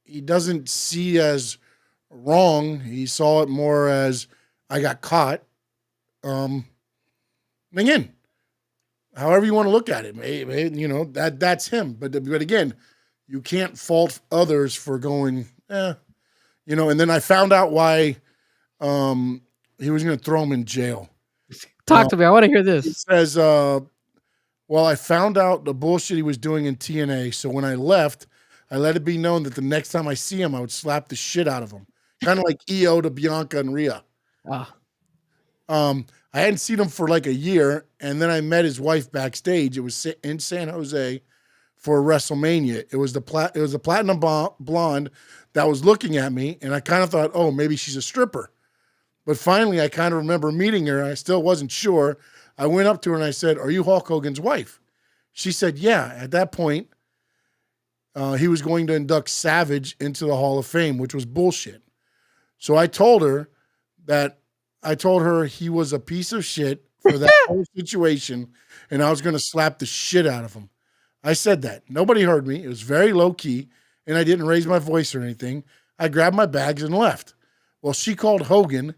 he doesn't see as wrong, he saw it more as, I got caught. Again, however you want to look at it, maybe, that's him. But again, you can't fault others for going, and then I found out why he was going to throw him in jail. Talk to me. I want to hear this. He says, well, I found out the bullshit he was doing in TNA. So when I left, I let it be known that the next time I see him, I would slap the shit out of him. Kind of like EO to Bianca and Rhea. Ah. I hadn't seen him for like a year. And then I met his wife backstage. It was in San Jose for WrestleMania. It was the platinum blonde that was looking at me. And I kind of thought, oh, maybe she's a stripper. But finally, I kind of remember meeting her. I still wasn't sure. I went up to her and I said, are you Hulk Hogan's wife? She said, yeah. At that point, he was going to induct Savage into the Hall of Fame, which was bullshit. So I told her he was a piece of shit for that whole situation, and I was going to slap the shit out of him. I said that. Nobody heard me. It was very low key, and I didn't raise my voice or anything. I grabbed my bags and left. Well, she called Hogan.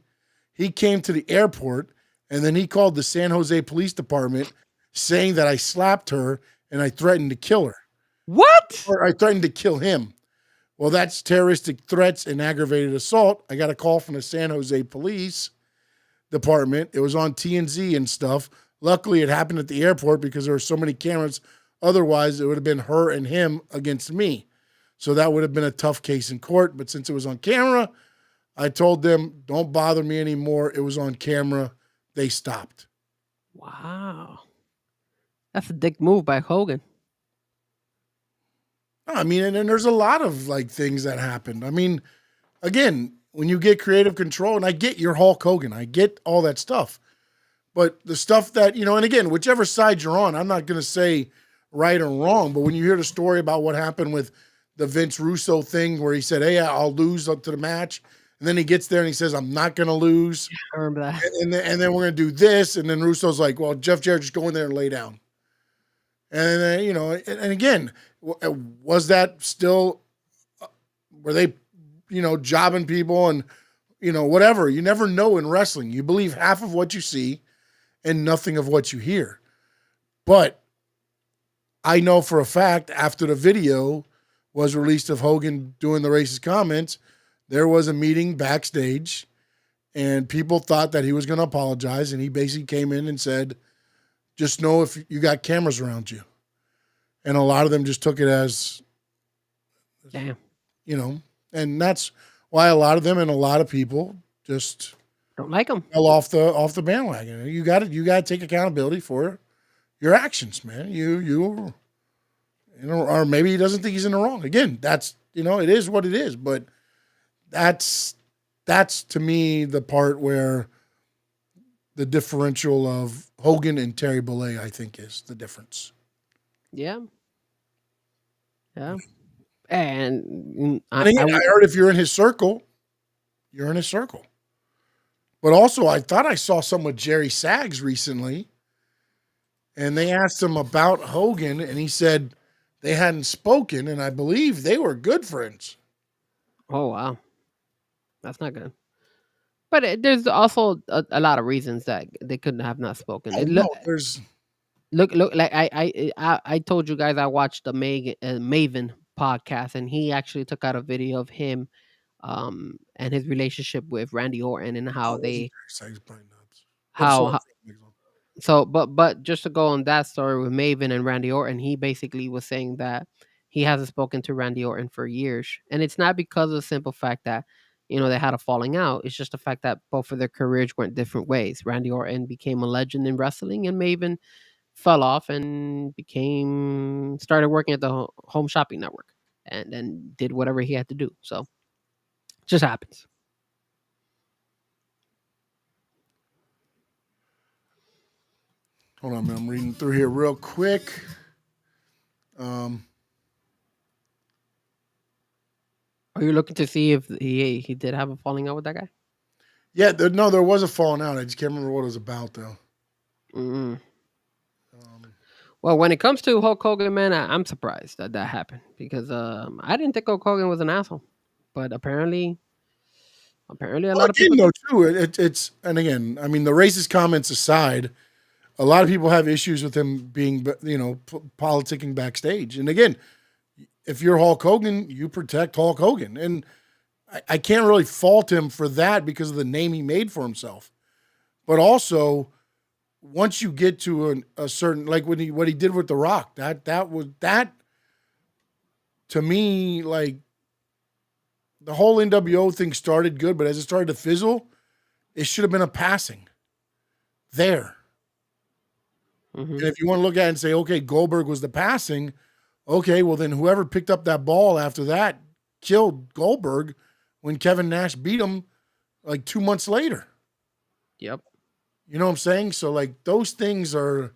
He came to the airport, and then he called the San Jose Police Department saying that I slapped her and I threatened to kill her. What? Or I threatened to kill him. Well, that's terroristic threats and aggravated assault. I got a call from the San Jose Police Department. It was on TMZ and stuff. Luckily, it happened at the airport because there were so many cameras. Otherwise, it would have been her and him against me. So that would have been a tough case in court. But since it was on camera, I told them, don't bother me anymore. It was on camera. They stopped. Wow. That's a dick move by Hogan. I mean, and there's a lot of like things that happened. I mean, again, when you get creative control, and I get your Hulk Hogan, I get all that stuff. But the stuff that, and again, whichever side you're on, I'm not going to say right or wrong, but when you hear the story about what happened with the Vince Russo thing where he said, hey, I'll lose up to the match. And then he gets there and he says, I'm not going to lose. I remember that. And then we're going to do this. And then Russo's like, well, Jeff Jarrett, just go in there and lay down. And then, and again, was that still, were they, jobbing people and, whatever. You never know in wrestling. You believe half of what you see and nothing of what you hear. But I know for a fact after the video was released of Hogan doing the racist comments, there was a meeting backstage and people thought that he was going to apologize. And he basically came in and said, just know if you got cameras around you. And a lot of them just took it as, Damn. you know, and that's why a lot of them and a lot of people just Don't like him. fell off the bandwagon. You got to take accountability for your actions, man. You know, or maybe he doesn't think he's in the wrong. Again, that's, you know, it is what it is. But that's to me the part where the differential of Hogan and Terry Bollea, I think, is the difference. Yeah. Yeah. And And again, I heard if you're in his circle, you're in his circle. But also, I thought I saw some with Jerry Sags recently, and they asked him about Hogan, and he said they hadn't spoken, and I believe they were good friends. Oh, wow. That's not good. But there's also a lot of reasons that they couldn't have not spoken. It No, there's look like I told you guys I watched the Maven podcast, and he actually took out a video of him and his relationship with Randy Orton and how they Sags probably nuts. how so but just to go on that story with Maven and Randy Orton, he basically was saying that he hasn't spoken to Randy Orton for years, and it's not because of the simple fact that they had a falling out. It's just the fact that both of their careers went different ways. Randy Orton became a legend in wrestling, and Maven fell off and started working at the Home Shopping Network, and then did whatever he had to do. So it just happens. Hold on, man. I'm reading through here real quick. Are you looking to see if he did have a falling out with that guy? Yeah, there was a falling out. I just can't remember what it was about, though. Mm-hmm. Well, when it comes to Hulk Hogan, man, I'm surprised that happened because I didn't think Hulk Hogan was an asshole, but apparently a lot of people know too. It's and again, I mean, the racist comments aside, a lot of people have issues with him being, politicking backstage. And again, if you're Hulk Hogan, you protect Hulk Hogan, and I can't really fault him for that because of the name he made for himself. But also, once you get to a certain, like what he did with The Rock, that was to me, like, the whole NWO thing started good, but as it started to fizzle, it should have been a passing there. Mm-hmm. And if you want to look at it and say, okay, Goldberg was the passing, okay, well then whoever picked up that ball after that killed Goldberg when Kevin Nash beat him like 2 months later. Yep. You know what I'm saying? So like those things are,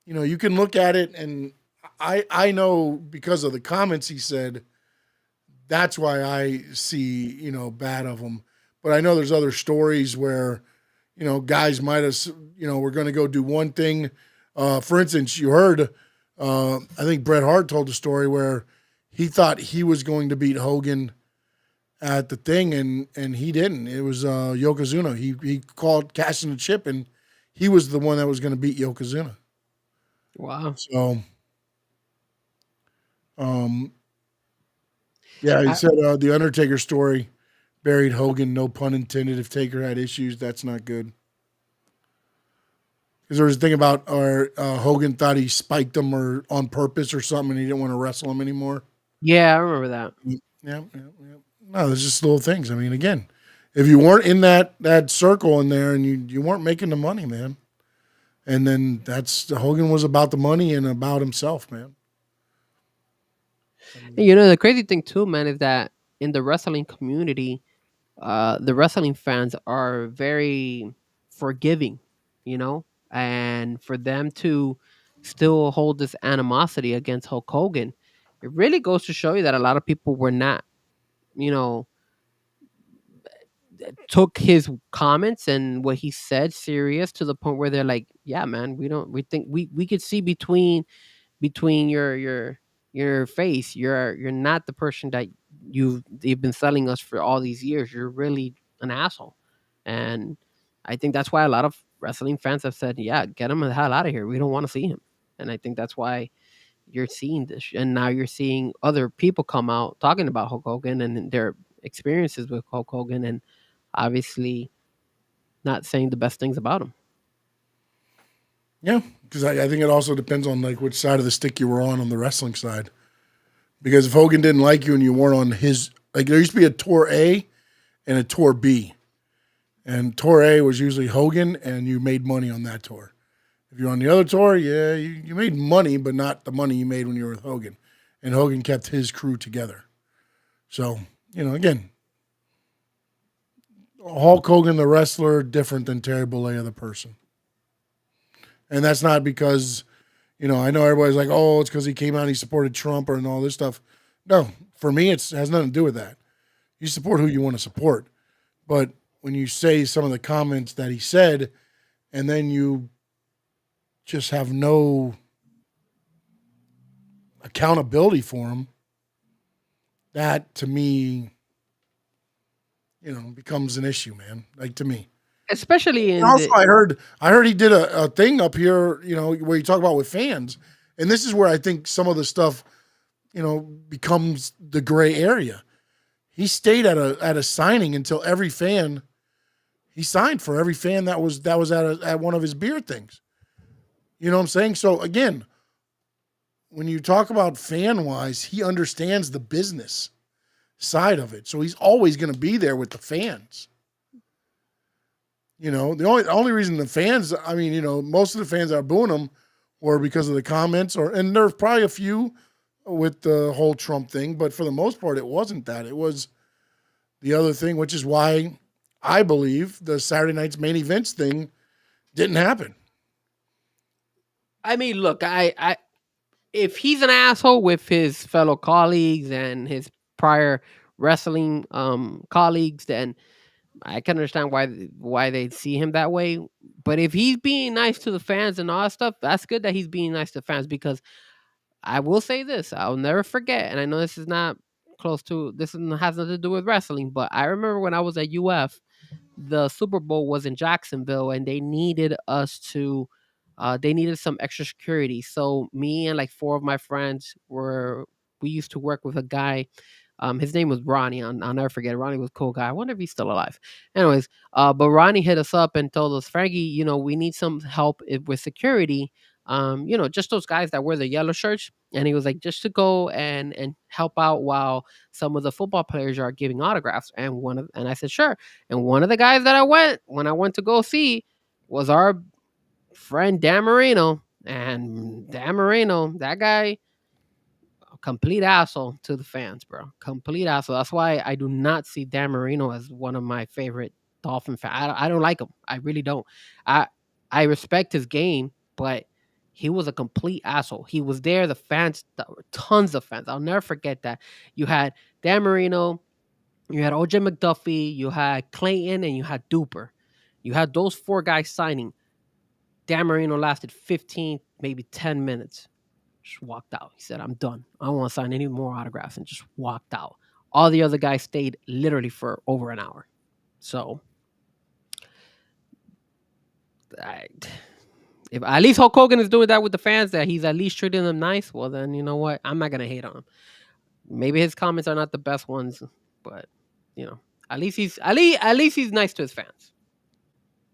you can look at it, and I know because of the comments he said, that's why I see, bad of him. But I know there's other stories where, guys might have, we're going to go do one thing. For instance, you heard, I think Bret Hart told a story where he thought he was going to beat Hogan at the thing, and he didn't. It was Yokozuna. He called cashing the chip, and he was the one that was going to beat Yokozuna. Wow. So, yeah, he said the Undertaker story buried Hogan, no pun intended. If Taker had issues, that's not good. Because there was a thing about Hogan thought he spiked him or on purpose or something, and he didn't want to wrestle him anymore. Yeah, I remember that. Yeah. No, there's just little things. I mean, again, if you weren't in that circle in there and you weren't making the money, man, and then Hogan was about the money and about himself, man. The crazy thing too, man, is that in the wrestling community, the wrestling fans are very forgiving, and for them to still hold this animosity against Hulk Hogan, it really goes to show you that a lot of people were not, took his comments and what he said serious to the point where they're like, yeah, man, we think we could see between your face. You're not the person that you've been selling us for all these years. You're really an asshole. And I think that's why a lot of wrestling fans have said, yeah, get him the hell out of here. We don't want to see him. And I think that's why, you're seeing this, and now you're seeing other people come out talking about Hulk Hogan and their experiences with Hulk Hogan, and obviously not saying the best things about him. Yeah, because I think it also depends on like which side of the stick you were on the wrestling side. Because if Hogan didn't like you and you weren't on his, like there used to be a tour A and a tour B, and tour A was usually Hogan, and you made money on that tour. If you're on the other tour, yeah, you made money, but not the money you made when you were with Hogan. And Hogan kept his crew together. So, again, Hulk Hogan, the wrestler, different than Terry Bollea, the person. And that's not because, I know everybody's like, oh, it's because he came out and he supported Trump and all this stuff. No, for me, it has nothing to do with that. You support who you want to support. But when you say some of the comments that he said, and then you just have no accountability for him, that to me, becomes an issue, man. Like to me. Especially in also, I heard he did a thing up here, where you talk about with fans, and this is where I think some of the stuff, becomes the gray area. He stayed at a signing until every fan. He signed for every fan that was at one of his beer things. You know what I'm saying? So again, when you talk about fan wise, he understands the business side of it, so he's always going to be there with the fans. The only reason the fans, most of the fans that are booing him were because of the comments, and there's probably a few with the whole Trump thing, but for the most part, it wasn't that. It was the other thing, which is why I believe the Saturday night's main events thing didn't happen. I mean, look, I if he's an asshole with his fellow colleagues and his prior wrestling colleagues, then I can understand why they see him that way. But if he's being nice to the fans and all that stuff, that's good that he's being nice to fans, because I will say this, I'll never forget, and I know this is not has nothing to do with wrestling, but I remember when I was at UF, the Super Bowl was in Jacksonville, and they needed they needed some extra security. So me and like 4 of my friends we used to work with a guy. His name was Ronnie. I'll never forget it. Ronnie was a cool guy. I wonder if he's still alive. Anyways, but Ronnie hit us up and told us, Frankie, we need some help with security. Just those guys that wear the yellow shirts. And he was like, just to go and help out while some of the football players are giving autographs. And I said, sure. And one of the guys that when I went to go see, was our friend Dan Marino. And Dan Marino, that guy, complete asshole to the fans, bro. Complete asshole. That's why I do not see Dan Marino as one of my favorite Dolphin fans. I don't like him. I really don't. I respect his game, but he was a complete asshole. He was there. The fans, tons of fans. I'll never forget that. You had Dan Marino, you had OJ McDuffie, you had Clayton, and you had Duper. You had those 4 guys signing. Dan Marino lasted 15, maybe 10 minutes. Just walked out. He said, I'm done. I don't want to sign any more autographs, and just walked out. All the other guys stayed literally for over an hour. So, if at least Hulk Hogan is doing that with the fans, that he's at least treating them nice, well, then you know what? I'm not going to hate on him. Maybe his comments are not the best ones, but, at least he's nice to his fans.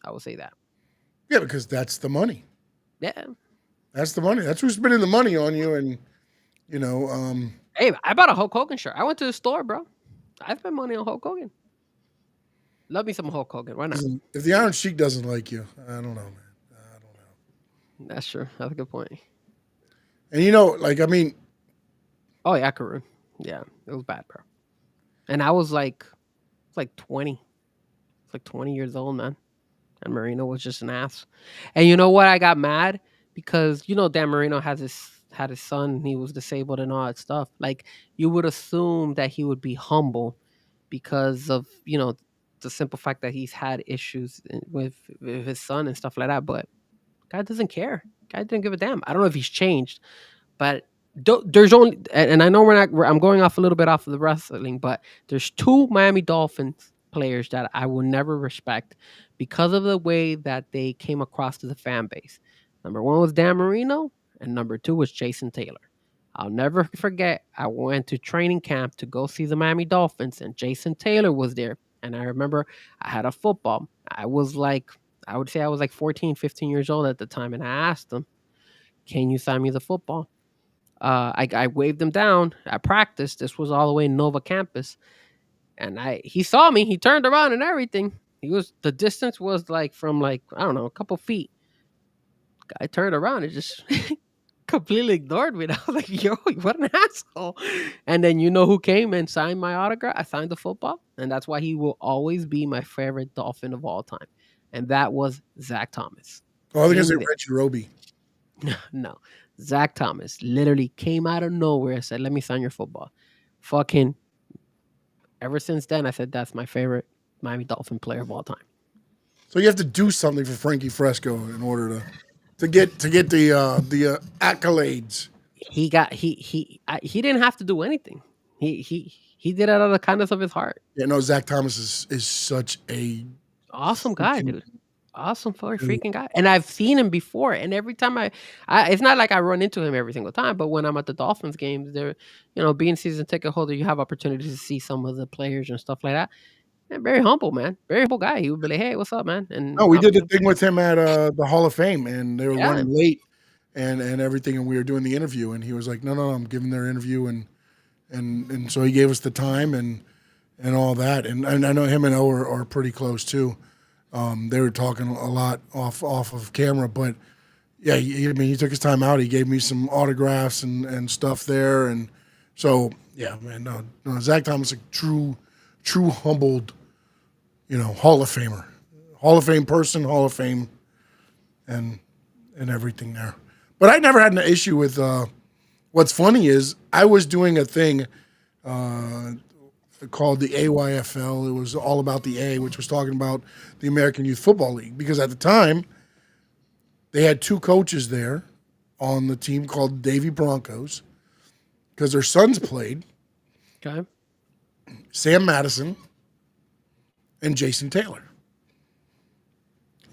I will say that. Yeah, because that's the money. Yeah. That's the money. That's who's spending the money on you. And, hey, I bought a Hulk Hogan shirt. I went to the store, bro. I spent money on Hulk Hogan. Love me some Hulk Hogan. Why not? If the Iron Sheik doesn't like you, I don't know, man. I don't know. That's true. That's a good point. And, oh, yeah, Karun. Yeah, it was bad, bro. And I was like 20. It's like 20 years old, man. And Marino was just an ass. And you know what? I got mad because, Dan Marino had his son. He was disabled and all that stuff. Like, you would assume that he would be humble because of, the simple fact that he's had issues with his son and stuff like that. But guy doesn't care. Guy didn't give a damn. I don't know if he's changed, but there's only, and I know I'm going off a little bit off of the wrestling, but there's 2 Miami Dolphins players that I will never respect because of the way that they came across to the fan base. Number 1 was Dan Marino, and number 2 was Jason Taylor. I'll never forget. I went to training camp to go see the Miami Dolphins, and Jason Taylor was there. And I remember I had a football. I was like, I would say I was like 14, 15 years old at the time. And I asked him, can you sign me the football? I waved him down at practice. This was all the way in Nova campus. And he saw me. He turned around and everything. The distance was like from like, I don't know, a couple feet. I turned around and just completely ignored me. And I was like, yo, what an asshole. And then you know who came and signed my autograph? I signed the football. And that's why he will always be my favorite Dolphin of all time. And that was Zach Thomas. Oh, I think it's Reggie Roby. No. Zach Thomas literally came out of nowhere and said, let me sign your football. Fucking ever since then, I said, that's my favorite Miami Dolphin player of all time. So you have to do something for Frankie Fresco in order to get the accolades. He didn't have to do anything. He did it out of the kindness of his heart. Yeah, no, Zach Thomas is such a awesome guy, dude. Awesome freaking guy. And I've seen him before. And every time I it's not like I run into him every single time, but when I'm at the Dolphins games, they're, being season ticket holder, you have opportunities to see some of the players and stuff like that. And very humble, man. Very humble guy. He would be like, hey, what's up, man? And we did the thing with him at the Hall of Fame, and they were running late and everything, and we were doing the interview, and he was like, no, I'm giving their interview, and so he gave us the time and all that. And I know him and O are pretty close too. They were talking a lot off of camera, but yeah, he took his time out. He gave me some autographs and stuff there, and so yeah, man, no, Zach Thomas, a true humbled, Hall of Famer, Hall of Fame person, Hall of Fame, and everything there. But I never had an issue with. What's funny is I was doing a thing called the AYFL. It was all about the A, which was talking about the American Youth Football League, because at the time they had two coaches there on the team called Davy Broncos, because their sons played. Okay. Sam Madison and Jason Taylor.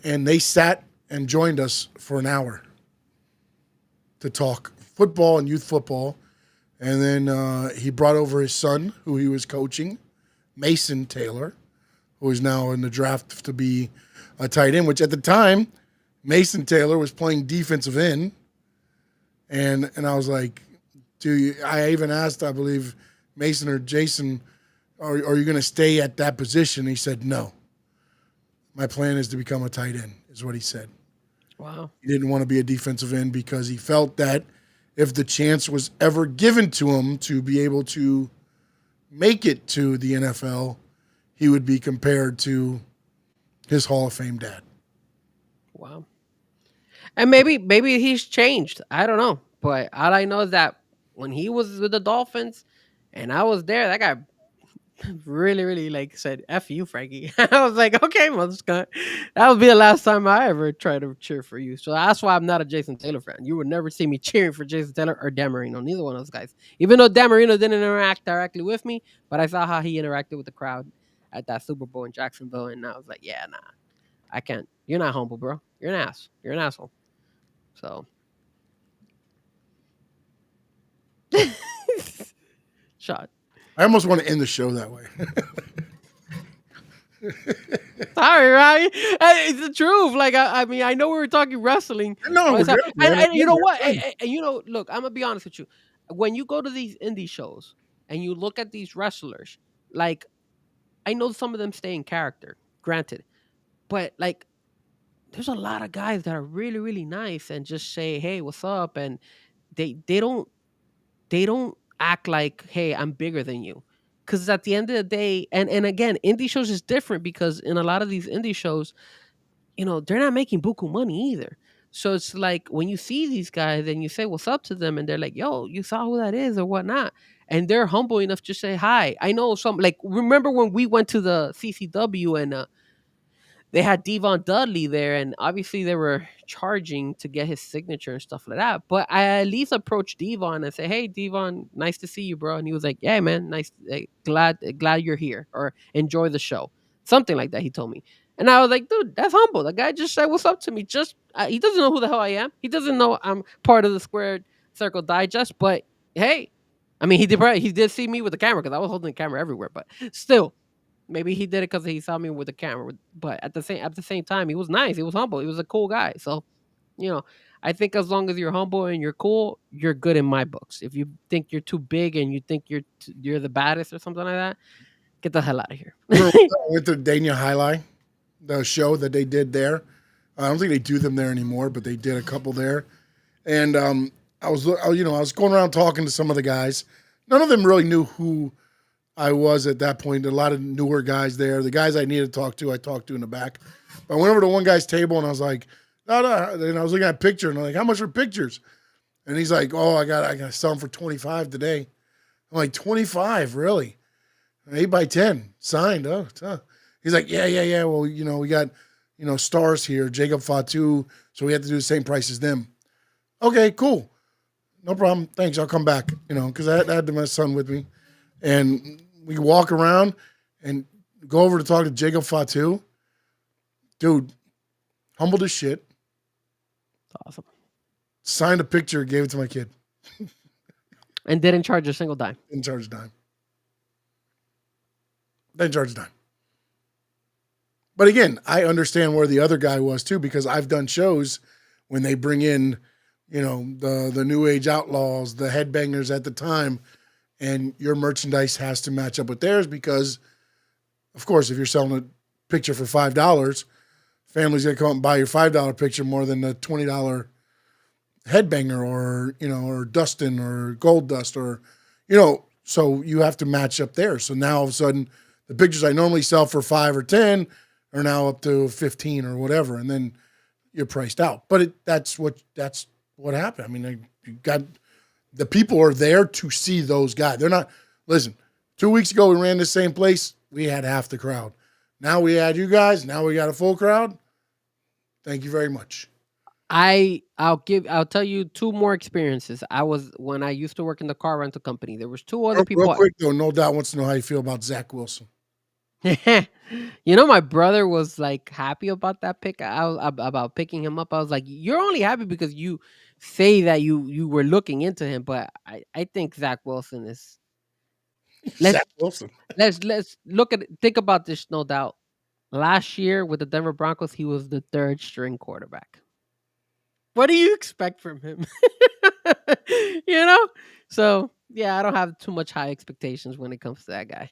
And they sat and joined us for an hour to talk football and youth football. And then he brought over his son, who he was coaching, Mason Taylor, who is now in the draft to be a tight end, which at the time, Mason Taylor was playing defensive end. And I was like, I even asked, I believe, Mason or Jason, are you going to stay at that position? He said, no. My plan is to become a tight end, is what he said. Wow. He didn't want to be a defensive end because he felt that if the chance was ever given to him to be able to make it to the NFL, he would be compared to his Hall of Fame dad. Wow. And maybe he's changed. I don't know. But all I know is that when he was with the Dolphins and I was there, that guy really, really said, F you, Frankie. I was like, okay, that would be the last time I ever try to cheer for you. So that's why I'm not a Jason Taylor fan. You would never see me cheering for Jason Taylor or Dan Marino, neither one of those guys. Even though Dan Marino didn't interact directly with me, but I saw how he interacted with the crowd at that Super Bowl in Jacksonville, and I was like, yeah, nah, I can't. You're not humble, bro. You're an ass. You're an asshole. So. Shot. I almost want to end the show that way. Sorry, right? It's the truth. I mean, I know we were talking wrestling. No, and you know what? And look, I'm gonna be honest with you. When you go to these indie shows and you look at these wrestlers, I know some of them stay in character, granted, but there's a lot of guys that are really, really nice and just say, "Hey, what's up?" And they don't act like, hey, I'm bigger than you. Because at the end of the day, and again, indie shows is different because in a lot of these indie shows, they're not making buku money either. So it's like when you see these guys and you say what's up to them and they're like, yo, you saw who that is or whatnot. And they're humble enough to say hi. I know remember when we went to the CCW and they had Devon Dudley there, and obviously they were charging to get his signature and stuff like that. But I at least approached Devon and said, "Hey, Devon, nice to see you, bro." And he was like, "Yeah, man, nice, glad you're here, or enjoy the show," something like that. He told me, and I was like, "Dude, that's humble." The guy just said, "What's up?" to me. Just he doesn't know who the hell I am. He doesn't know I'm part of the Squared Circle Digest, but hey, I mean, he did see me with the camera because I was holding the camera everywhere, but still, maybe he did it because he saw me with the camera. But at the same time, he was nice. He was humble. He was a cool guy. So, you know, I think as long as you're humble and you're cool, you're good in my books. If you think you're too big and you think you're the baddest or something like that, get the hell out of here. Remember with the Dania Highlight, the show that they did there. I don't think they do them there anymore, but they did a couple there. And I was going around talking to some of the guys. None of them really knew who I was at that point. A lot of newer guys there. The guys I needed to talk to, I talked to in the back. But I went over to one guy's table and I was like, no. And I was looking at a picture and I'm like, how much for pictures? And he's like, oh, I got to sell them for 25 today. I'm like, 25, really? 8 by 10 signed. He's like, yeah. Well, we got, stars here, Jacob Fatu, so we have to do the same price as them. Okay, cool. No problem. Thanks. I'll come back, because I had my son with me. And we walk around and go over to talk to Jacob Fatu. Dude, humbled as shit. Awesome. Signed a picture, gave it to my kid. And didn't charge a single dime. Didn't charge a dime. Didn't charge a dime. But again, I understand where the other guy was too, because I've done shows when they bring in, the New Age Outlaws, the headbangers at the time, and your merchandise has to match up with theirs because, of course, if you're selling a picture for $5, family's gonna come out and buy your $5 picture more than the $20 headbanger or Dustin or Gold Dust or, so you have to match up there. So now all of a sudden the pictures I normally sell for 5 or 10 are now up to 15 or whatever. And then you're priced out. But that's what happened. I mean, you got the people are there to see those guys. They're not, listen, 2 weeks ago we ran the same place. We had half the crowd. Now we had you guys. Now we got a full crowd. Thank you very much. I'll tell you 2 more experiences. When I used to work in the car rental company. There was 2 other people. Real quick though, No Doubt wants to know how you feel about Zach Wilson. My brother was like happy about that pick. About picking him up. I was like, you're only happy because you say that you were looking into him, but I think Zach Wilson is. Zach Wilson. Let's think about this. No Doubt. Last year with the Denver Broncos, he was the 3rd string quarterback. What do you expect from him? So yeah, I don't have too much high expectations when it comes to that guy.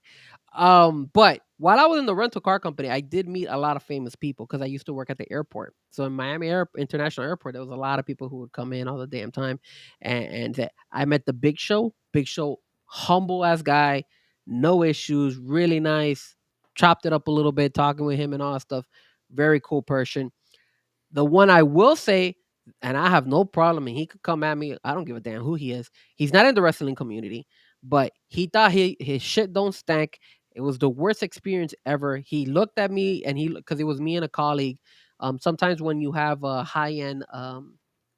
But while I was in the rental car company, I did meet a lot of famous people because I used to work at the airport. So in Miami International Airport, there was a lot of people who would come in all the damn time, and I met the Big Show. Big Show, humble ass guy, no issues, really nice. Chopped it up a little bit, talking with him and all that stuff. Very cool person. The one I will say, and I have no problem, and he could come at me. I don't give a damn who he is. He's not in the wrestling community, but he thought his shit don't stank. It was the worst experience ever. He looked at me, and because it was me and a colleague. Sometimes when you have a high end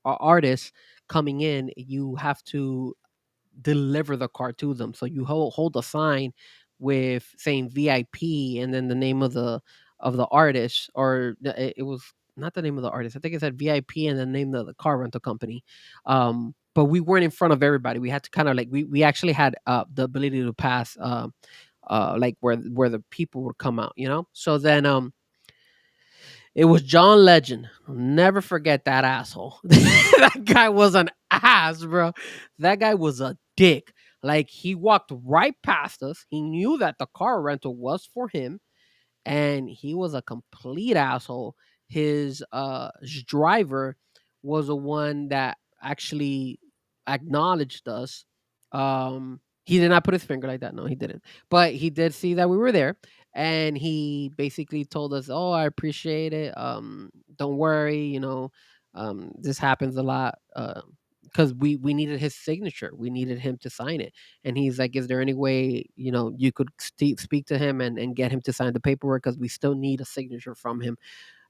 artist coming in, you have to deliver the car to them. So you hold a sign with saying VIP and then the name of the artist, or it was not the name of the artist. I think it said VIP and the name of the car rental company. But we weren't in front of everybody. We had to kind of like we actually had the ability to pass like where the people would come out, So then it was John Legend. I'll never forget that asshole. That guy was an ass, bro. That guy was a dick. Like, he walked right past us. He knew that the car rental was for him, and he was a complete asshole. His driver was the one that actually acknowledged us. He did not put his finger like that. No, he didn't. But he did see that we were there, and he basically told us, "Oh, I appreciate it. Don't worry. This happens a lot." Because we needed his signature. We needed him to sign it. And he's like, is there any way, you could speak to him and get him to sign the paperwork? Because we still need a signature from him.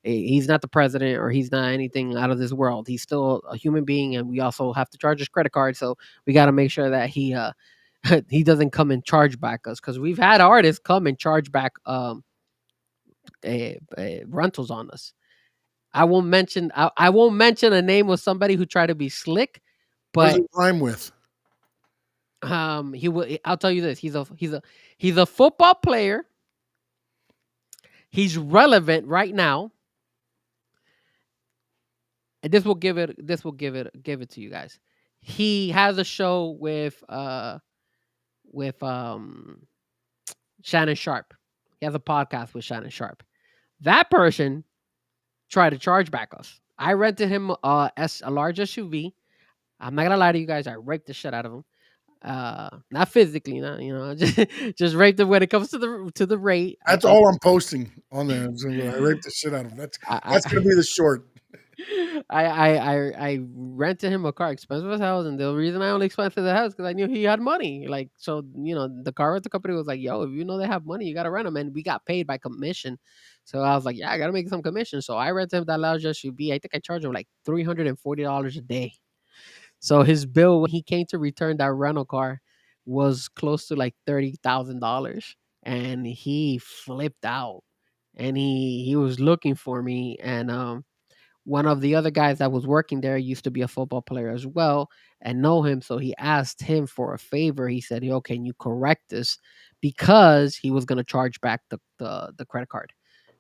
He's not the president or he's not anything out of this world. He's still a human being, and we also have to charge his credit card. So we got to make sure that he he doesn't come and charge back us, because we've had artists come and charge back rentals on us. I won't mention a name of somebody who tried to be slick, What does but it rhyme with? He will. I'll tell you this. He's a football player. He's relevant right now. And give it to you guys. He has a show with Shannon Sharp. He has a podcast with Shannon Sharp. That person tried to charge back us. I rented him a large SUV. I'm not gonna lie to you guys. I raped the shit out of him. Not physically, not just raped him when it comes to the rate. That's all I'm posting on there. I raped the shit out of him. That's gonna be the short. I rented him a car, expensive as hell, and the reason I only expensed the house because I knew he had money. Like, so the car rental company was like, "Yo, if you know they have money, you gotta rent them." And we got paid by commission, so I was like, "Yeah, I gotta make some commission." So I rented him that large SUV. I think I charged him like $340 a day. So his bill when he came to return that rental car was close to like $30,000, and he flipped out, and he was looking for me, and one of the other guys that was working there used to be a football player as well and know him. So he asked him for a favor. He said, "Yo, can you correct this?" Because he was going to charge back the credit card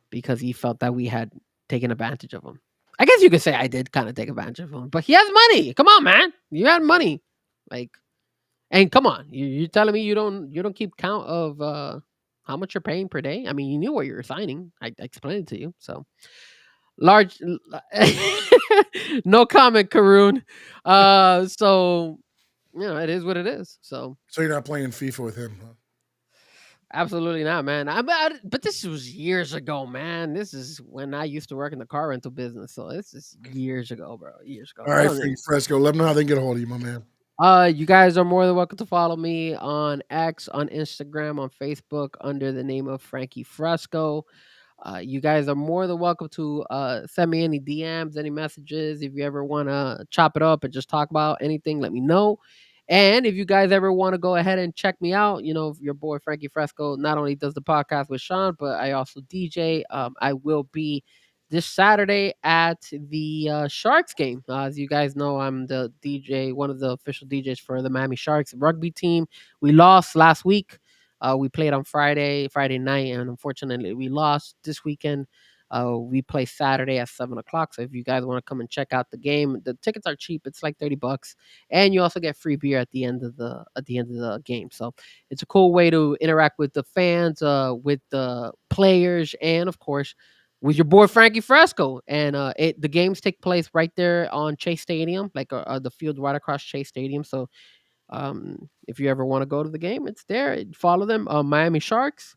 because he felt that we had taken advantage of him. I guess you could say I did kind of take advantage of him, but he has money. Come on, man. You had money. Like, and come on, you're telling me you don't keep count of how much you're paying per day? I mean, you knew what you were signing. I explained it to you. So large no comment, Karoon. So it is what it is. So you're not playing FIFA with him, huh? Absolutely not, man. But this was years ago, man. This is when I used to work in the car rental business. So this is years ago, bro. Years ago. All right, Frankie Fresco. Let them know how they can get a hold of you, my man. You guys are more than welcome to follow me on X, on Instagram, on Facebook under the name of Frankie Fresco. You guys are more than welcome to send me any DMs, any messages. If you ever want to chop it up and just talk about anything, let me know. And if you guys ever want to go ahead and check me out, your boy Frankie Fresco not only does the podcast with Sean, but I also DJ. I will be this Saturday at the Sharks game. As you guys know, I'm the DJ, one of the official DJs for the Miami Sharks rugby team. We lost last week. We played on Friday night, and unfortunately, we lost this weekend. We play Saturday at 7:00. So if you guys want to come and check out the game, the tickets are cheap. It's like $30, and you also get free beer at the end of the game. So it's a cool way to interact with the fans, with the players, and of course with your boy Frankie Fresco. And the games take place right there on Chase Stadium, like the field right across Chase Stadium. So if you ever want to go to the game, it's there. Follow them, Miami Sharks,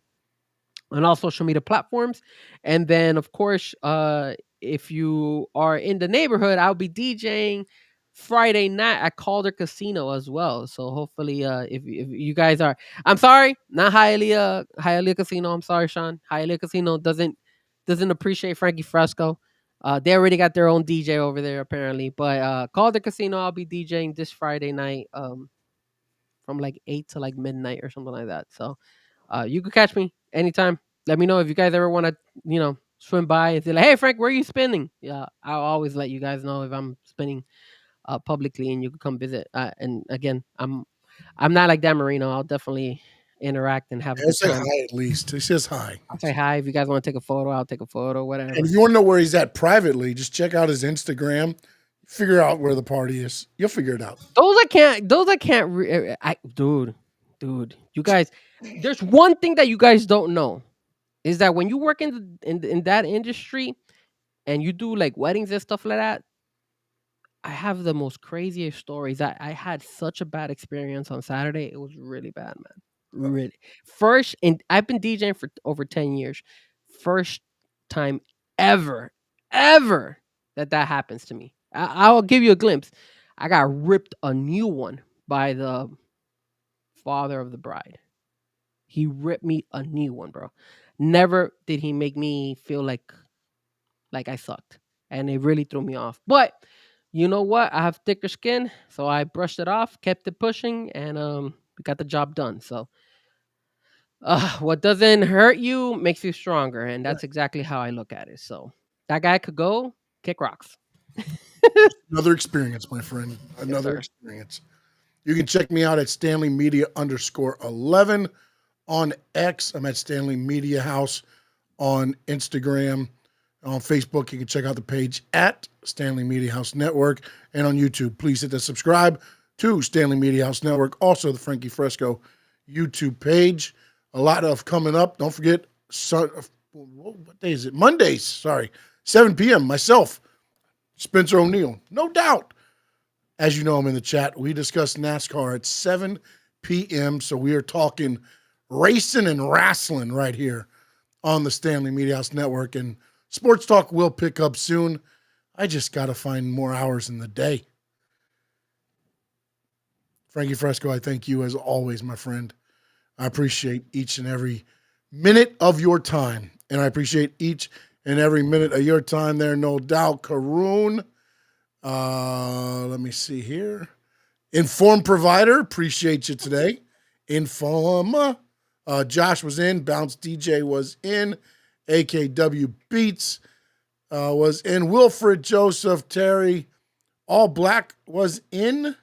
on all social media platforms. And then, of course, if you are in the neighborhood, I'll be DJing Friday night at Calder Casino as well. So hopefully, if you guys are, I'm sorry, not Hialeah Casino. I'm sorry, Sean. Hialeah Casino doesn't appreciate Frankie Fresco. They already got their own DJ over there apparently. But Calder Casino, I'll be DJing this Friday night. From like 8 to like midnight or something like that. So you can catch me anytime. Let me know if you guys ever want to, swim by and say like, "Hey Frank, where are you spinning?" Yeah, I'll always let you guys know if I'm spinning publicly, and you can come visit. And again, I'm not like Dan Marino. I'll definitely interact and have a good say time. hi at least. He says hi. I'll say hi. If you guys want to take a photo, I'll take a photo, whatever. And if you want to know where he's at privately, just check out his Instagram. Figure out where the party is. You'll figure it out. Those I can't. Dude, you guys. There's one thing that you guys don't know is that when you work in that industry and you do like weddings and stuff like that, I have the most craziest stories. I had such a bad experience on Saturday. It was really bad, man. Really. First, and I've been DJing for over 10 years. First time ever that happens to me. I'll give you a glimpse. I got ripped a new one by the father of the bride. He ripped me a new one, bro. Never did he make me feel like I sucked. And it really threw me off. But you know what? I have thicker skin, so I brushed it off, kept it pushing, and we got the job done. So what doesn't hurt you makes you stronger, and that's exactly how I look at it. So that guy could go kick rocks. Another experience, my friend. Another experience. You can check me out at StanleyMedia_11 on X. I'm at Stanley Media House on Instagram. On Facebook, you can check out the page at Stanley Media House Network. And on YouTube, please hit the subscribe to Stanley Media House Network. Also, the Frankie Fresco YouTube page. A lot of coming up. Don't forget, what day is it? Mondays, sorry. 7 p.m. Myself, Spencer O'Neill. No doubt. As you know, I'm in the chat. We discuss NASCAR at 7 p.m. So we are talking racing and wrestling right here on the Stanley Media House Network. And Sports Talk will pick up soon. I just got to find more hours in the day. Frankie Fresco, I thank you as always, my friend. I appreciate each and every minute of your time. And I appreciate each and every minute of your time there, no doubt. Karoon. Let me see here. Inform Provider, appreciate you today. Inform. Josh was in. Bounce DJ was in. AKW Beats was in. Wilfred Joseph Terry. All Black was in.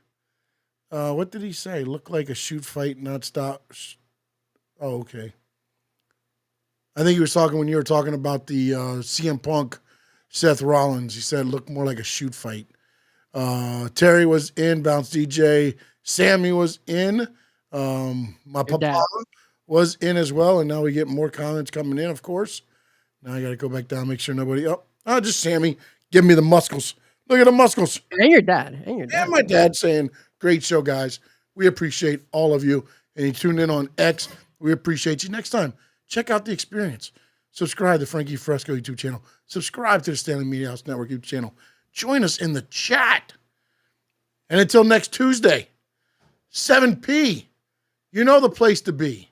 What did he say? Look like a shoot fight, not stop. Oh, okay. I think he was talking when you were talking about the CM Punk, Seth Rollins. He said look more like a shoot fight. Terry was in. Bounce DJ. Sammy was in. My papa was in as well. And now we get more comments coming in, of course. Now I got to go back down, make sure nobody. Oh, just Sammy. Give me the muscles. Look at the muscles. And your dad. And my dad saying, great show, guys. We appreciate all of you. And you tune in on X. We appreciate you. Next time, check out The Experience. Subscribe to Frankie Fresco YouTube channel. Subscribe to the Stanley Media House Network YouTube channel. Join us in the chat. And until next Tuesday, 7 p, you know the place to be.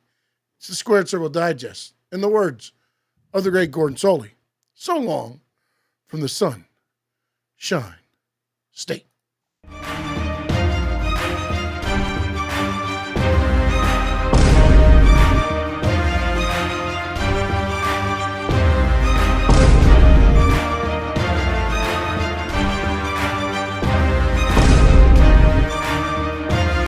It's the Squared Circle Digest. In the words of the great Gordon Soley, so long from the sun, shine, state.